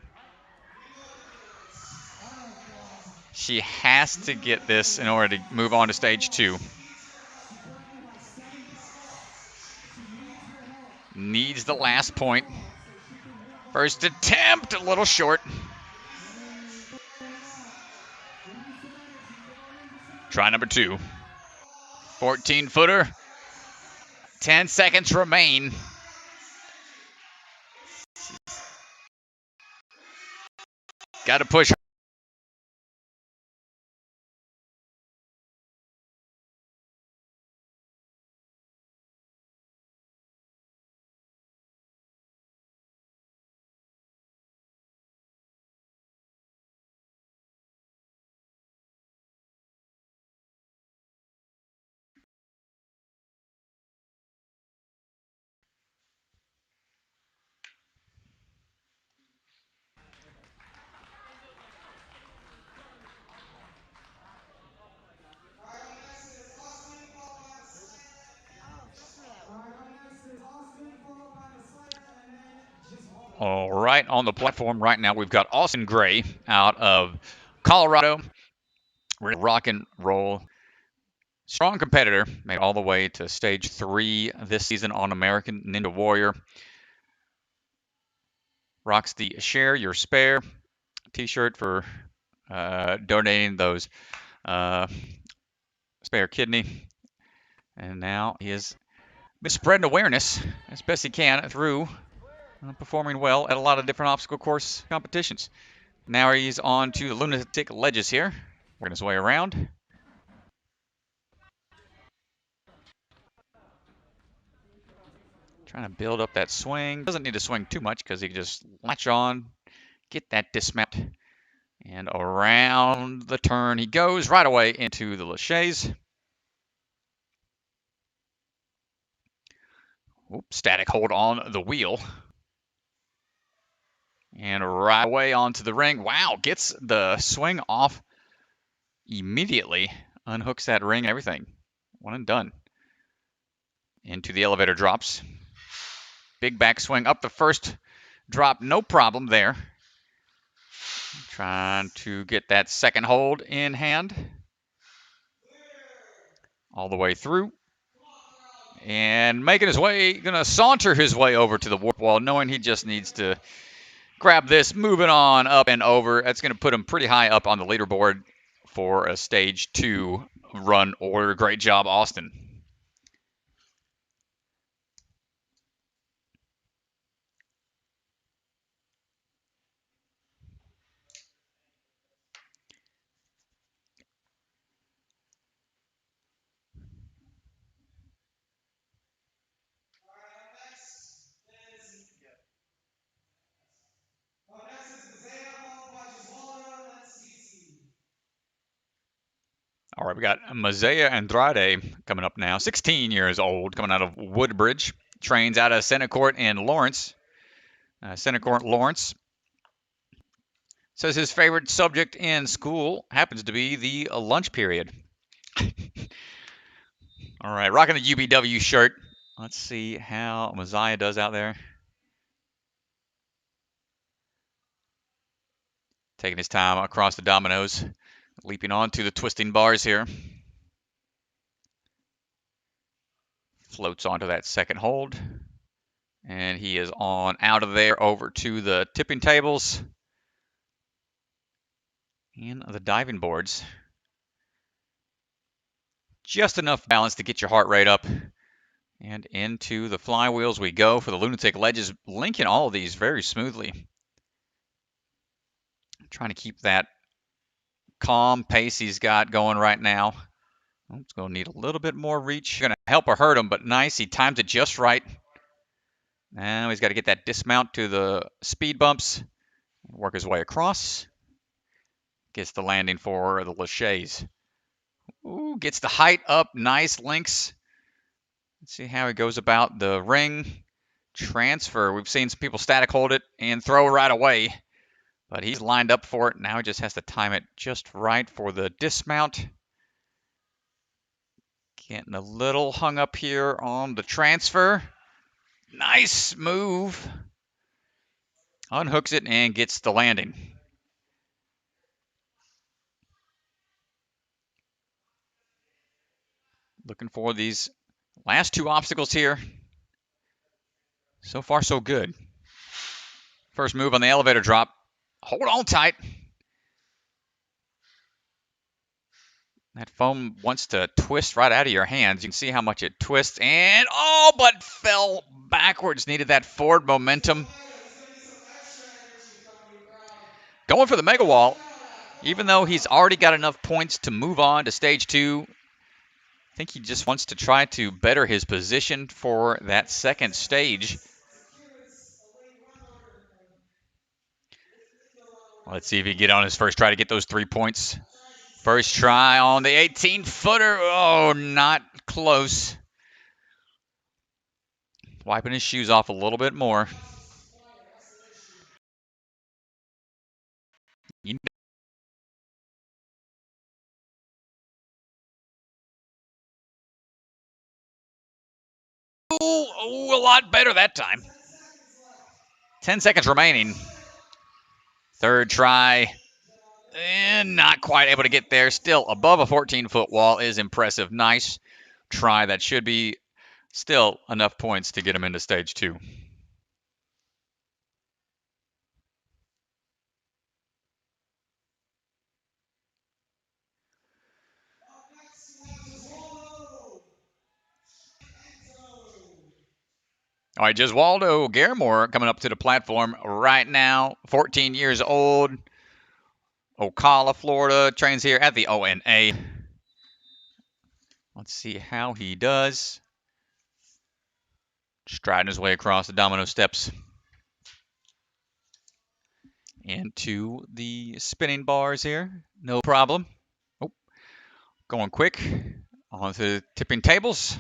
She has to get this in order to move on to stage 2. Needs the last point. First attempt, a little short. Try number 2. 14-footer. 10 seconds remain. Got to push. All right, on the platform right now, we've got Austin Gray out of Colorado. We're gonna rock and roll. Strong competitor, made all the way to stage 3 this season on American Ninja Warrior. Rocks the Share Your Spare t-shirt for donating those spare kidney. And now he has been spreading awareness as best he can through performing well at a lot of different obstacle course competitions. Now he's on to the lunatic ledges here. Working his way around. Trying to build up that swing. Doesn't need to swing too much because he can just latch on, get that dismount, And around the turn he goes, right away into the laches. Oops, static hold on the wheel. And right away onto the ring. Wow, gets the swing off immediately. Unhooks that ring and everything. One and done. Into the elevator drops. Big backswing up the first drop, no problem there. Trying to get that second hold in hand. All the way through. And making his way, gonna saunter his way over to the warp wall, knowing he just needs to grab this, moving on up and over. That's gonna put him pretty high up on the leaderboard for a stage 2 run order. Great job, Austin. All right, we got Mazea Andrade coming up now, 16 years old, coming out of Woodbridge. Trains out of Centercourt in Lawrence. Centercourt, Lawrence. Says his favorite subject in school happens to be the lunch period. All right, rocking the UBW shirt. Let's see how Mazea does out there. Taking his time across the dominoes, leaping onto the twisting bars here. Floats onto that second hold. And he is on out of there over to the tipping tables and the diving boards. Just enough balance to get your heart rate up. And into the flywheels we go for the lunatic ledges, linking all of these very smoothly. Trying to keep that calm pace he's got going right now. Oh, it's going to need a little bit more reach. Going to help or hurt him, but nice. He times it just right. Now he's got to get that dismount to the speed bumps. Work his way across. Gets the landing for the laches. Ooh, gets the height up. Nice links. Let's see how he goes about the ring. Transfer. We've seen some people static hold it and throw right away. But he's lined up for it. Now he just has to time it just right for the dismount. Getting a little hung up here on the transfer. Nice move. Unhooks it and gets the landing. Looking for these last two obstacles here. So far, so good. First move on the elevator drop. Hold on tight. That foam wants to twist right out of your hands. You can see how much it twists. And, oh, but fell backwards. Needed that forward momentum. Going for the mega wall. Even though he's already got enough points to move on to stage 2, I think he just wants to try to better his position for that second stage. Let's see if he can get on his first try to get those 3 points. First try on the 18-footer. Oh, not close. Wiping his shoes off a little bit more. Ooh, a lot better that time. 10 seconds remaining. Third try. And not quite able to get there. Still above a 14-foot wall is impressive. Nice try. That should be still enough points to get him into stage 2. All right, Jeswaldo Garamore coming up to the platform right now. 14 years old. Ocala, Florida. Trains here at the ONA. Let's see how he does. Striding his way across the domino steps. into the spinning bars here. No problem. Oh, going quick onto the tipping tables.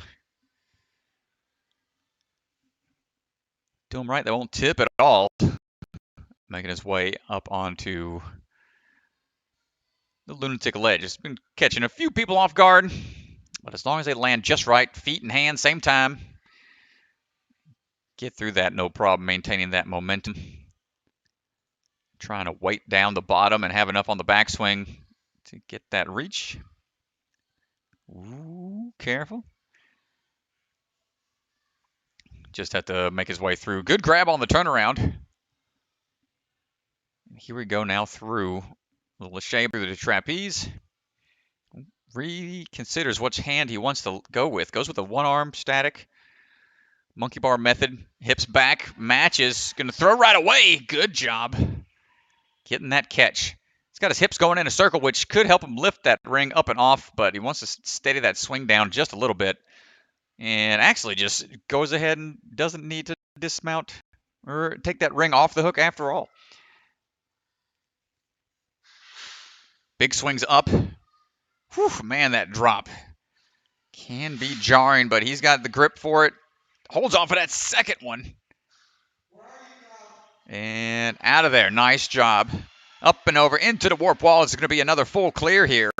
Do them right, they won't tip at all. Making his way up onto the lunatic ledge. It's been catching a few people off guard, but as long as they land just right, feet and hands, same time, get through that no problem, maintaining that momentum. Trying to weight down the bottom and have enough on the backswing to get that reach. Ooh, careful. Just have to make his way through. Good grab on the turnaround. Here we go now through the Lachey through the trapeze. Reconsiders which hand he wants to go with. Goes with a one-arm static. Monkey bar method. Hips back. Matches. Going to throw right away. Good job. Getting that catch. He's got his hips going in a circle, which could help him lift that ring up and off, but he wants to steady that swing down just a little bit. And actually just goes ahead and doesn't need to dismount or take that ring off the hook after all. Big swings up. Whew, man, that drop can be jarring, but he's got the grip for it. Holds on for that second one. And out of there. Nice job. Up and over into the warp wall. It's going to be another full clear here.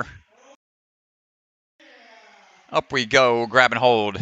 Up we go. Grab and hold.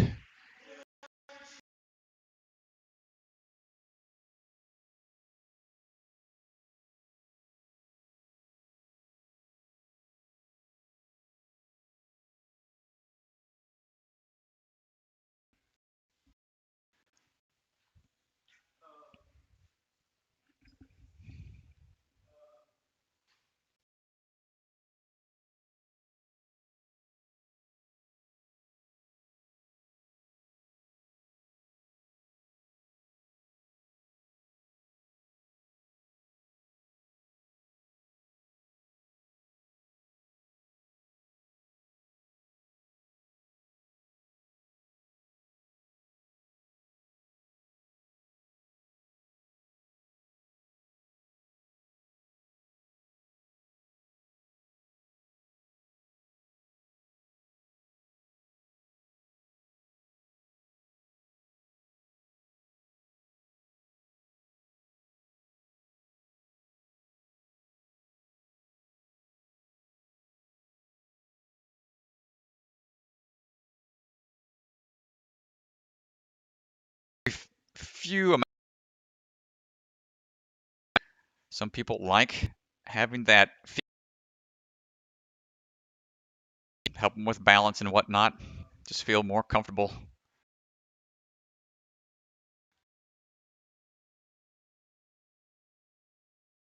Few. Some people like having that help them with balance and whatnot. Just feel more comfortable.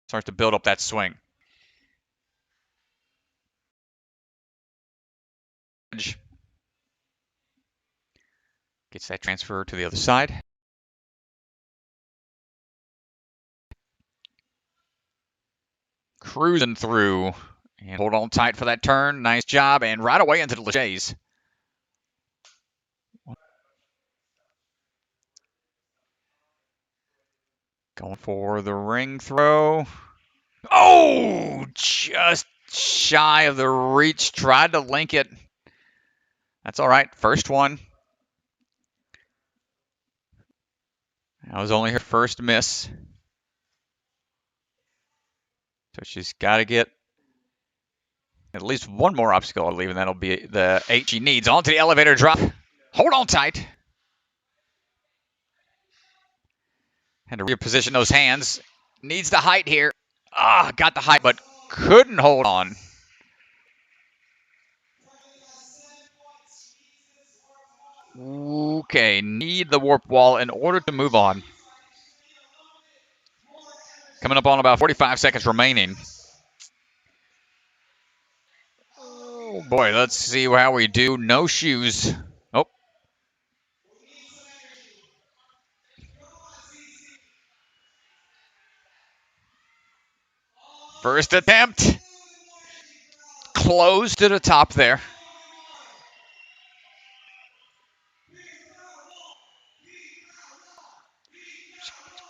Starts to build up that swing. Gets that transfer to the other side. Cruising through. And hold on tight for that turn. Nice job. And right away into the Lachaise. Going for the ring throw. Oh, just shy of the reach. Tried to link it. That's all right. First one. That was only her first miss. So she's got to get at least one more obstacle, I believe, and that'll be the 8 she needs. Onto the elevator drop. Hold on tight. Had to reposition those hands. Needs the height here. Got the height, but couldn't hold on. Okay, need the warp wall in order to move on. Coming up on about 45 seconds remaining. Oh boy, let's see how we do. No shoes. Oh. First attempt. Close to the top there.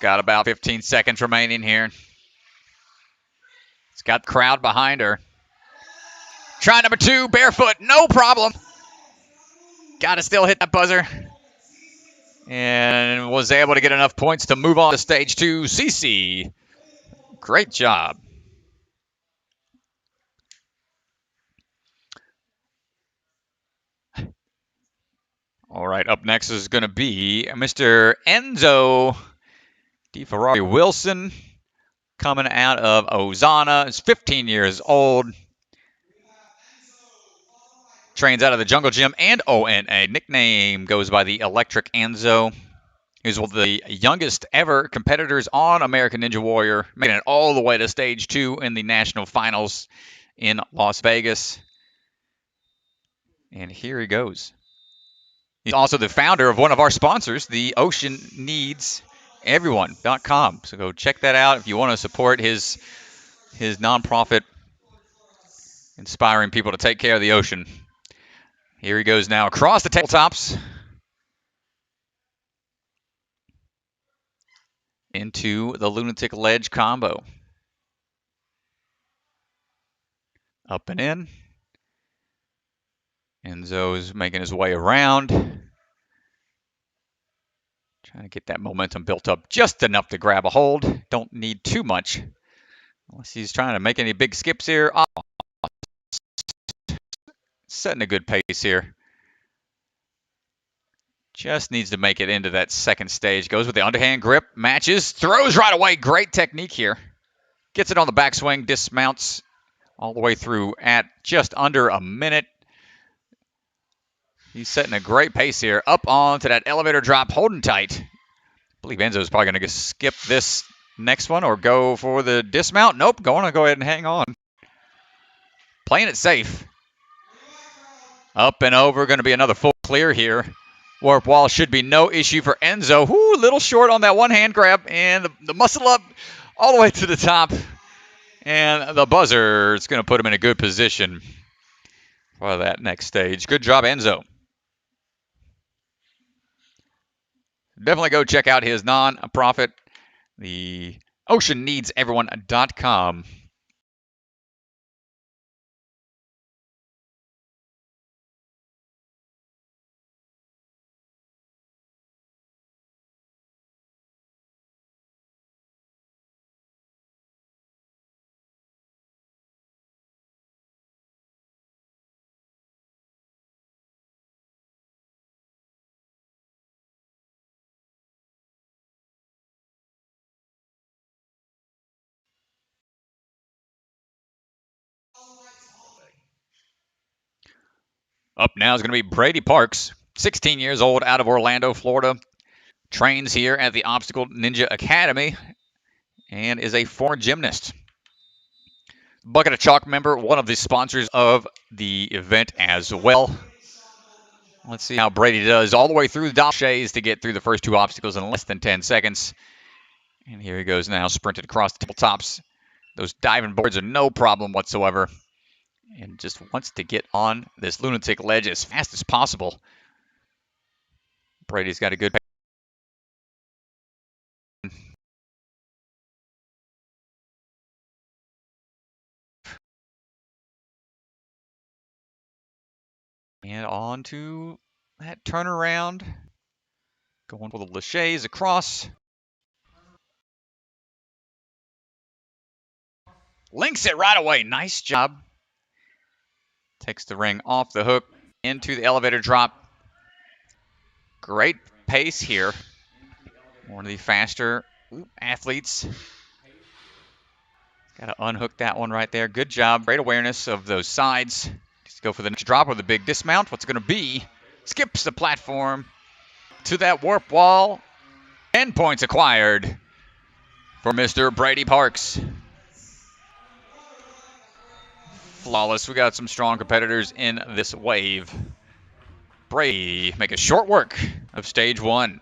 Got about 15 seconds remaining here. She's got the crowd behind her. Try number 2, barefoot, no problem. Got to still hit that buzzer. And was able to get enough points to move on to stage 2. Cece, great job. All right, up next is going to be Mr. Enzo Di Ferrari Wilson, coming out of Ozana. He's 15 years old. Trains out of the Jungle Gym and ONA. Nickname goes by the Electric Enzo. He's one of the youngest ever competitors on American Ninja Warrior, making it all the way to stage 2 in the national finals in Las Vegas. And here he goes. He's also the founder of one of our sponsors, the OceanNeedsEveryone.com. So go check that out if you want to support his nonprofit, inspiring people to take care of the ocean. Here he goes now across the tabletops into the lunatic ledge combo. Up and in. Enzo's making his way around. Trying to get that momentum built up just enough to grab a hold. Don't need too much. Unless he's trying to make any big skips here. Oh, setting a good pace here. Just needs to make it into that second stage. Goes with the underhand grip. Matches. Throws right away. Great technique here. Gets it on the backswing. Dismounts all the way through at just under a minute. He's setting a great pace here. Up onto that elevator drop. Holding tight. I believe Enzo's probably going to skip this next one or go for the dismount. Nope. Going to go ahead and hang on. Playing it safe. Up and over. Going to be another full clear here. Warp wall should be no issue for Enzo. Whoo, a little short on that one hand grab. And the muscle up all the way to the top. And the buzzer is going to put him in a good position for that next stage. Good job, Enzo. Definitely go check out his non-profit, the OceanNeedsEveryone.com. Up now is going to be Brady Parks, 16 years old, out of Orlando, Florida. Trains here at the Obstacle Ninja Academy and is a former gymnast. Bucket of Chalk member, one of the sponsors of the event as well. Let's see how Brady does all the way through the Dashés to get through the first 2 obstacles in less than 10 seconds. And here he goes now, sprinted across the tabletops. Those diving boards are no problem whatsoever. And just wants to get on this lunatic ledge as fast as possible. Brady's got a good pace. And on to that turnaround. Going for the laches across. Links it right away. Nice job. Takes the ring off the hook into the elevator drop. Great pace here. One of the faster athletes. Got to unhook that one right there. Good job. Great awareness of those sides. Just go for the next drop with a big dismount. What's it going to be? Skips the platform to that warp wall. 10 points acquired for Mr. Brady Parks. Flawless. We got some strong competitors in this wave. Brady make a short work of stage 1.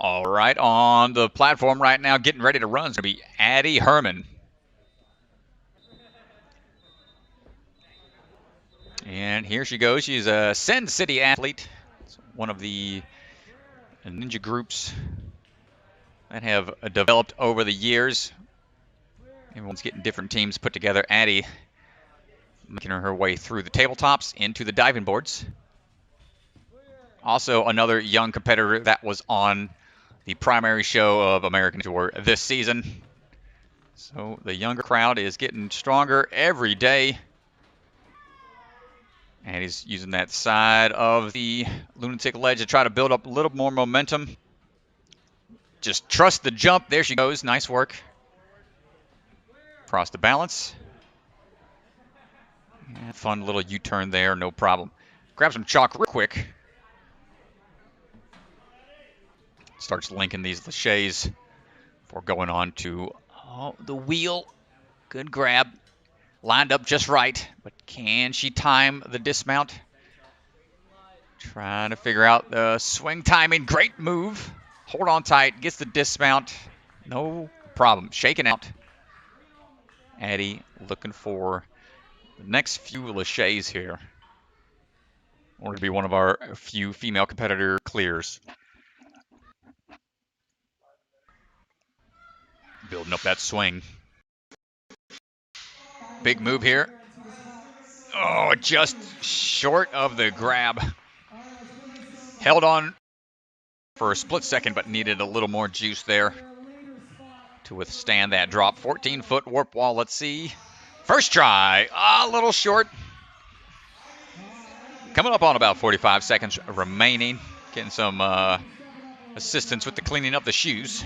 All right, on the platform right now, getting ready to run is going to be Addie Herman. And here she goes. She's a Sin City athlete. It's one of the ninja groups that have developed over the years. Everyone's getting different teams put together. Addie making her way through the tabletops into the diving boards. Also, another young competitor that was on the primary show of American Tour this season. So the younger crowd is getting stronger every day. And he's using that side of the lunatic ledge to try to build up a little more momentum. Just trust the jump. There she goes. Nice work. Across the balance. And fun little U-turn there. No problem. Grab some chalk real quick. Starts linking these laches before going on to the wheel. Good grab. Lined up just right. But can she time the dismount? Trying to figure out the swing timing. Great move. Hold on tight. Gets the dismount. No problem. Shaking out. Addie looking for the next few laches here. Or to be one of our few female competitor clears. Building up that swing. Big move here. Oh, just short of the grab. Held on for a split second, but needed a little more juice there to withstand that drop. 14-foot warp wall. Let's see. First try. A little short. Coming up on about 45 seconds remaining. Getting some assistance with the cleaning up the shoes.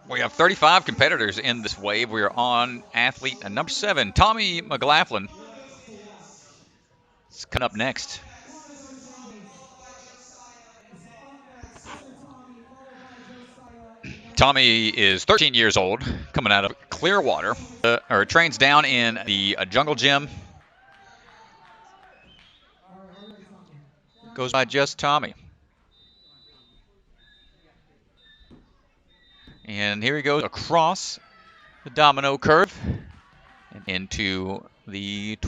We have 35 competitors in this wave. We are on athlete number 7, Tommy McLaughlin. It's coming up next. Tommy is 13 years old, coming out of Clearwater, trains down in the jungle gym. Goes by just Tommy. And here he goes across the domino curve and into the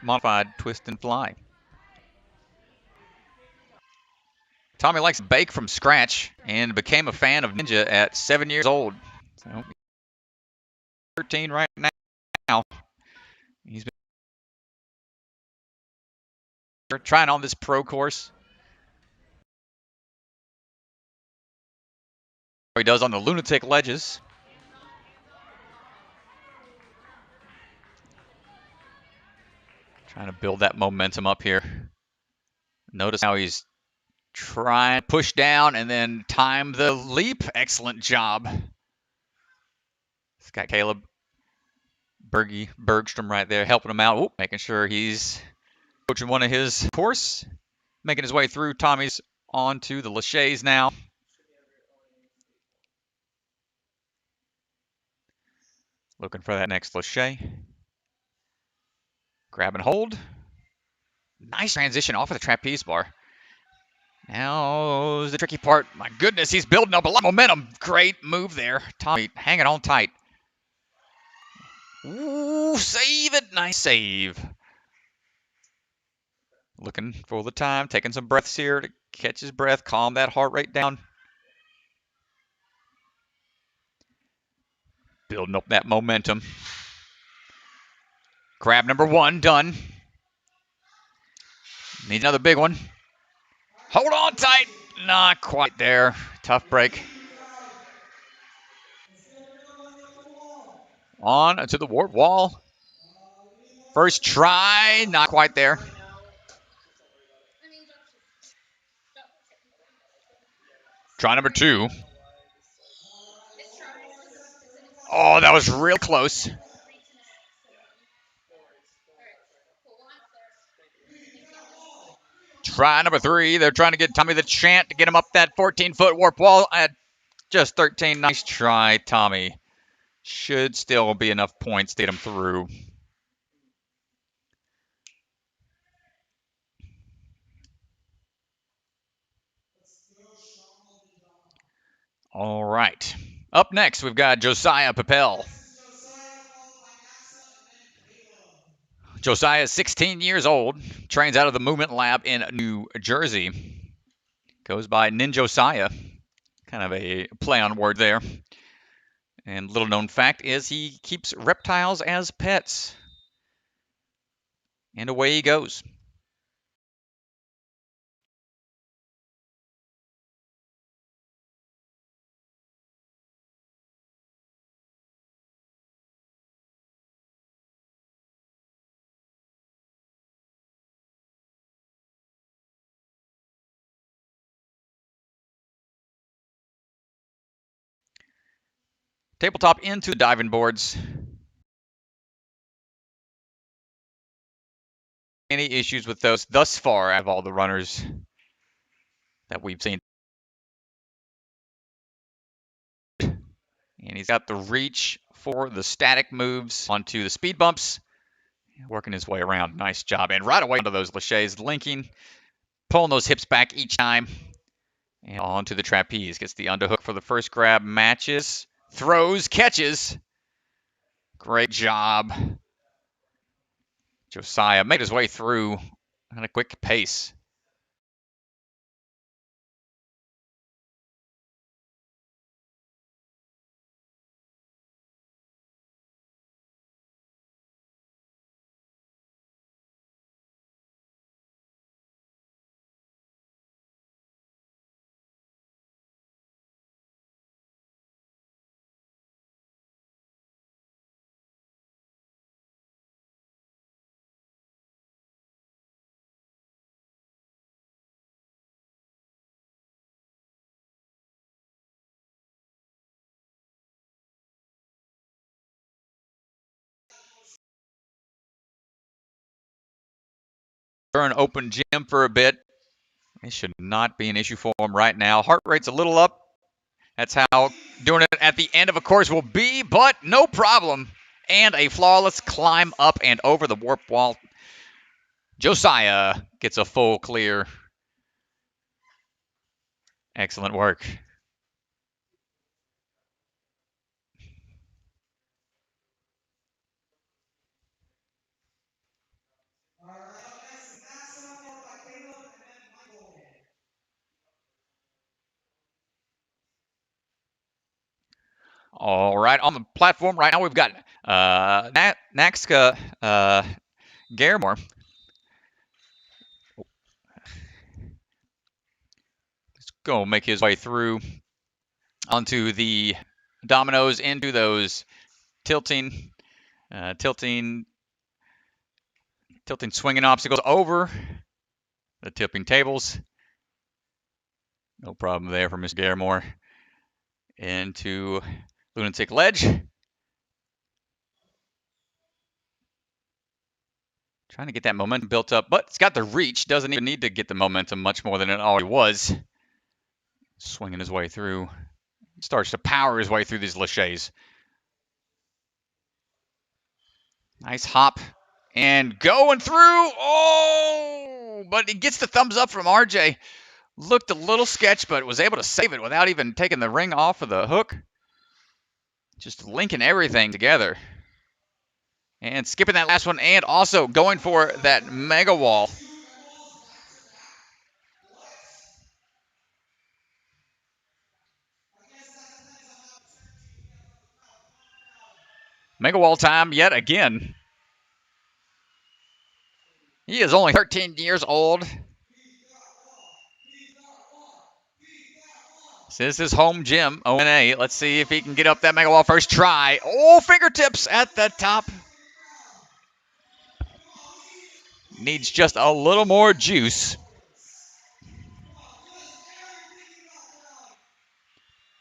modified twist and fly. Tommy likes to bake from scratch and became a fan of ninja at 7 years old. So 13 right now. He's been trying on this pro course. He does on the lunatic ledges. Trying to build that momentum up here. Notice how he's trying to push down and then time the leap. Excellent job. It's got Caleb Bergstrom right there helping him out. Ooh, making sure he's coaching one of his course. Making his way through. Tommy's onto the laches now. Looking for that next lache. Grab and hold. Nice transition off of the trapeze bar. Now the tricky part. My goodness, he's building up a lot of momentum. Great move there. Tommy hanging on tight. Ooh, save it. Nice save. Looking for the time. Taking some breaths here to catch his breath. Calm that heart rate down. Building up that momentum. Grab number 1 done. Need another big one. Hold on tight. Not quite there. Tough break. On to the warp wall. First try. Not quite there. Try number 2. Oh, that was real close. Try number 3. They're trying to get Tommy the Chant to get him up that 14-foot warp wall at just 13. Nice try, Tommy. Should still be enough points to get him through. All right. Up next, we've got Josiah Papel. Josiah is 16 years old, trains out of the Movement Lab in New Jersey. Goes by Ninjosiah, kind of a play on word there. And little known fact is he keeps reptiles as pets. And away he goes. Tabletop into the diving boards. Any issues with those thus far out of all the runners that we've seen? And he's got the reach for the static moves onto the speed bumps. Working his way around. Nice job. And right away onto those laches, linking, pulling those hips back each time. And onto the trapeze. Gets the underhook for the first grab. Matches. Throws. Catches. Great job. Josiah made his way through at a quick pace. Turn open gym for a bit. It should not be an issue for him right now. Heart rate's a little up. That's how doing it at the end of a course will be, but no problem. And a flawless climb up and over the warp wall. Josiah gets a full clear. Excellent work. All right, on the platform right now we've got Naxka Garamore. Let's go make his way through onto the dominoes, into those tilting swinging obstacles over the tipping tables. No problem there for Mr. Garamore. Into Lunatic Ledge. Trying to get that momentum built up, but it's got the reach. Doesn't even need to get the momentum much more than it already was. Swinging his way through. Starts to power his way through these laches. Nice hop. And going through. Oh! But he gets the thumbs up from RJ. Looked a little sketch, but was able to save it without even taking the ring off of the hook. Just linking everything together. And skipping that last one, and also going for that mega wall. Mega wall time yet again. He is only 13 years old. This is his home gym, ONA. Let's see if he can get up that mega wall first try. Oh, fingertips at the top. Needs just a little more juice.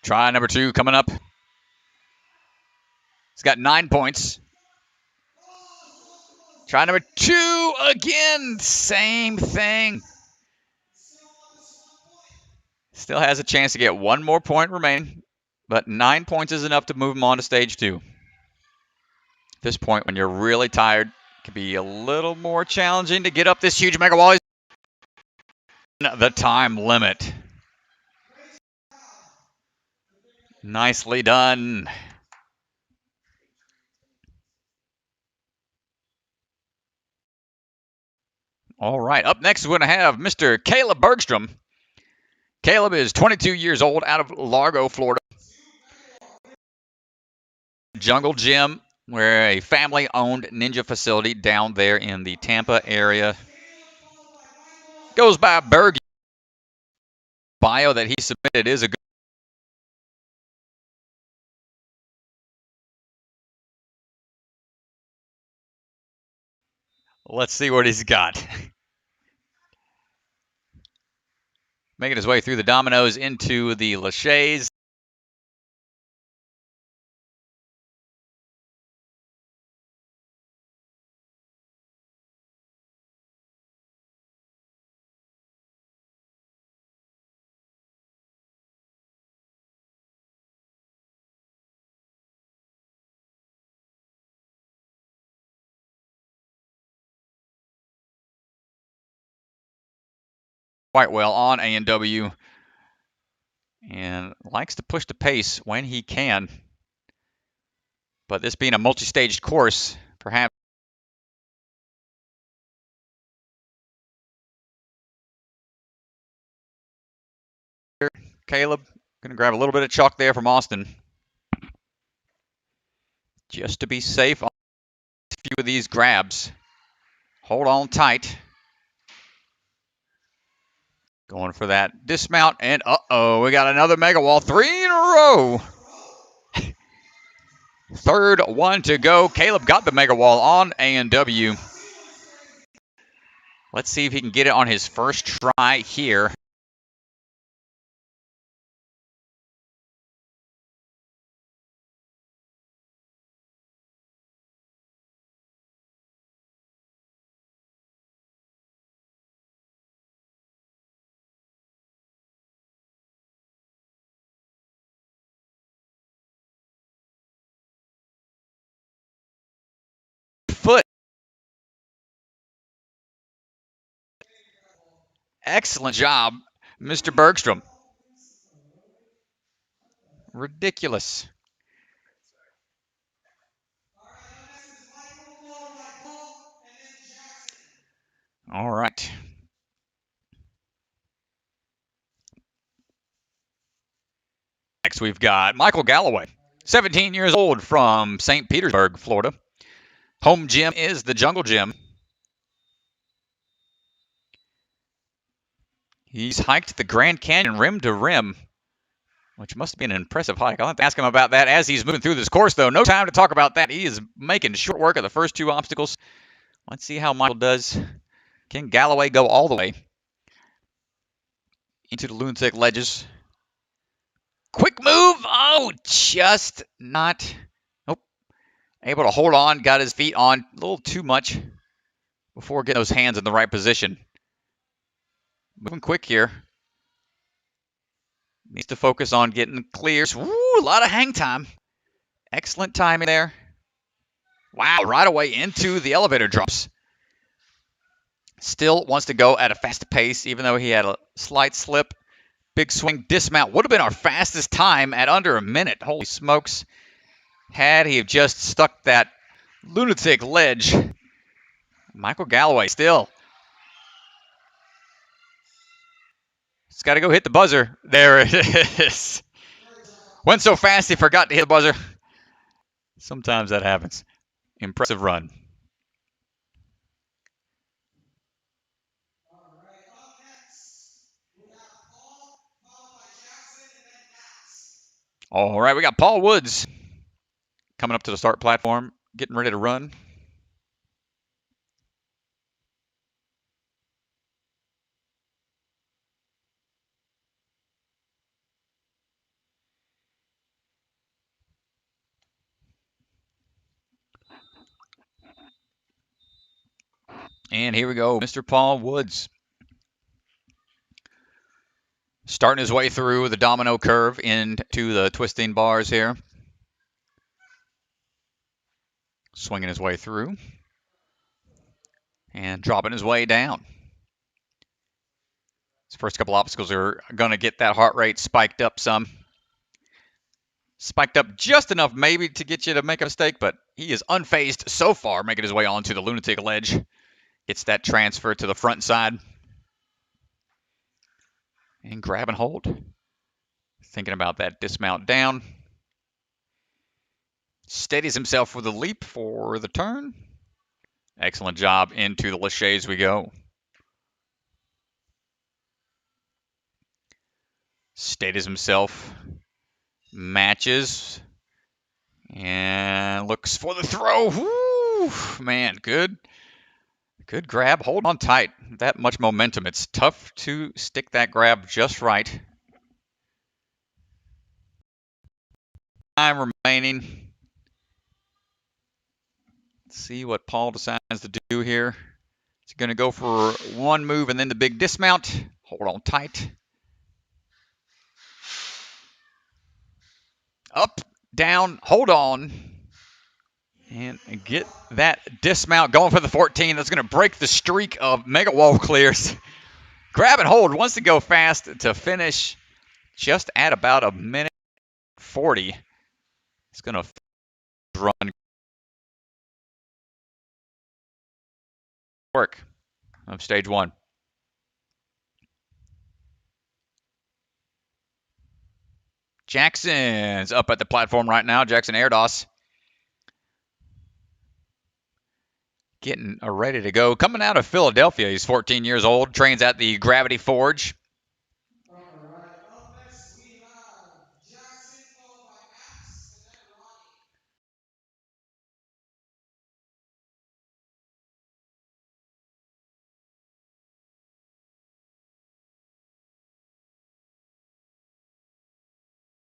Try number 2 coming up. He's got 9 points. Try number 2 again. Same thing. Still has a chance to get 1 more point remaining, but 9 points is enough to move him on to stage 2. At this point, when you're really tired, it can be a little more challenging to get up this huge mega wall. The time limit. Nicely done. All right, up next we're going to have Mr. Caleb Bergstrom. Caleb is 22 years old, out of Largo, Florida. Jungle Gym, we're a family-owned ninja facility down there in the Tampa area. Goes by Berg. Bio that he submitted is a good. Let's see what he's got. Making his way through the dominoes into the laches. Quite well on A&W. And likes to push the pace when he can. But this being a multi-staged course, perhaps Caleb going to grab a little bit of chalk there from Austin. Just to be safe on a few of these grabs. Hold on tight. Going for that dismount, and uh-oh, we got another mega wall. 3 in a row. Third one to go. Caleb got the mega wall on A&W. Let's see if he can get it on his first try here. Foot. Excellent job, Mr. Bergstrom. Ridiculous. All right. Next, we've got Michael Galloway, 17 years old, from St. Petersburg, Florida. Home gym is the Jungle Gym. He's hiked the Grand Canyon rim to rim, which must be an impressive hike. I'll have to ask him about that as he's moving through this course, though. No time to talk about that. He is making short work of the first 2 obstacles. Let's see how Michael does. Can Galloway go all the way into the lunatic ledges? Quick move. Oh, just not. Nope. Able to hold on. Got his feet on a little too much before getting those hands in the right position. Moving quick here. Needs to focus on getting clears. Woo, a lot of hang time. Excellent timing there. Wow, right away into the elevator drops. Still wants to go at a fast pace, even though he had a slight slip. Big swing dismount. Would have been our fastest time at under a minute. Holy smokes. Had he just stuck that lunatic ledge. Michael Galloway still. He's got to go hit the buzzer. There it is. Went so fast he forgot to hit the buzzer. Sometimes that happens. Impressive run. All right, we got Paul Woods coming up to the start platform, getting ready to run. And here we go, Mr. Paul Woods. Starting his way through the domino curve into the twisting bars here. Swinging his way through. And dropping his way down. His first couple obstacles are going to get that heart rate spiked up some. Spiked up just enough maybe to get you to make a mistake, but he is unfazed so far, making his way onto the lunatic ledge. Gets that transfer to the front side. And grab and hold. Thinking about that dismount down. Steadies himself with a leap for the turn. Excellent job. Into the laches we go. Steadies himself. Matches. And looks for the throw. Woo! Man, good. Good grab. Hold on tight. That much momentum. It's tough to stick that grab just right. Time remaining. Let's see what Paul decides to do here. He's going to go for one move and then the big dismount. Hold on tight. Up, down, hold on. And get that dismount going for the 14. That's going to break the streak of mega wall clears. Grab and hold wants to go fast to finish just at about a minute 40. It's going to run work of stage one. Jackson's up at the platform right now. Jackson Erdos. Getting ready to go. Coming out of Philadelphia. He's 14 years old. Trains at the Gravity Forge. All right. Up next, we have Jackson, followed by Max, and then Ronnie.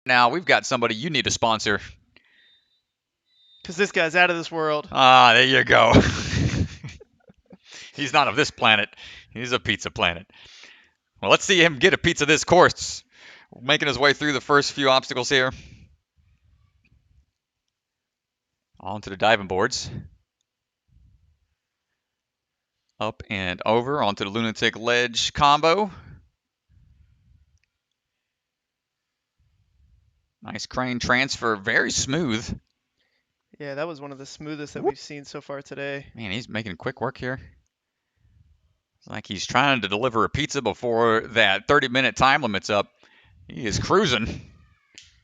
Now we've got somebody you need to sponsor. Because this guy's out of this world. Ah, there you go. He's not of this planet. He's a pizza planet. Well, let's see him get a pizza this course. Making his way through the first few obstacles here. Onto the diving boards. Up and over onto the lunatic ledge combo. Nice crane transfer, very smooth. Yeah, that was one of the smoothest that we've seen so far today. Man, he's making quick work here. It's like he's trying to deliver a pizza before that 30-minute time limit's up. He is cruising.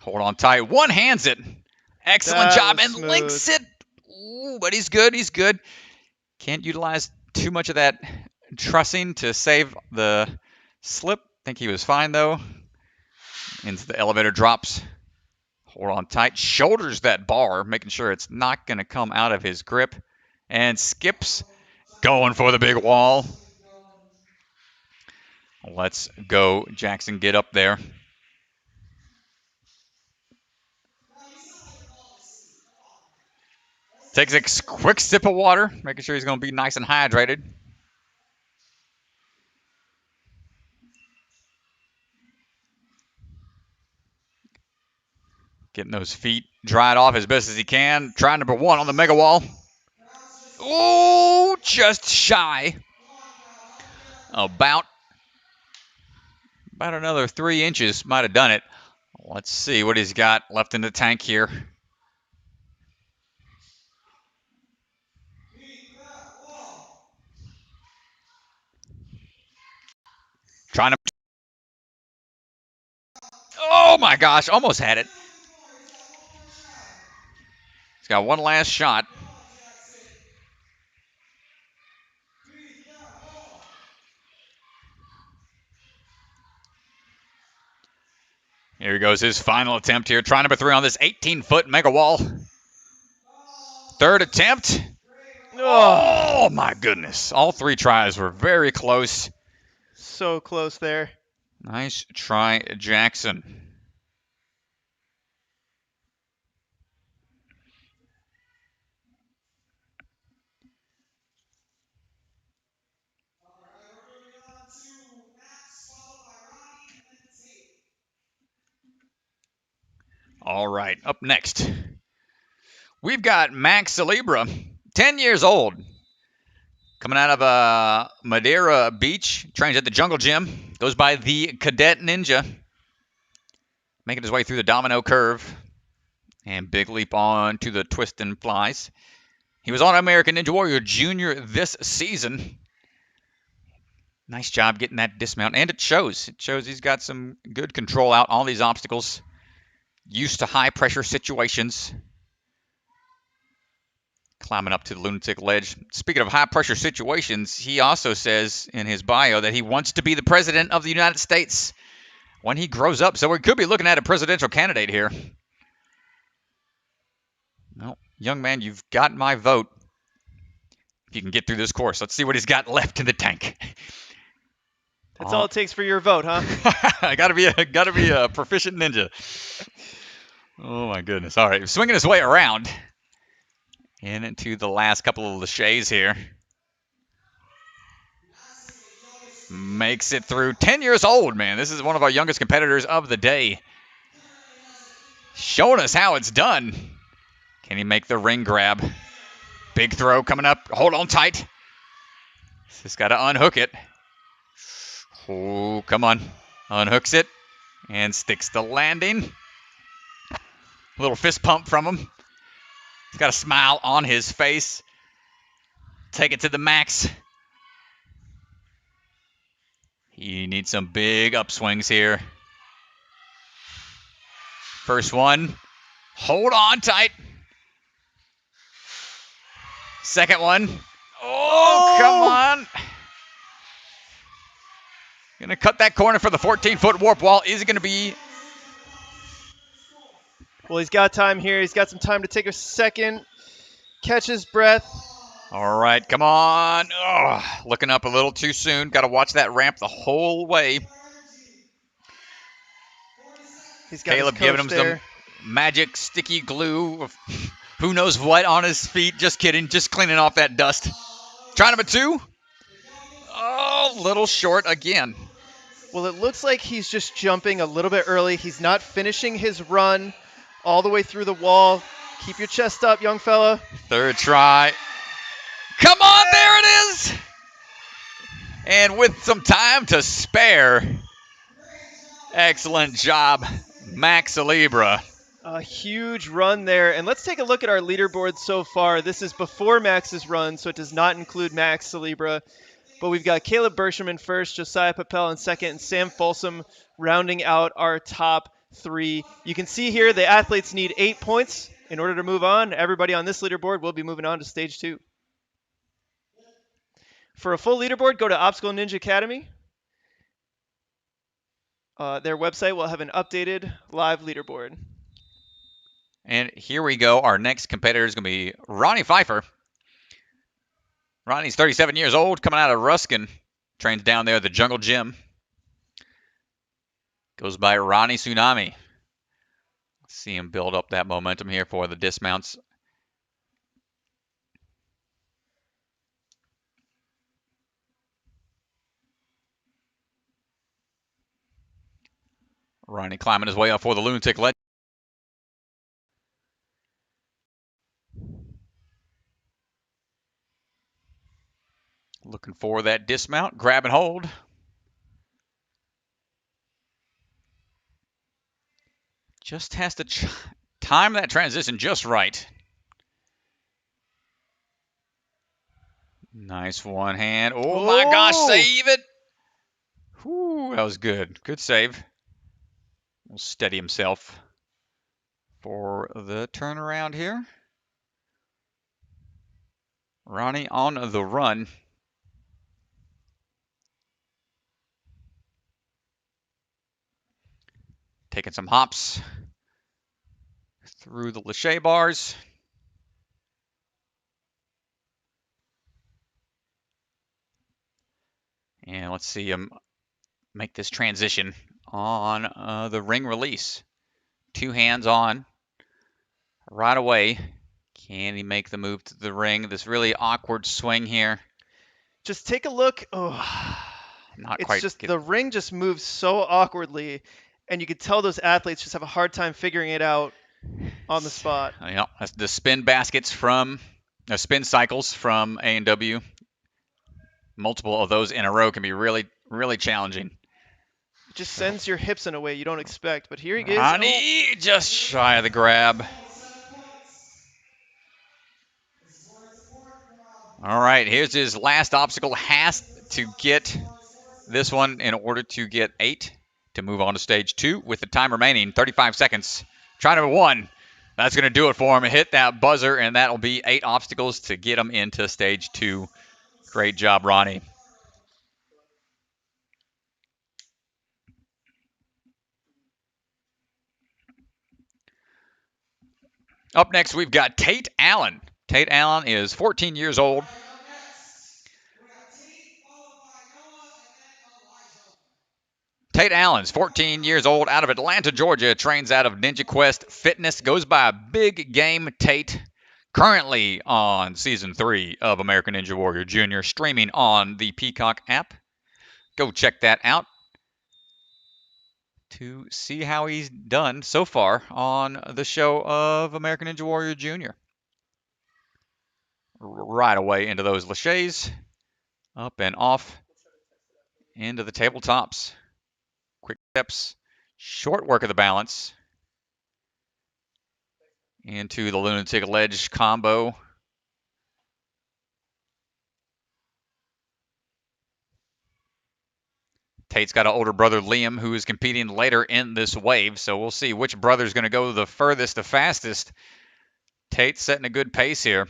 Hold on tight. One hands it. Excellent job. And smooth. links it. Ooh, but he's good. He's good. Can't utilize too much of that trussing to save the slip. Think he was fine, though. Into the elevator drops. Hold on tight. Shoulders that bar, making sure it's not going to come out of his grip. And skips. Going for the big wall. Let's go, Jackson. Get up there. Takes a quick sip of water, making sure he's going to be nice and hydrated. Getting those feet dried off as best as he can. Try number one on the mega wall. Oh, just shy. About another 3 inches might have done it. Let's see what he's got left in the tank here. Trying to. Oh my gosh, almost had it. He's got one last shot. Here he goes, his final attempt here. Try number 3 on this 18-foot mega wall. Third attempt. Oh my goodness. All 3 tries were very close. So close there. Nice try, Jackson. All right, up next, we've got Max Celebra, 10 years old, coming out of Madeira Beach, trains at the Jungle Gym, goes by the Cadet Ninja, making his way through the domino curve, and big leap on to the twist and flies. He was on American Ninja Warrior Junior this season. Nice job getting that dismount, and it shows. It shows he's got some good control out on these obstacles. Used to high-pressure situations. Climbing up to the lunatic ledge. Speaking of high-pressure situations, he also says in his bio that he wants to be the president of the United States when he grows up. So we could be looking at a presidential candidate here. Well, young man, you've got my vote. If you can get through this course. Let's see what he's got left in the tank. That's all it takes for your vote, huh? I gotta be a proficient ninja. Oh my goodness! All right, swinging his way around and into the last couple of laches here. Makes it through. 10 years old, man. This is one of our youngest competitors of the day. Showing us how it's done. Can he make the ring grab? Big throw coming up. Hold on tight. Just got to unhook it. Oh, come on. Unhooks it and sticks the landing. A little fist pump from him. He's got a smile on his face. Take it to the max. He needs some big upswings here. First one. Hold on tight. Second one. Oh, come on. Gonna cut that corner for the 14-foot warp wall. Is it gonna be? Well, he's got time here. He's got some time to take a second, catch his breath. All right, come on. Oh, looking up a little too soon. Got to watch that ramp the whole way. He's got Caleb his giving coach him there. some magic sticky glue of who knows what on his feet. Just kidding. Just cleaning off that dust. Try number 2. Oh, little short again. Well, it looks like he's just jumping a little bit early. He's not finishing his run all the way through the wall. Keep your chest up, young fella. Third try. Come on, there it is. And with some time to spare. Excellent job, Max Celebra. A huge run there. And let's take a look at our leaderboard so far. This is before Max's run, so it does not include Max Celebra. But we've got Caleb Bergstrom in first, Josiah Papel in second, and Sam Folsom rounding out our top 3. You can see here the athletes need 8 points in order to move on. Everybody on this leaderboard will be moving on to stage 2. For a full leaderboard, go to Obstacle Ninja Academy. Their website will have an updated live leaderboard. And here we go. Our next competitor is going to be Ronnie Pfeiffer. Ronnie's 37 years old, coming out of Ruskin. Trains down there at the Jungle Gym. Goes by Ronnie Tsunami. Let's see him build up that momentum here for the dismounts. Ronnie climbing his way up for the lunatic ledge. Looking for that dismount, grab and hold. Just has to time that transition just right. Nice one hand. Oh my gosh, save it. Whew, that was good. Good save. Will steady himself for the turnaround here. Ronnie on the run. Taking some hops through the lache bars. And let's see him make this transition on the ring release. 2 hands on right away. Can he make the move to the ring? This really awkward swing here. Just take a look. Oh, Not it's quite. just the ring just moves so awkwardly, and you could tell those athletes just have a hard time figuring it out. On the spot. Yeah, that's the spin baskets from, spin cycles from A&W. Multiple of those in a row can be really, really challenging. It just sends your hips in a way you don't expect. But here he is. Ronnie just shy of the grab. All right, here's his last obstacle. Has to get this one in order to get 8 to move on to stage 2 with the time remaining 35 seconds. Try number 1. That's going to do it for him. Hit that buzzer, and that'll be 8 obstacles to get him into stage 2. Great job, Ronnie. Up next, we've got Tate Allen. Tate Allen is 14 years old. Tate Allen's 14 years old, out of Atlanta, Georgia, trains out of Ninja Quest Fitness, goes by Big Game Tate, currently on Season 3 of American Ninja Warrior Jr., streaming on the Peacock app. Go check that out to see how he's done so far on the show of American Ninja Warrior Jr. Right away into those laches, up and off, into the tabletops. Quick steps, short work of the balance, into the lunatic ledge combo. Tate's got an older brother, Liam, who is competing later in this wave, so we'll see which brother's going to go the furthest, the fastest. Tate's setting a good pace here,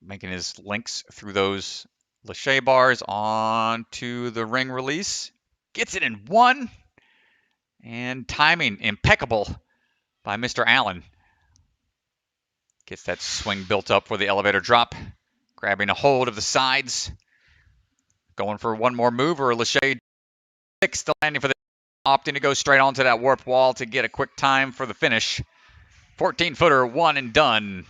making his links through those lache bars onto the ring release. Gets it in 1, and timing impeccable by Mr. Allen. Gets that swing built up for the elevator drop, grabbing a hold of the sides. Going for one more move or a lache 6, the landing for the opting to go straight onto that warp wall to get a quick time for the finish. 14-footer, 1 and done.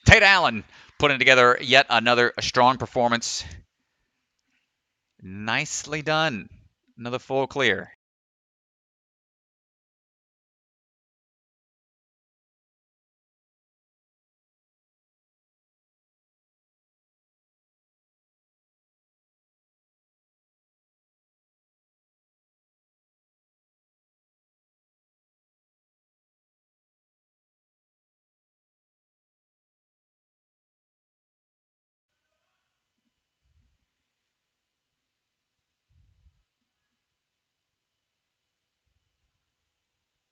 Tate Allen putting together yet another strong performance. Nicely done. Another full clear.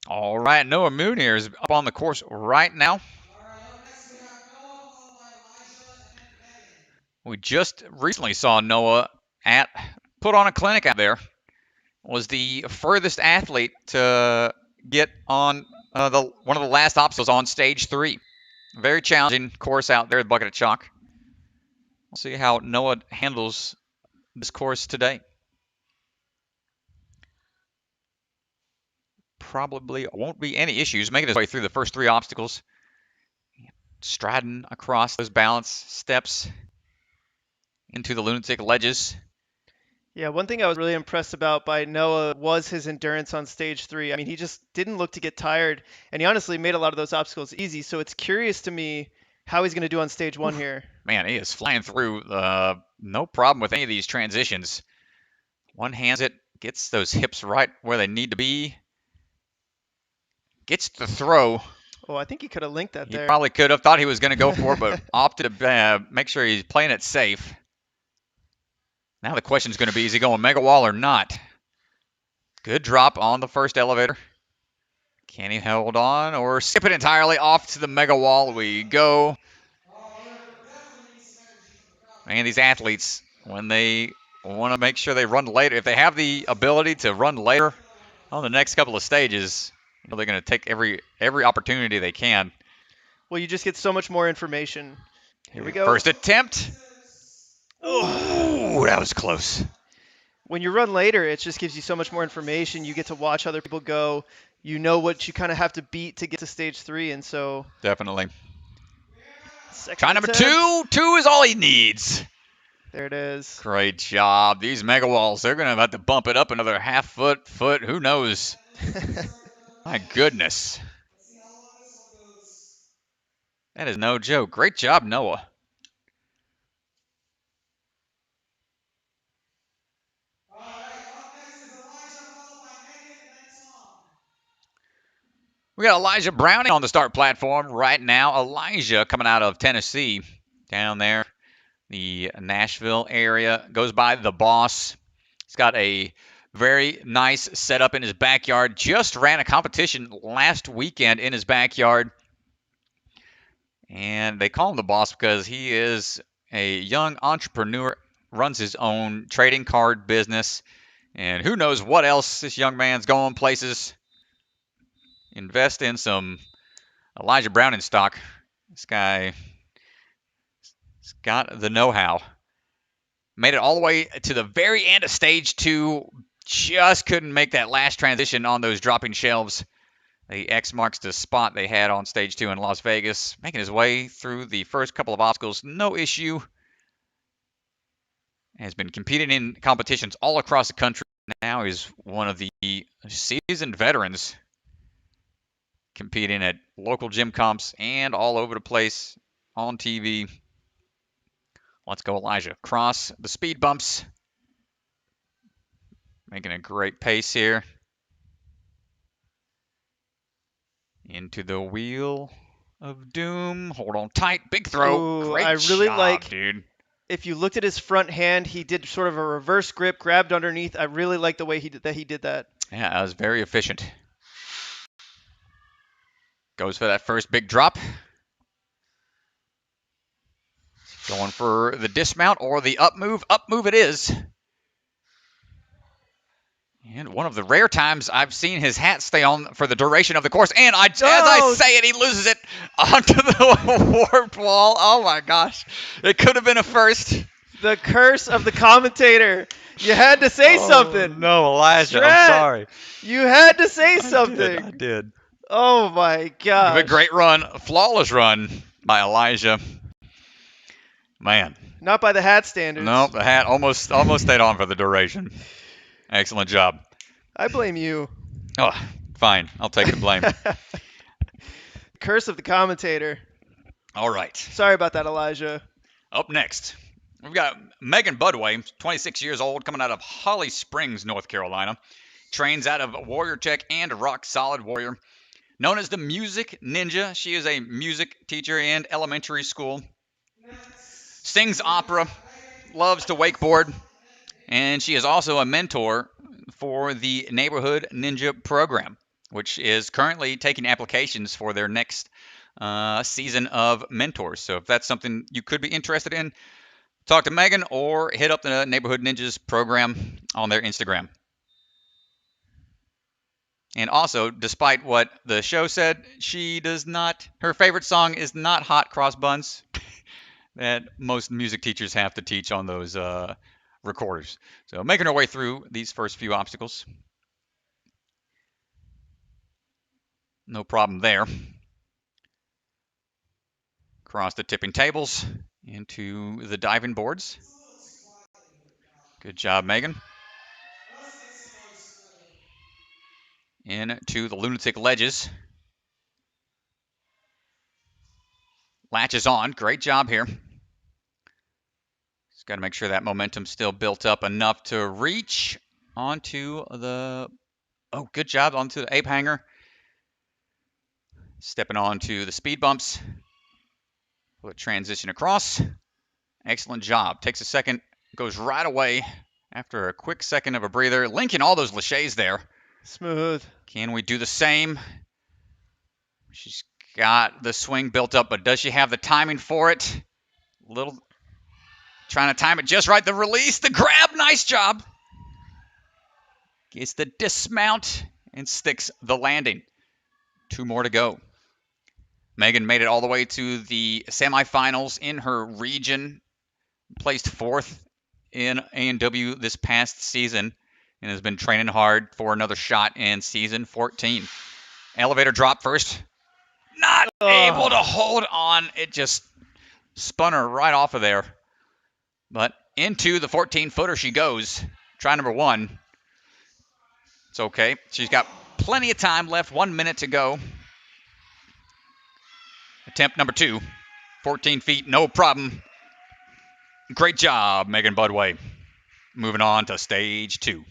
All right, Noah Moon here is up on the course right now. We just recently saw Noah put on a clinic out there. Was the furthest athlete to get on one of the last obstacles on stage 3. Very challenging course out there at Bucket of Chalk. We'll see how Noah handles this course today. Probably won't be any issues making his way through the first 3 obstacles. Striding across those balance steps into the lunatic ledges. Yeah, one thing I was really impressed about by Noah was his endurance on stage 3. I mean, he just didn't look to get tired, and he honestly made a lot of those obstacles easy. So it's curious to me how he's going to do on stage 1 here. Man, he is flying through. No problem with any of these transitions. One hands it, gets those hips right where they need to be. Gets the throw. Oh, I think he could have linked that there. He probably could have. Thought he was going to go for it, but opted to make sure he's playing it safe. Now the question is going to be, is he going mega wall or not? Good drop on the first elevator. Can he hold on or skip it entirely? Off to the mega wall we go. And these athletes, when they want to make sure they run later, if they have the ability to run later on the next couple of stages, they're going to take every opportunity they can. Well, you just get so much more information. Here we go. First attempt. Oh, that was close. When you run later, it just gives you so much more information. You get to watch other people go. You know what you kind of have to beat to get to stage 3, and so... Definitely. Try number 2. 2 is all he needs. There it is. Great job. These mega walls, they're going to have to bump it up another half foot, who knows. My goodness. Let's see how long this one goes. That is no joke. Great job, Noah. All right, up next is Elijah, followed by Megan, and then Tom. We got Elijah Browning on the start platform right now. Elijah coming out of Tennessee down there, the Nashville area. Goes by the Boss. He's got a very nice setup in his backyard. Just ran a competition last weekend in his backyard. And they call him the Boss because he is a young entrepreneur, runs his own trading card business. And who knows what else this young man's going places. Invest in some Elijah Browning stock. This guy's got the know-how. Made it all the way to the very end of stage 2. Just couldn't make that last transition on those dropping shelves. The X marks the spot they had on stage 2 in Las Vegas. Making his way through the first couple of obstacles, no issue. Has been competing in competitions all across the country. Now he's one of the seasoned veterans competing at local gym comps and all over the place on TV. Let's go, Elijah. Cross the speed bumps. Making a great pace here. Into the wheel of doom. Hold on tight. Big throw. Ooh, Great I really job, like, dude. if you looked at his front hand, he did sort of a reverse grip, grabbed underneath. I really like the way he did that. Yeah, that was very efficient. Goes for that first big drop. Going for the dismount or the up move. Up move it is. And one of the rare times I've seen his hat stay on for the duration of the course. And as I say it, he loses it onto the warped wall. Oh my gosh. It could have been a first. The curse of the commentator. You had to say something. No, Elijah, Strat, I'm sorry. You had to say something. I did. Oh my gosh. A great run. Flawless run by Elijah. Man. Not by the hat standards. Nope, the hat almost stayed on for the duration. Excellent job. I blame you. Oh, fine. I'll take the blame. Curse of the commentator. All right. Sorry about that, Elijah. Up next, we've got Megan Budway, 26 years old, coming out of Holly Springs, North Carolina. Trains out of Warrior Tech and Rock Solid Warrior. Known as the Music Ninja, she is a music teacher in elementary school. Sings opera, loves to wakeboard, and she is also a mentor for the Neighborhood Ninja program, which is currently taking applications for their next season of mentors. So if that's something you could be interested in, talk to Megan or hit up the Neighborhood Ninjas program on their Instagram. And also, despite what the show said, her favorite song is not Hot Cross Buns that most music teachers have to teach on those recorders. So making her way through these first few obstacles. No problem there. Across the tipping tables into the diving boards. Good job, Megan. Into the lunatic ledges. Latches on. Great job here. Just got to make sure that momentum's still built up enough to reach onto the... Oh, good job onto the ape hanger. Stepping onto the speed bumps. Will transition across. Excellent job. Takes a second. Goes right away after a quick second of a breather. Linking all those laches there. Smooth. Can we do the same? She's got the swing built up, but does she have the timing for it? Trying to time it just right. The release, the grab, nice job. Gets the dismount and sticks the landing. 2 more to go. Megan made it all the way to the semifinals in her region. Placed 4th in A&W this past season and has been training hard for another shot in season 14. Elevator drop first. Not able to hold on. It just spun her right off of there. But into the 14-footer she goes. Try number 1. It's okay. She's got plenty of time left, 1 minute to go. Attempt number 2, 14 feet, no problem. Great job, Megan Budway. Moving on to stage 2.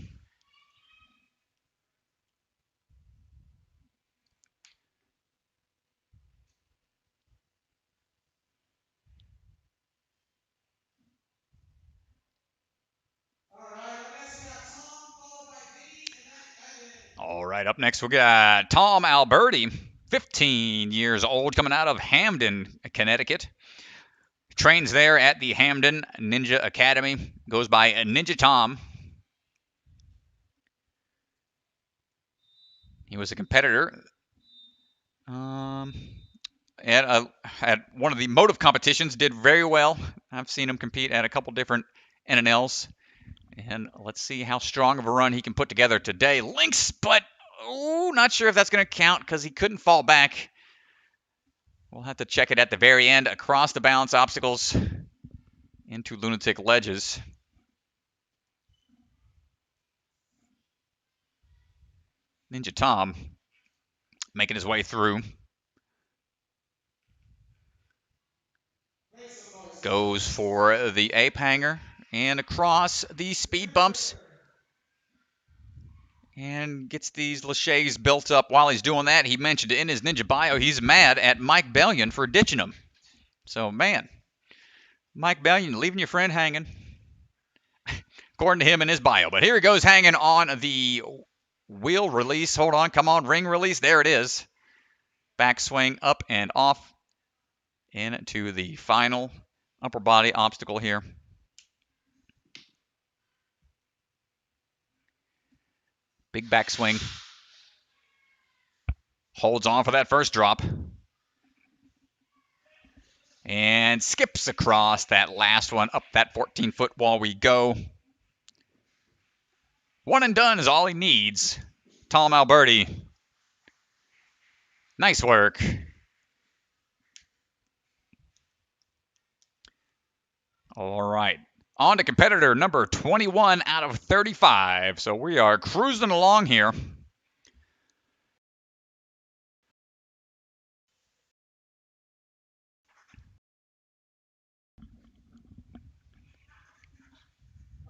All right, up next we got Tom Alberti, 15 years old, coming out of Hamden, Connecticut. Trains there at the Hamden Ninja Academy. Goes by Ninja Tom. He was a competitor at one of the motive competitions. Did very well. I've seen him compete at a couple different NNLs. And let's see how strong of a run he can put together today. Links, but not sure if that's going to count because he couldn't fall back. We'll have to check it at the very end. Across the balance obstacles into lunatic ledges. Ninja Tom making his way through. Goes for the ape hanger and across the speed bumps. And gets these laches built up. While he's doing that, he mentioned in his ninja bio he's mad at Mike Bellion for ditching him. So, man, Mike Bellion leaving your friend hanging, according to him in his bio. But here he goes hanging on the wheel release. Hold on, come on, ring release. There it is. Backswing up and off into the final upper body obstacle here. Big backswing. Holds on for that first drop. And skips across that last one. Up that 14-foot wall we go. One and done is all he needs. Tom Alberti. Nice work. All right. On to competitor number 21 out of 35. So we are cruising along here.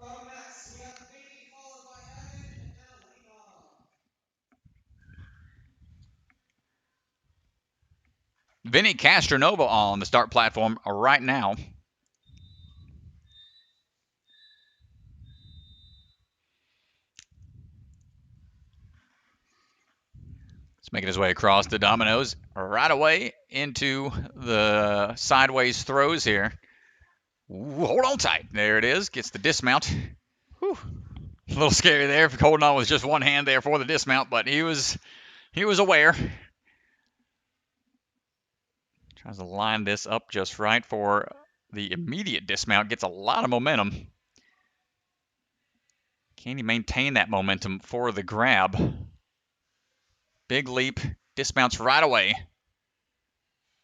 Next, we have Vinny, followed by Ahmed and Amelia. Vinny Castronova on the start platform right now. He's making his way across the dominoes right away into the sideways throws here. Ooh, hold on tight. There it is. Gets the dismount. Whew. A little scary there, holding on with just one hand there for the dismount, but he was aware. Tries to line this up just right for the immediate dismount. Gets a lot of momentum. Can he maintain that momentum for the grab? Big leap. Dismounts right away.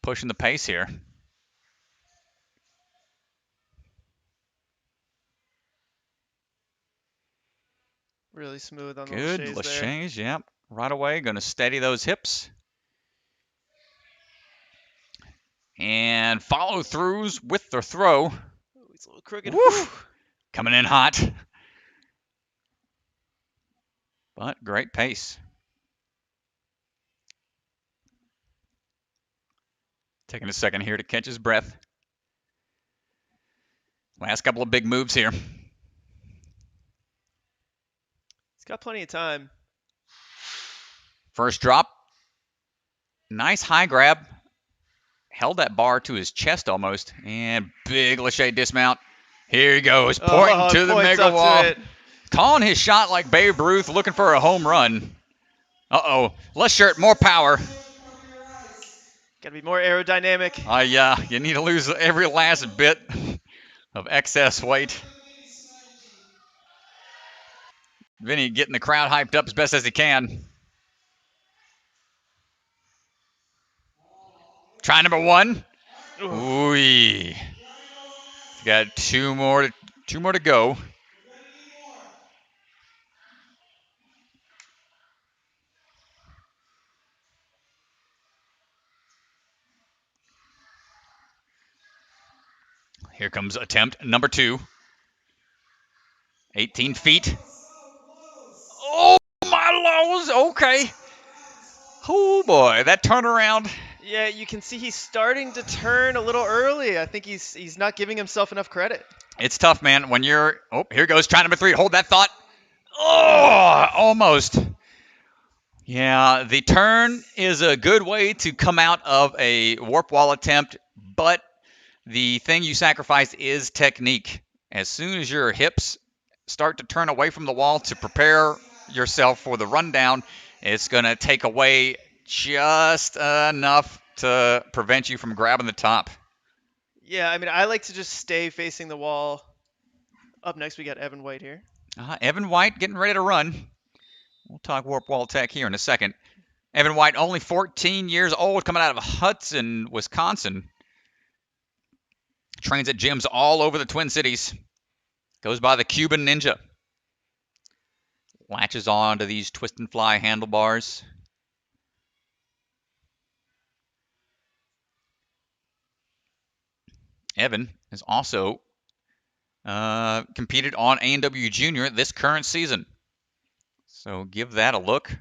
Pushing the pace here. Really smooth on the Good laches there. laches, yep. Right away, going to steady those hips. And follow throughs with the throw. Ooh, he's a little crooked. Woof. Coming in hot. But great pace. Taking a second here to catch his breath. Last couple of big moves here. He's got plenty of time. First drop. Nice high grab. Held that bar to his chest almost. And big lache dismount. Here he goes, pointing to the mega wall. Calling his shot like Babe Ruth, looking for a home run. Uh-oh. Less shirt, more power. Got to be more aerodynamic. Yeah, you need to lose every last bit of excess weight. Vinny getting the crowd hyped up as best as he can. Try number one. Ooh. Got two more to go. Here comes attempt number 2. 18 feet. Oh, my laws. Okay. Oh, boy. That turnaround. Yeah, you can see he's starting to turn a little early. I think he's not giving himself enough credit. It's tough, man. When you're... Oh, here goes try number 3. Hold that thought. Oh, almost. Yeah, the turn is a good way to come out of a warp wall attempt, but the thing you sacrifice is technique. As soon as your hips start to turn away from the wall to prepare yourself for the rundown, it's going to take away just enough to prevent you from grabbing the top. Yeah, I mean, I like to just stay facing the wall. Up next, we got Evan White here. Evan White getting ready to run. We'll talk warp wall tech here in a second. Evan White, only 14 years old, coming out of Hudson, Wisconsin. Trains at gyms all over the Twin Cities. Goes by the Cuban Ninja. Latches on to these twist and fly handlebars. Evan has also competed on A&W Junior this current season. So give that a look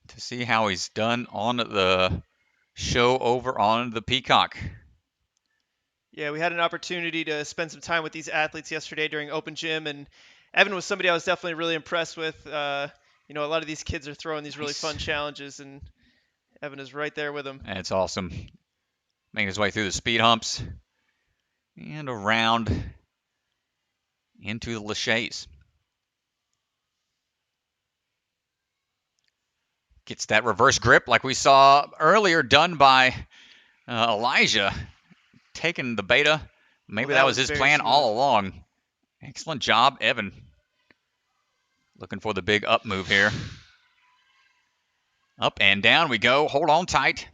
to see how he's done on the show over on the Peacock. Yeah, we had an opportunity to spend some time with these athletes yesterday during open gym, and Evan was somebody I was definitely really impressed with. A lot of these kids are throwing these really fun challenges, and Evan is right there with them. That's awesome. Making his way through the speed humps and around into the laches. Gets that reverse grip like we saw earlier done by Elijah. Taking the beta. Maybe that was his plan all along. Excellent job, Evan. Looking for the big up move here. Up and down we go. Hold on tight.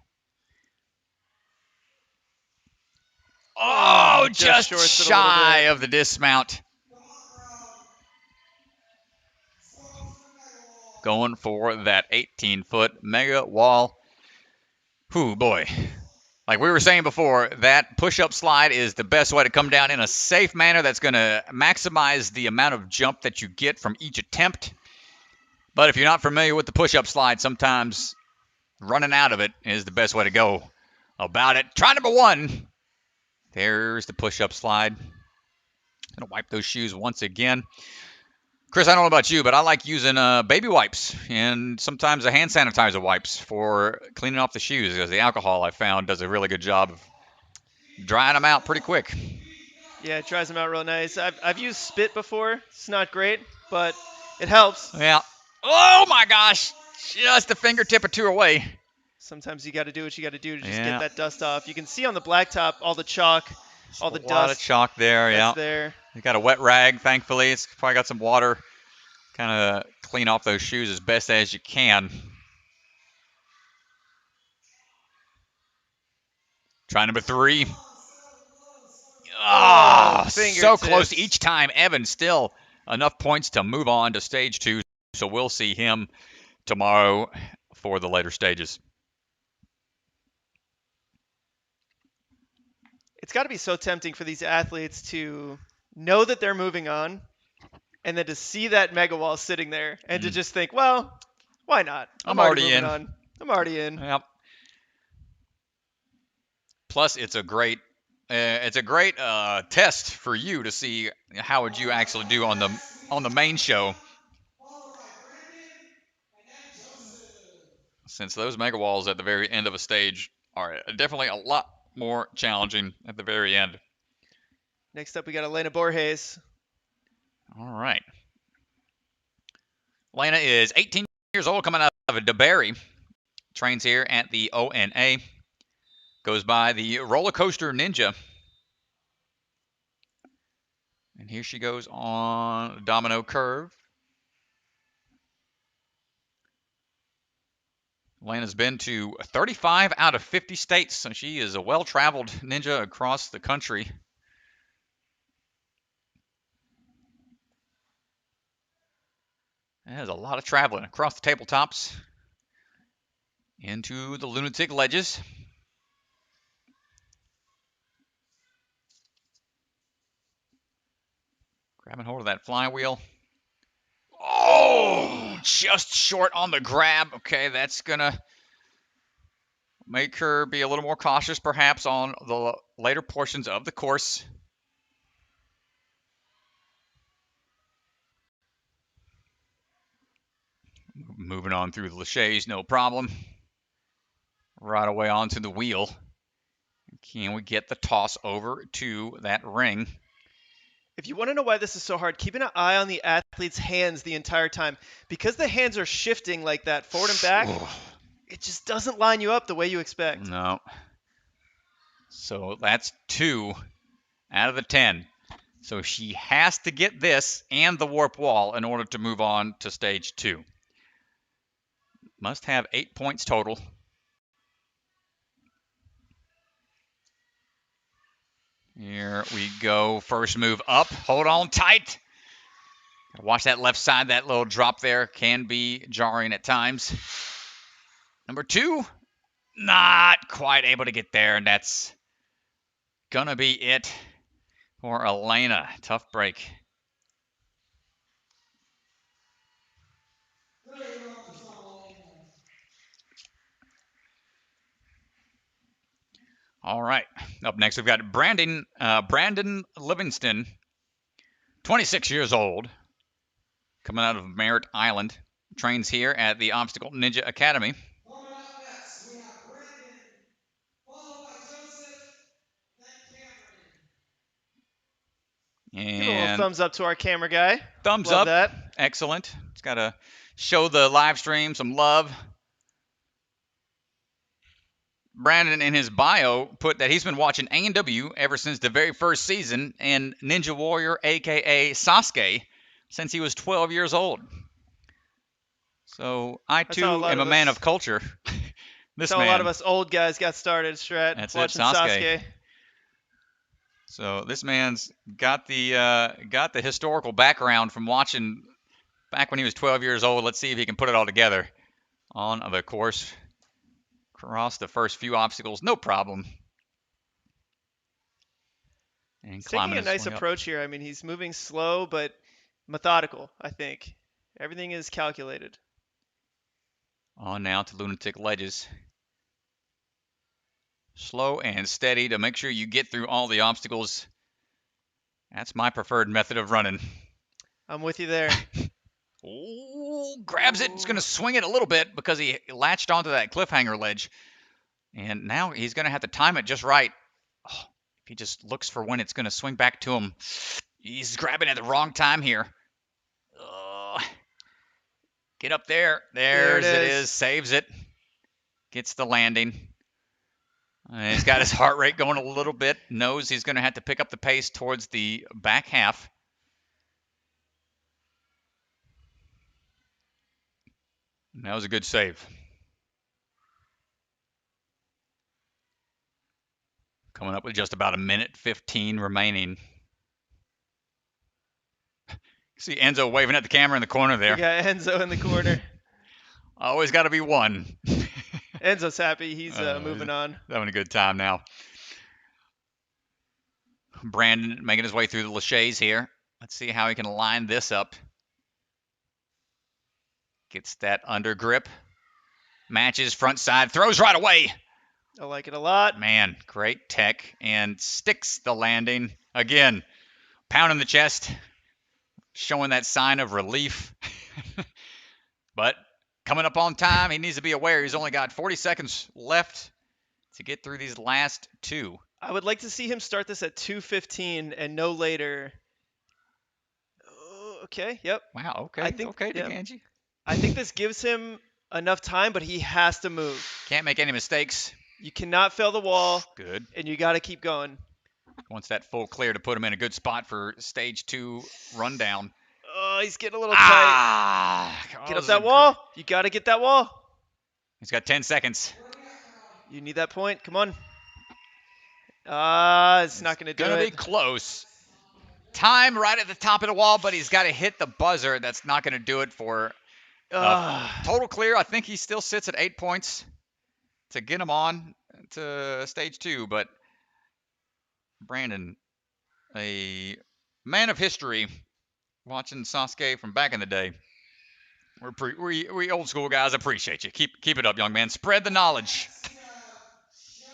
Oh, just shy of the dismount. Going for that 18-foot mega wall. Whew, boy. Like we were saying before, that push-up slide is the best way to come down in a safe manner that's going to maximize the amount of jump that you get from each attempt. But if you're not familiar with the push-up slide, sometimes running out of it is the best way to go about it. Try number 1. There's the push-up slide. Gonna wipe those shoes once again. Chris, I don't know about you, but I like using baby wipes and sometimes a hand sanitizer wipes for cleaning off the shoes, because the alcohol I found does a really good job of drying them out pretty quick. Yeah, it dries them out real nice. I've used spit before. It's not great, but it helps. Yeah. Oh my gosh, just a fingertip or 2 away. Sometimes you got to do what you got to do to just get that dust off. You can see on the blacktop all the chalk, all the dust. A lot of chalk there, yeah. There. You got a wet rag, thankfully. It's probably got some water. Kind of clean off those shoes as best as you can. Try number 3. Oh, so close each time. Evan still enough points to move on to stage 2. So we'll see him tomorrow for the later stages. It's got to be so tempting for these athletes to know that they're moving on, and then to see that mega wall sitting there and to just think, well, why not? I'm already in. I'm already in. Yep. Plus, it's a great test for you to see how would you actually do on the main show. Since those mega walls at the very end of a stage are definitely a lot more challenging at the very end. Next up, we got Elena Borges. All right. Elena is 18 years old, coming out of DeBerry. Trains here at the ONA. Goes by the Roller Coaster Ninja. And here she goes on the domino curve. Elena's been to 35 out of 50 states, so she is a well-traveled ninja across the country. There's a lot of traveling across the tabletops into the lunatic ledges. Grabbing hold of that flywheel. Oh, just short on the grab. Okay, that's going to make her be a little more cautious perhaps on the later portions of the course. Moving on through the laches, no problem. Right away onto the wheel. Can we get the toss over to that ring? If you want to know why this is so hard, keep an eye on the athlete's hands the entire time. Because the hands are shifting like that, forward and back, it just doesn't line you up the way you expect. No. So that's 2 out of the 10. So she has to get this and the warp wall in order to move on to stage 2. Must have 8 points total. Here we go. First move up. Hold on tight. Watch that left side. That little drop there can be jarring at times. Number 2, not quite able to get there, and that's gonna be it for Elena. Tough break. All right. Up next, we've got Brandon Livingston, 26 years old, coming out of Merritt Island. Trains here at the Obstacle Ninja Academy. Coming up next, we have Brandon, followed by Joseph, then Cameron. Give a little And thumbs up to our camera guy. thumbs Love up. that. Excellent. It's got to show the live stream some love. Brandon in his bio put that he's been watching A&W ever since the very first season and Ninja Warrior, a.k.a. Sasuke, since he was 12 years old. So I, That's too, how a lot am of a man us- of culture. This That's how man. a lot of us old guys got started, Strat, That's it, watching Sasuke. Sasuke. So this man's got the historical background from watching back when he was 12 years old. Let's see if he can put it all together on the course. Cross the first few obstacles, no problem. And He's climbing taking a his nice way up. approach here. I mean, he's moving slow but methodical, I think. Everything is calculated. On now to Lunatic Ledges. Slow and steady to make sure you get through all the obstacles. That's my preferred method of running. I'm with you there. Oh, grabs it. He's going to swing it a little bit because he latched onto that cliffhanger ledge. And now he's going to have to time it just right. Oh, if he just looks for when it's going to swing back to him. He's grabbing at the wrong time here. Get up there. There's it is. Saves it. Gets the landing. And he's got his heart rate going a little bit. Knows he's going to have to pick up the pace towards the back half. And that was a good save. Coming up with just about 1:15 remaining. See Enzo waving at the camera in the corner there. We got Enzo in the corner. Always got to be one. Enzo's happy. He's moving on. Having a good time now. Brandon making his way through the laches here. Let's see how he can line this up. Gets that under grip. Matches front side. Throws right away. I like it a lot. Man, great tech. And sticks the landing. Again, pounding the chest. Showing that sign of relief. But coming up on time, he needs to be aware he's only got 40 seconds left to get through these last 2. I would like to see him start this at 2:15 and no later. Oh, okay, yep. Wow, okay, I think, okay, yeah. Kanji. I think this gives him enough time, but he has to move. Can't make any mistakes. You cannot fail the wall. Good. And you got to keep going. Wants that full clear to put him in a good spot for stage 2 rundown. Oh, he's getting a little tight. Get up that wall. You got to get that wall. He's got 10 seconds. You need that point. Come on. It's not going to do it. Gonna be close. Time right at the top of the wall, but he's got to hit the buzzer. That's not going to do it for total clear. I think he still sits at 8 points to get him on to stage 2. But Brandon, a man of history, watching Sasuke from back in the day. We old school guys appreciate you. Keep it up, young man. Spread the knowledge. Next we have Joe,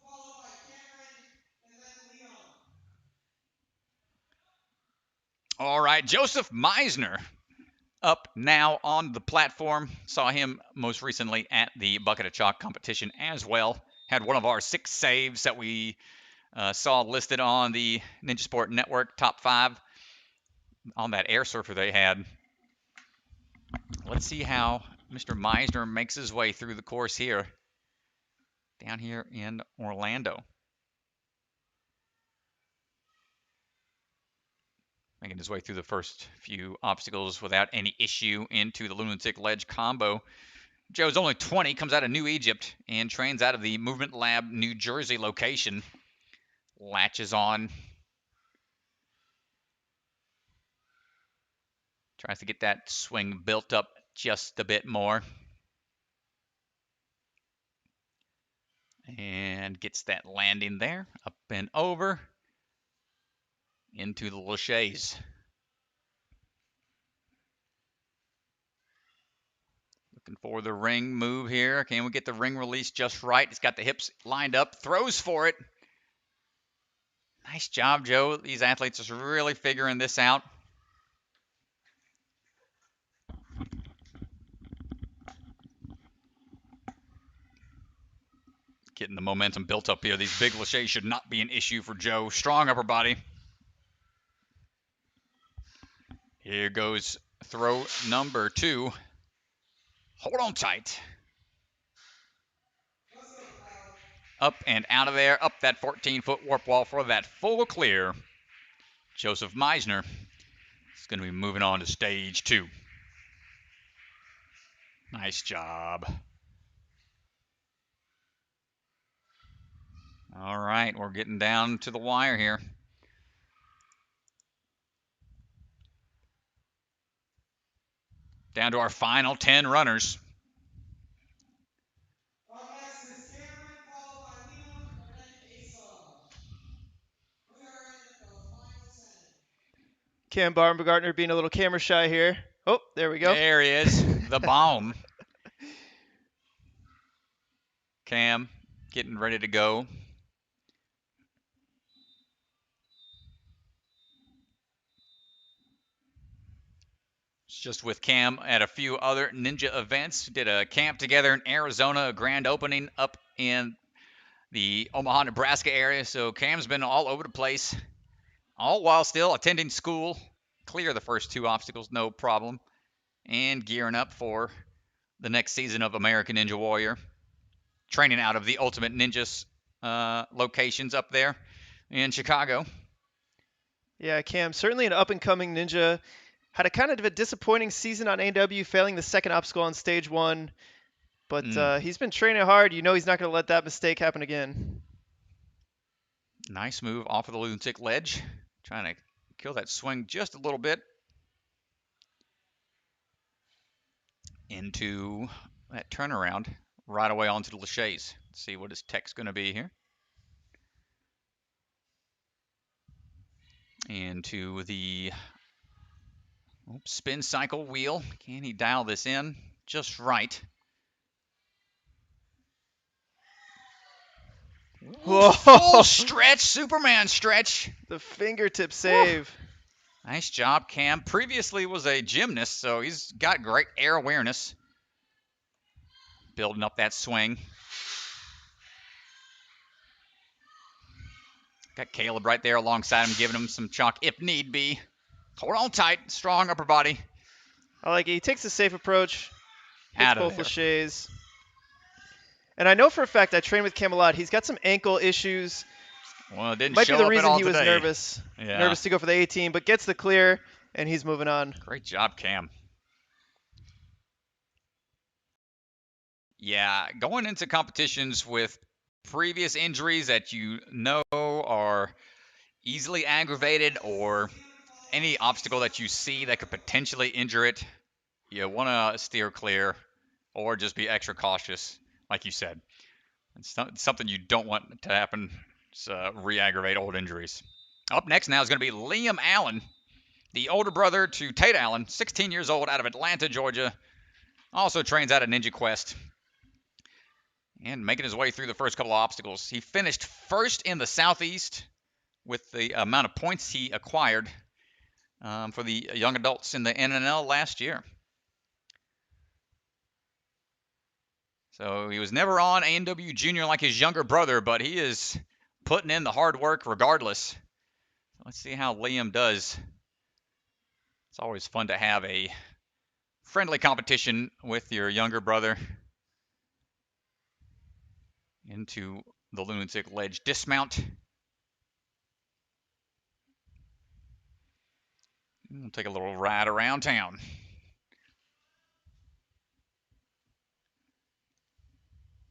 followed by Cameron, and then Leon. All right, Joseph Meisner up now on the platform. Saw him most recently at the Bucket of Chalk competition as well. Had one of our 6 saves that we saw listed on the Ninja Sport Network top 5 on that air surfer they had. Let's see how Mr. Meisner makes his way through the course here, down here in Orlando. Making his way through the first few obstacles without any issue into the Lunatic Ledge combo. Joe's only 20, comes out of New Egypt, and trains out of the Movement Lab New Jersey location. Latches on. Tries to get that swing built up just a bit more. And gets that landing there. Up and over. Into the laches. Looking for the ring move here. Can we get the ring release just right? It's got the hips lined up. Throws for it. Nice job, Joe. These athletes are really figuring this out. Getting the momentum built up here. These big laches should not be an issue for Joe. Strong upper body. Here goes throw number 2. Hold on tight. Up and out of there. Up that 14-foot warp wall for that full clear. Joseph Meisner is going to be moving on to stage 2. Nice job. All right, we're getting down to the wire here. Down to our final 10 runners. Up next is Cameron, followed by Leon, and then Asa. We are in the final 10. Cam Baumgartner being a little camera shy here. Oh, there we go. There he is, the bomb. Cam getting ready to go. Just with Cam at a few other ninja events. Did a camp together in Arizona, a grand opening up in the Omaha, Nebraska area. So Cam's been all over the place, all while still attending school. Clear the first 2 obstacles, no problem. And gearing up for the next season of American Ninja Warrior. Training out of the Ultimate Ninjas locations up there in Chicago. Yeah, Cam, certainly an up-and-coming ninja. Had a kind of a disappointing season on AW, failing the second obstacle on stage 1. But he's been training hard. You know he's not going to let that mistake happen again. Nice move off of the Lunatic Ledge. Trying to kill that swing just a little bit. Into that turnaround. Right away onto the laches. Let's see what his tech's going to be here. Into the spin cycle wheel. Can he dial this in just right? Whoa. Full stretch, Superman stretch. The fingertip save. Whoa. Nice job, Cam. Previously was a gymnast, so he's got great air awareness. Building up that swing. Got Caleb right there alongside him, giving him some chalk if need be. Hold on tight, strong upper body. I like it. He takes a safe approach. Out Hits of both there. laches. And I know for a fact I trained with Cam a lot. He's got some ankle issues. Well, it didn't Might show be the up at reason all he was today. nervous. Yeah. Nervous to go for the 18, but gets the clear, and he's moving on. Great job, Cam. Yeah, going into competitions with previous injuries that you know are easily aggravated, or any obstacle that you see that could potentially injure it, you want to steer clear or just be extra cautious, like you said. It's something you don't want to happen, re-aggravate old injuries. Up next now is going to be Liam Allen, The older brother to Tate Allen, 16 years old, out of Atlanta, Georgia. Also trains out at Ninja Quest. And making his way through the first couple of obstacles. He finished first in the Southeast with the amount of points he acquired for the young adults in the NNL last year. So he was never on A&W Junior like his younger brother, but he is putting in the hard work regardless. Let's see how Liam does. It's always fun to have a friendly competition with your younger brother. Into the Lunatic Ledge dismount. We'll take a little ride around town.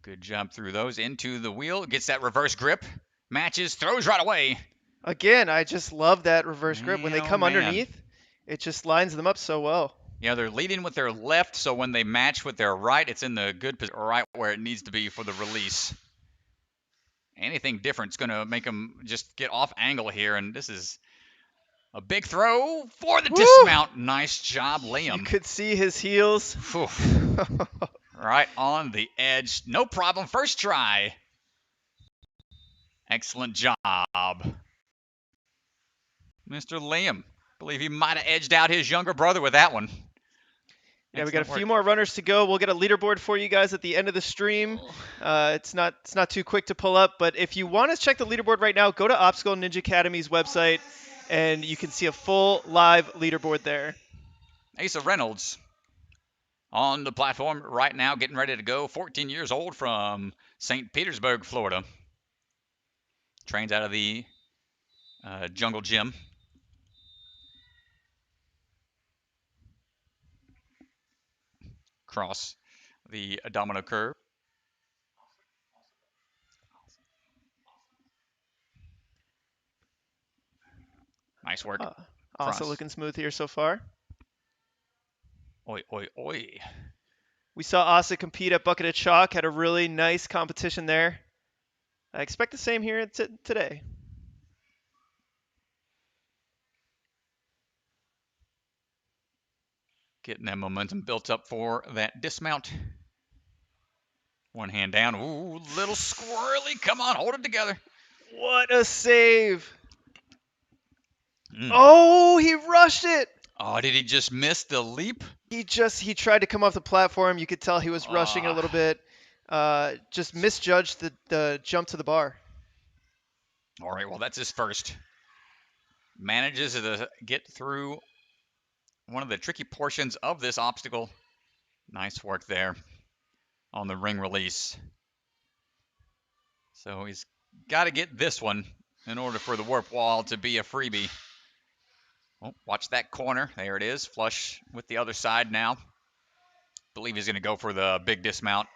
Good job through those. Into the wheel. Gets that reverse grip. Matches. Throws right away. Again, I just love that reverse grip. When they come man. underneath, it just lines them up so well. Yeah, they're leading with their left, so when they match with their right, it's in the good position, right where it needs to be for the release. Anything different is going to make them just get off angle here, and this is a big throw for the dismount. Nice job, Liam. You could see his heels. Right on the edge. No problem. First try. Excellent job. Mr. Liam. I believe he might have edged out his younger brother with that one. Yeah, we got a few more runners to go. We'll get a leaderboard for you guys at the end of the stream. It's not too quick to pull up, but if you want to check the leaderboard right now, go to Obstacle Ninja Academy's website, and you can see a full live leaderboard there. Asa Reynolds on the platform right now, getting ready to go. 14 years old from St. Petersburg, Florida. Trains out of the Jungle Gym. Cross the domino curve. Nice work. Also looking smooth here so far. Oi, oi, oi. We saw Asa compete at Bucket of Chalk, had a really nice competition there. I expect the same here today. Getting that momentum built up for that dismount. One hand down. Ooh, little squirrely. Come on, hold it together. What a save. Oh, he rushed it. Oh, did he just miss the leap? He tried to come off the platform. You could tell he was rushing a little bit. Just misjudged the jump to the bar. All right, well, that's his first. Manages to get through one of the tricky portions of this obstacle. Nice work there on the ring release. So he's got to get this one in order for the warp wall to be a freebie. Oh, watch that corner. There it is. Flush with the other side now. Believe he's going to go for the big dismount.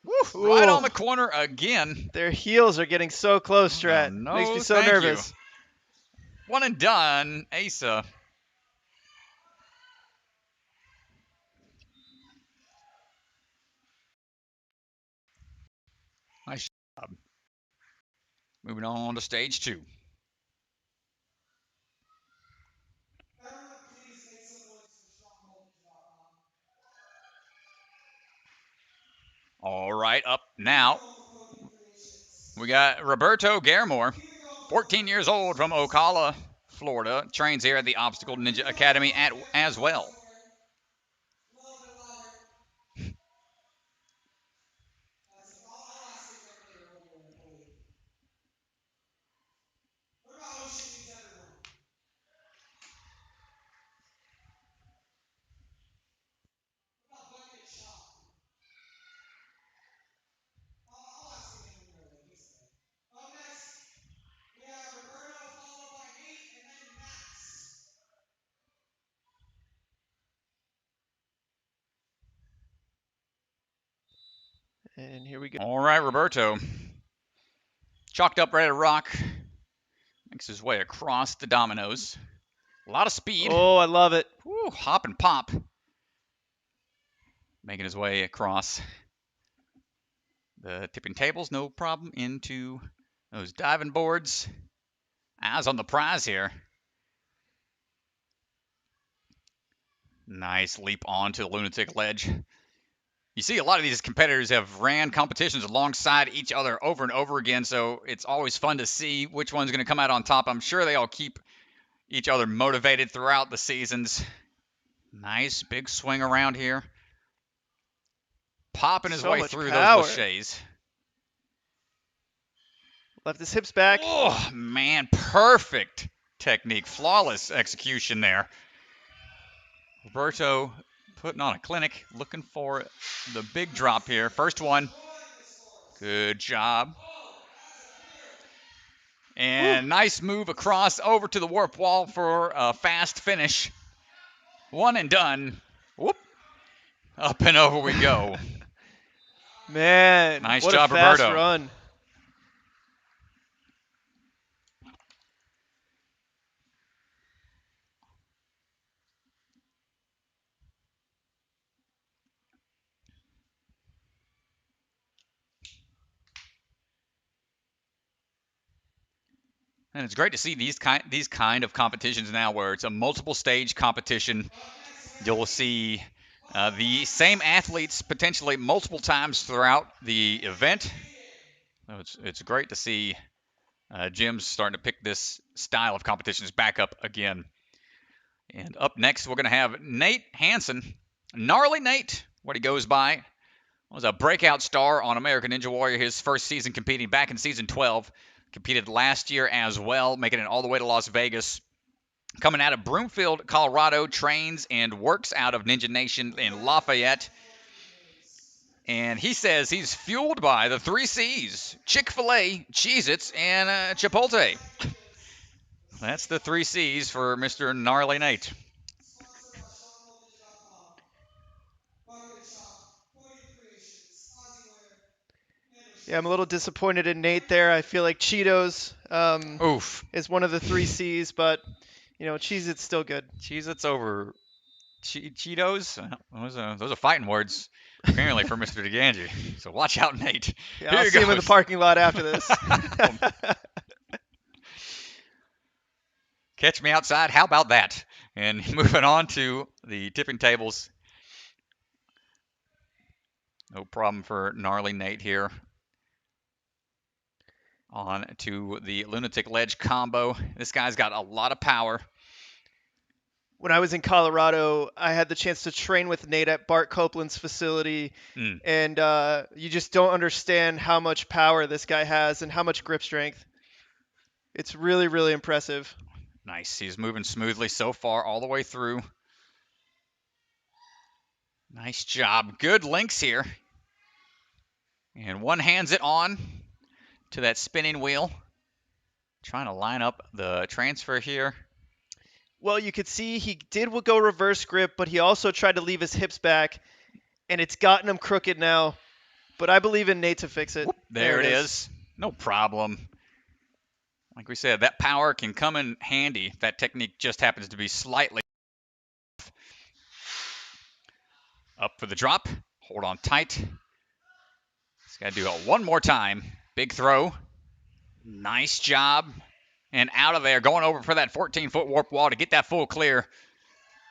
Woo, right on the corner again. Their heels are getting so close, Strat. No, makes me so nervous. You. One and done, Asa. Nice job. Moving on to stage 2. All right, up now. We got Roberto Garmore, 14 years old from Ocala, Florida. Trains here at the Obstacle Ninja Academy as well. And here we go. All right, Roberto. Chalked up, ready to rock. Makes his way across the dominoes. A lot of speed. Oh, I love it. Woo, hop and pop. Making his way across the tipping tables, no problem, into those diving boards. Eyes on the prize here. Nice leap onto the lunatic ledge. You see, a lot of these competitors have ran competitions alongside each other over and over again, so it's always fun to see which one's going to come out on top. I'm sure they all keep each other motivated throughout the seasons. Nice big swing around here. Popping his way through power. those laches. Left his hips back. Oh, man, perfect technique. Flawless execution there. Roberto putting on a clinic, looking for the big drop here. First one. Good job. And nice move across over to the warp wall for a fast finish. One and done. Whoop. Up and over we go. Man, nice what job, a fast Roberto. run. And it's great to see these kind of competitions now where it's a multiple stage competition. You'll see the same athletes potentially multiple times throughout the event. So it's great to see gyms starting to pick this style of competitions back up again. And up next, we're going to have Nate Hansen. Gnarly Nate, what he goes by, was a breakout star on American Ninja Warrior, his first season competing back in season 12. Competed last year as well, making it all the way to Las Vegas. Coming out of Broomfield, Colorado, trains and works out of Ninja Nation in Lafayette. And he says he's fueled by the 3 C's, Chick-fil-A, Cheez-Its, and Chipotle. That's the 3 C's for Mr. Gnarly Nate. Yeah, I'm a little disappointed in Nate there. I feel like Cheetos is one of the 3 C's, but, you know, Cheez-It's still good. Cheez-Its over Cheetos? Those are fighting words, apparently, for Mr. DeGangi. So watch out, Nate. Yeah, I'll see him in the parking lot after this. Catch me outside. How about that? And moving on to the tipping tables. No problem for Gnarly Nate here. On to the Lunatic Ledge combo. This guy's got a lot of power. When I was in Colorado, I had the chance to train with Nate at Bart Copeland's facility, and you just don't understand how much power this guy has and how much grip strength. It's really, really impressive. Nice. He's moving smoothly so far all the way through. Nice job. Good links here. And one hands it on to that spinning wheel. Trying to line up the transfer here. Well, you could see he did go reverse grip, but he also tried to leave his hips back, and it's gotten him crooked now. But I believe in Nate to fix it. Whoop, there it is. No problem. Like we said, that power can come in handy if that technique just happens to be slightly off. Up for the drop. Hold on tight. Just got to do it one more time. Big throw. Nice job. And out of there, going over for that 14-foot warp wall to get that full clear.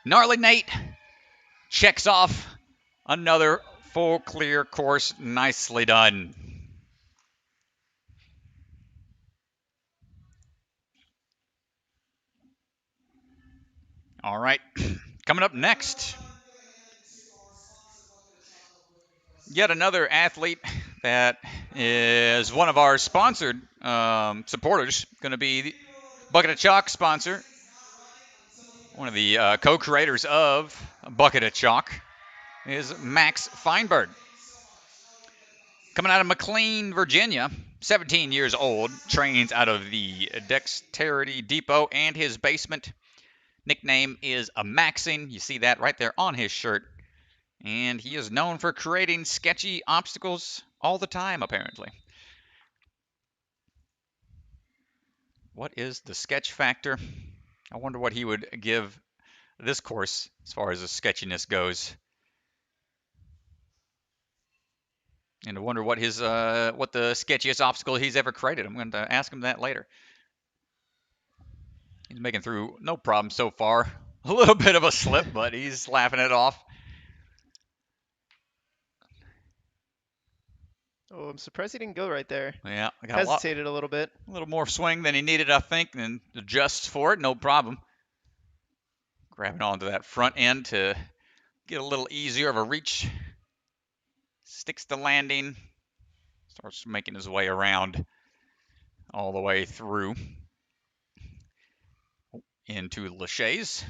Gnarly Nate checks off another full clear course. Nicely done. All right, coming up next, yet another athlete that is one of our sponsored supporters, going to be the Bucket of Chalk sponsor, one of the co-creators of Bucket of Chalk, is Max Feinberg. Coming out of McLean, Virginia, 17 years old, trains out of the Dexterity Depot and his basement. Nickname is a Maxing. You see that right there on his shirt. And he is known for creating sketchy obstacles all the time, apparently. What is the sketch factor? I wonder what he would give this course as far as the sketchiness goes. And I wonder what his what the sketchiest obstacle he's ever created. I'm going to ask him that later. He's making through no problem so far. A little bit of a slip, but he's laughing it off. Oh, I'm surprised he didn't go right there. Yeah, I got Hesitated a little bit. a little more swing than he needed, I think, and adjusts for it, no problem. Grabbing onto that front end to get a little easier of a reach. Sticks the landing. Starts making his way around all the way through into Lachey's.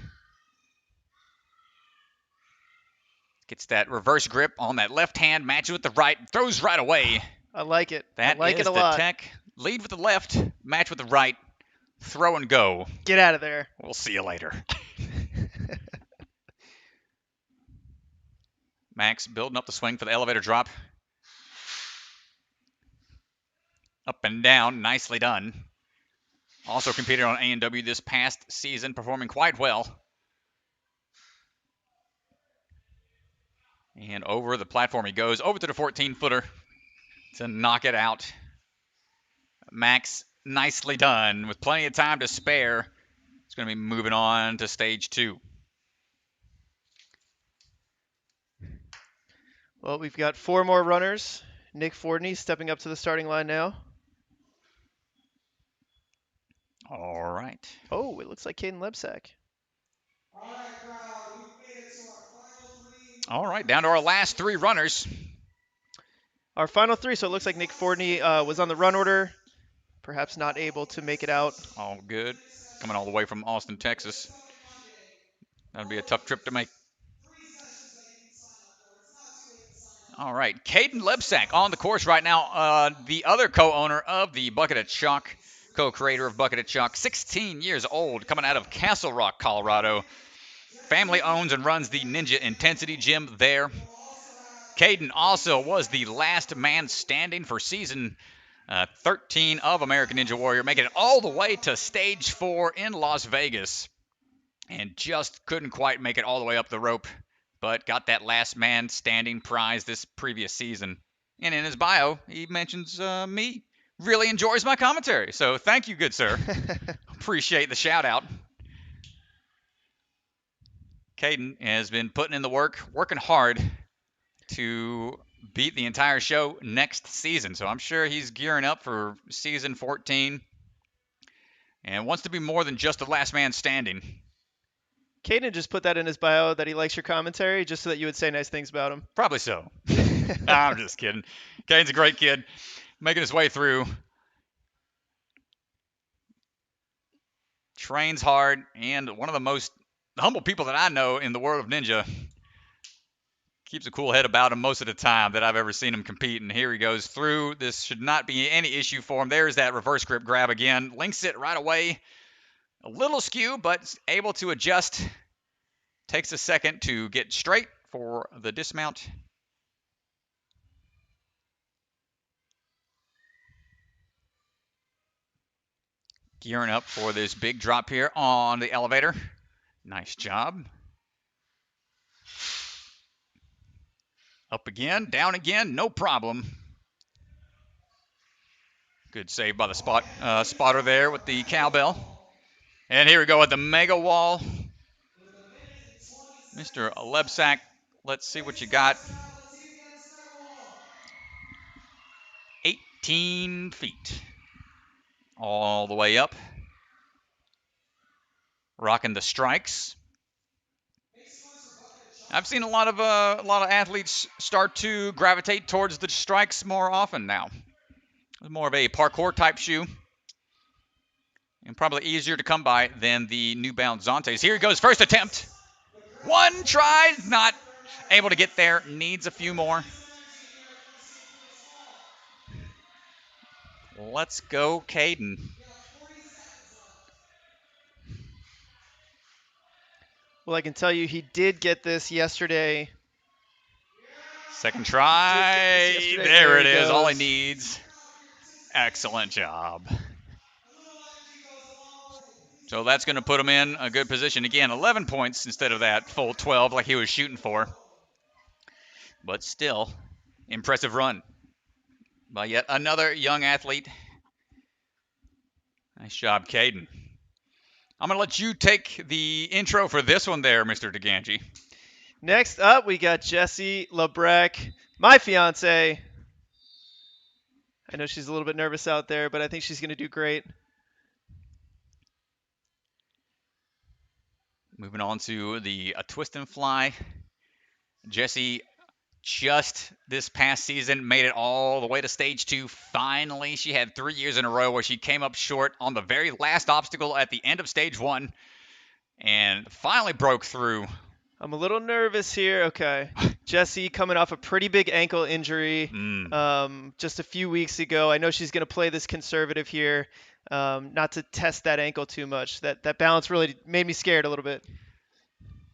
Gets that reverse grip on that left hand, matches with the right, throws right away. I like it. That I like is it a the lot. tech. Lead with the left, match with the right, throw and go. Get out of there. We'll see you later. Max building up the swing for the elevator drop. Up and down, nicely done. Also competed on A&W this past season, performing quite well. And over the platform he goes, over to the 14-footer to knock it out. Max, nicely done. With plenty of time to spare, it's going to be moving on to stage 2. Well, we've got 4 more runners. Nick Fordney stepping up to the starting line now. All right. Oh, it looks like Caden Lebsack. All right, crowd, we've made it to our final 3. All right, down to our last 3 runners. Our final 3, so it looks like Nick Fordney was on the run order. Perhaps not able to make it out. All good. Coming all the way from Austin, Texas. That'd be a tough trip to make. 3 sessions that you can sign up for. It's not too late to sign up. All right, Caden Lebsack on the course right now. The other co-owner of the Bucket of Chalk, co-creator of Bucket of Chalk, 16 years old, coming out of Castle Rock, Colorado. Family owns and runs the Ninja Intensity Gym there. Caden also was the last man standing for season 13 of American Ninja Warrior, making it all the way to stage 4 in Las Vegas. And just couldn't quite make it all the way up the rope, but got that last man standing prize this previous season. And in his bio, he mentions me. Really enjoys my commentary. So thank you, good sir. Appreciate the shout out. Caden has been putting in the work, working hard to beat the entire show next season. So I'm sure he's gearing up for season 14 and wants to be more than just the last man standing. Caden just put that in his bio that he likes your commentary just so that you would say nice things about him. Probably so. I'm just kidding. Caden's a great kid, making his way through. Trains hard, and one of the most humble people that I know in the world of Ninja. Keeps a cool head about him most of the time that I've ever seen him compete. And here he goes through. This should not be any issue for him. There's that reverse grip grab again. Links it right away. A little skew, but able to adjust. Takes a second to get straight for the dismount. Gearing up for this big drop here on the elevator. Nice job. Up again, down again, no problem. Good save by the spotter there with the cowbell. And here we go at the mega wall. Mr. Lebsack, let's see what you got. 18 feet. All the way up. Rocking the strikes. I've seen a lot of athletes start to gravitate towards the strikes more often now. It's more of a parkour type shoe. And probably easier to come by than the New Balance Zontes. Here he goes, first attempt. One try, not able to get there. Needs a few more. Let's go, Caden. Well, I can tell you he did get this yesterday. Second try. Yesterday. There it he is. goes. All he needs. Excellent job. So that's going to put him in a good position. Again, 11 points instead of that full 12 like he was shooting for. But still, impressive run by yet another young athlete. Nice job, Caden. I'm going to let you take the intro for this one there, Mr. DeGangi. Next up, we got Jessie Lebrec, my fiance. I know she's a little bit nervous out there, but I think she's going to do great. Moving on to the twist and fly. Jessie just this past season made it all the way to stage 2. Finally, she had 3 years in a row where she came up short on the very last obstacle at the end of stage 1 and finally broke through. I'm a little nervous here. Okay. Jessie coming off a pretty big ankle injury just a few weeks ago. I know she's going to play this conservative here, not to test that ankle too much. That balance really made me scared a little bit.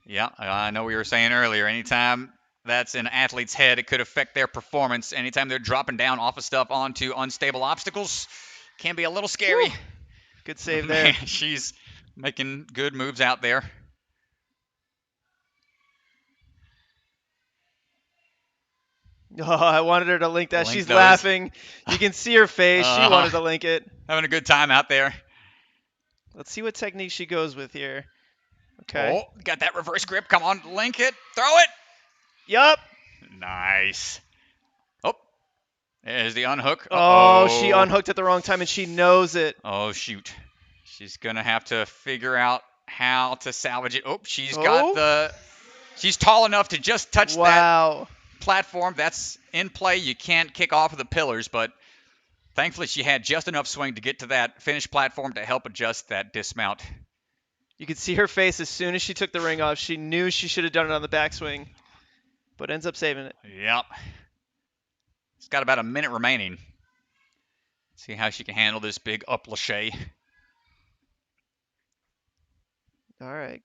Yeah, I know we were saying earlier, anytime that's in an athlete's head, it could affect their performance. Anytime they're dropping down off of stuff onto unstable obstacles, can be a little scary. Woo. Good save there. Man, she's making good moves out there. Oh, I wanted her to link that. Link She's those. laughing. You can see her face. She wanted to link it. Having a good time out there. Let's see what technique she goes with here. Okay. Oh, got that reverse grip. Come on, link it. Throw it. Yup. Nice. Oh, there's the unhook. Oh, she unhooked at the wrong time, and she knows it. Oh, shoot. She's going to have to figure out how to salvage it. Oh, she's got the... She's tall enough to just touch that platform. That's in play. You can't kick off of the pillars, but thankfully she had just enough swing to get to that finished platform to help adjust that dismount. You could see her face as soon as she took the ring off. She knew she should have done it on the backswing, but ends up saving it. Yep. It's got about a minute remaining. See how she can handle this big up lâché. All right.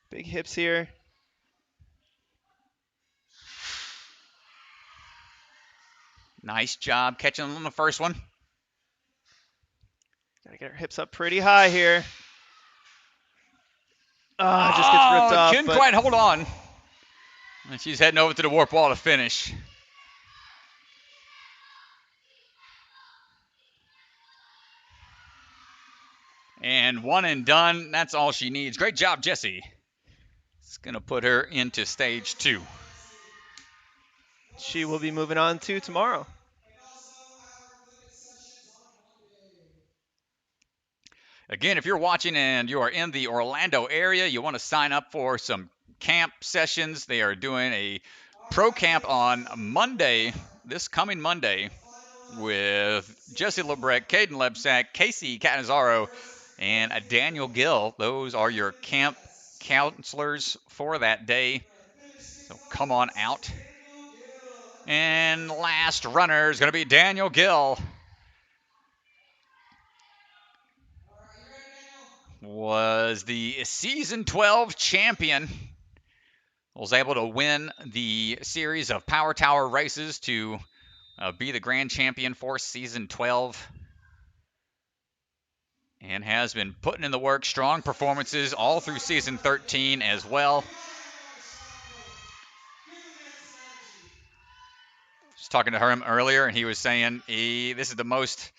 Big hips here. Nice job catching them on the first one. Gotta get her hips up pretty high here. Oh, just gets ripped off. Couldn't quite hold on. And she's heading over to the warp wall to finish. And one and done. That's all she needs. Great job, Jessie. It's going to put her into stage 2. She will be moving on to tomorrow. Again, if you're watching and you are in the Orlando area, you want to sign up for some camp sessions. They are doing a pro camp on Monday, this coming Monday, with Jessie Lebrec, Caden Lebsack, Casey Catanzaro, and Daniel Gill. Those are your camp counselors for that day. So come on out. And last runner is going to be Daniel Gill. Was the season 12 champion. Was able to win the series of Power Tower races to be the grand champion for season 12. And has been putting in the work. Strong performances all through season 13 as well. Just talking to him earlier, and he was saying this is the most,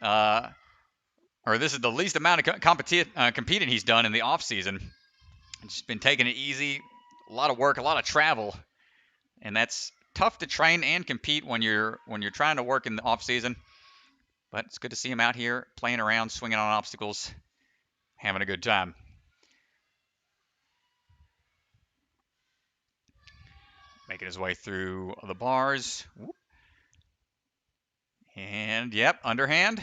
this is the least amount of competing he's done in the off season. Just been taking it easy, a lot of work, a lot of travel, and that's tough to train and compete when you're trying to work in the off season. But it's good to see him out here playing around, swinging on obstacles, having a good time. Making his way through the bars. And, yep, underhand.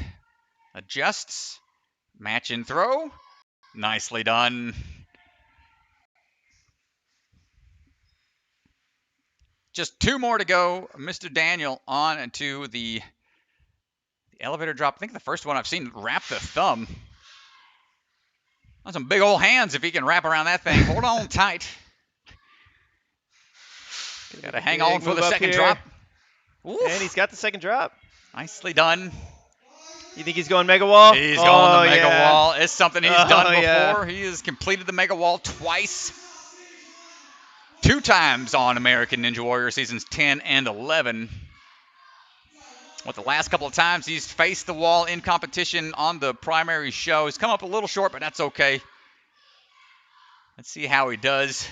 Adjusts. Match and throw. Nicely done. Just 2 more to go. Mr. Daniel on to the elevator drop. I think the first one I've seen wrap the thumb. On some big old hands if he can wrap around that thing. Hold on tight. Got to hang on for the second drop. Oof. And he's got the second drop. Nicely done. You think he's going mega wall? He's going the mega wall. It's something he's done before. Yeah. He has completed the mega wall twice. 2 times on American Ninja Warrior seasons 10 and 11. What the last couple of times he's faced the wall in competition on the primary show. He's come up a little short, but that's okay. Let's see how he does.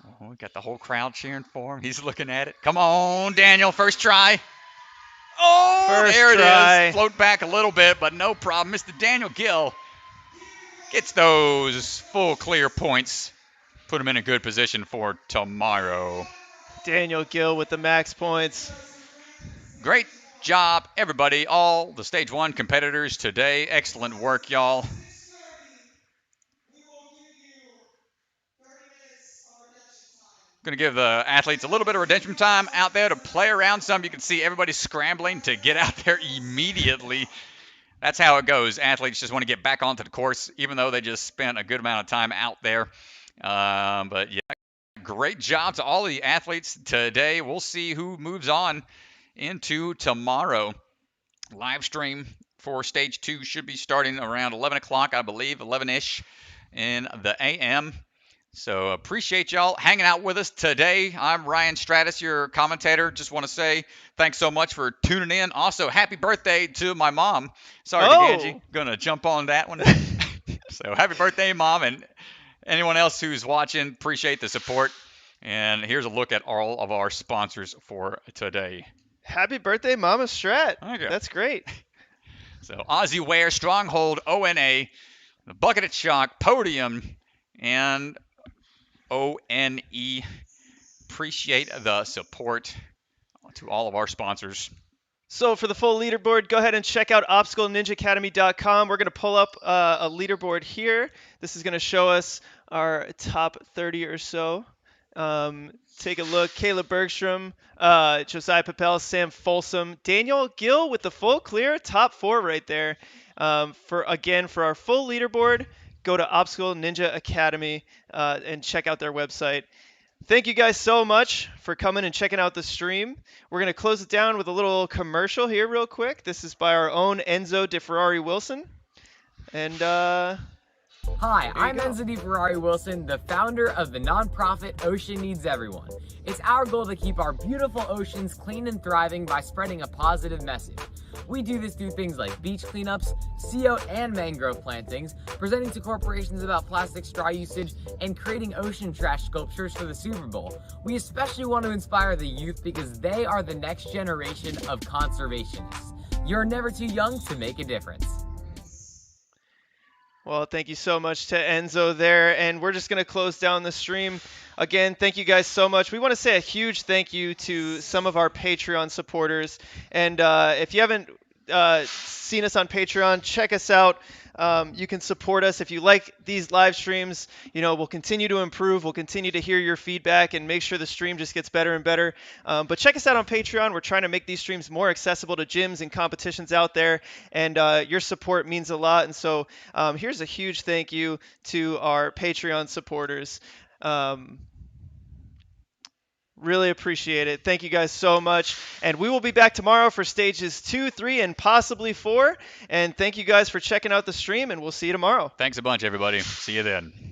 Oh, we got the whole crowd cheering for him. He's looking at it. Come on, Daniel, first try. Oh, First there try. it is. Float back a little bit, but no problem. Mr. Daniel Gill gets those full clear points. Put him in a good position for tomorrow. Daniel Gill with the max points. Great job, everybody. All the Stage 1 competitors today. Excellent work, y'all. Going to give the athletes a little bit of redemption time out there to play around some. You can see everybody scrambling to get out there immediately. That's how it goes. Athletes just want to get back onto the course, even though they just spent a good amount of time out there. But yeah, great job to all of the athletes today. We'll see who moves on into tomorrow. Live stream for Stage 2 should be starting around 11 o'clock, I believe, 11-ish in the a.m. So appreciate y'all hanging out with us today. I'm Ryan Stratus, your commentator. Just want to say thanks so much for tuning in. Also, happy birthday to my mom. Sorry, Angie, gonna jump on that one. So happy birthday, Mom, and anyone else who's watching. Appreciate the support. And here's a look at all of our sponsors for today. Happy birthday, Mama Strat. Okay. That's great. So Aussie Wear, Stronghold, ONA, the Bucket at Shock, Podium, and ONE. Appreciate the support to all of our sponsors. So for the full leaderboard, go ahead and check out obstacleninjaacademy.com. We're going to pull up a leaderboard here. This is going to show us our top 30 or so. Take a look. Caleb Bergstrom, Josiah Papel, Sam Folsom, Daniel Gill with the full clear top 4 right there. For our full leaderboard, go to Obstacle Ninja Academy and check out their website. Thank you guys so much for coming and checking out the stream. We're going to close it down with a little commercial here real quick. This is by our own Enzo De Ferrari Wilson. And Hi, I'm Enzo Di Ferrari Wilson, the founder of the nonprofit Ocean Needs Everyone. It's our goal to keep our beautiful oceans clean and thriving by spreading a positive message. We do this through things like beach cleanups, CO and mangrove plantings, presenting to corporations about plastic straw usage, and creating ocean trash sculptures for the Super Bowl. We especially want to inspire the youth because they are the next generation of conservationists. You're never too young to make a difference. Well, thank you so much to Enzo there, and we're just going to close down the stream. Again, thank you guys so much. We want to say a huge thank you to some of our Patreon supporters, and if you haven't seen us on Patreon, check us out. You can support us if you like these live streams. You know, we'll continue to improve. We'll continue to hear your feedback and make sure the stream just gets better and better. But check us out on Patreon. We're trying to make these streams more accessible to gyms and competitions out there, and your support means a lot. And so here's a huge thank you to our Patreon supporters. Really appreciate it. Thank you guys so much. And we will be back tomorrow for stages 2, 3, and possibly 4. And thank you guys for checking out the stream, and we'll see you tomorrow. Thanks a bunch, everybody. See you then.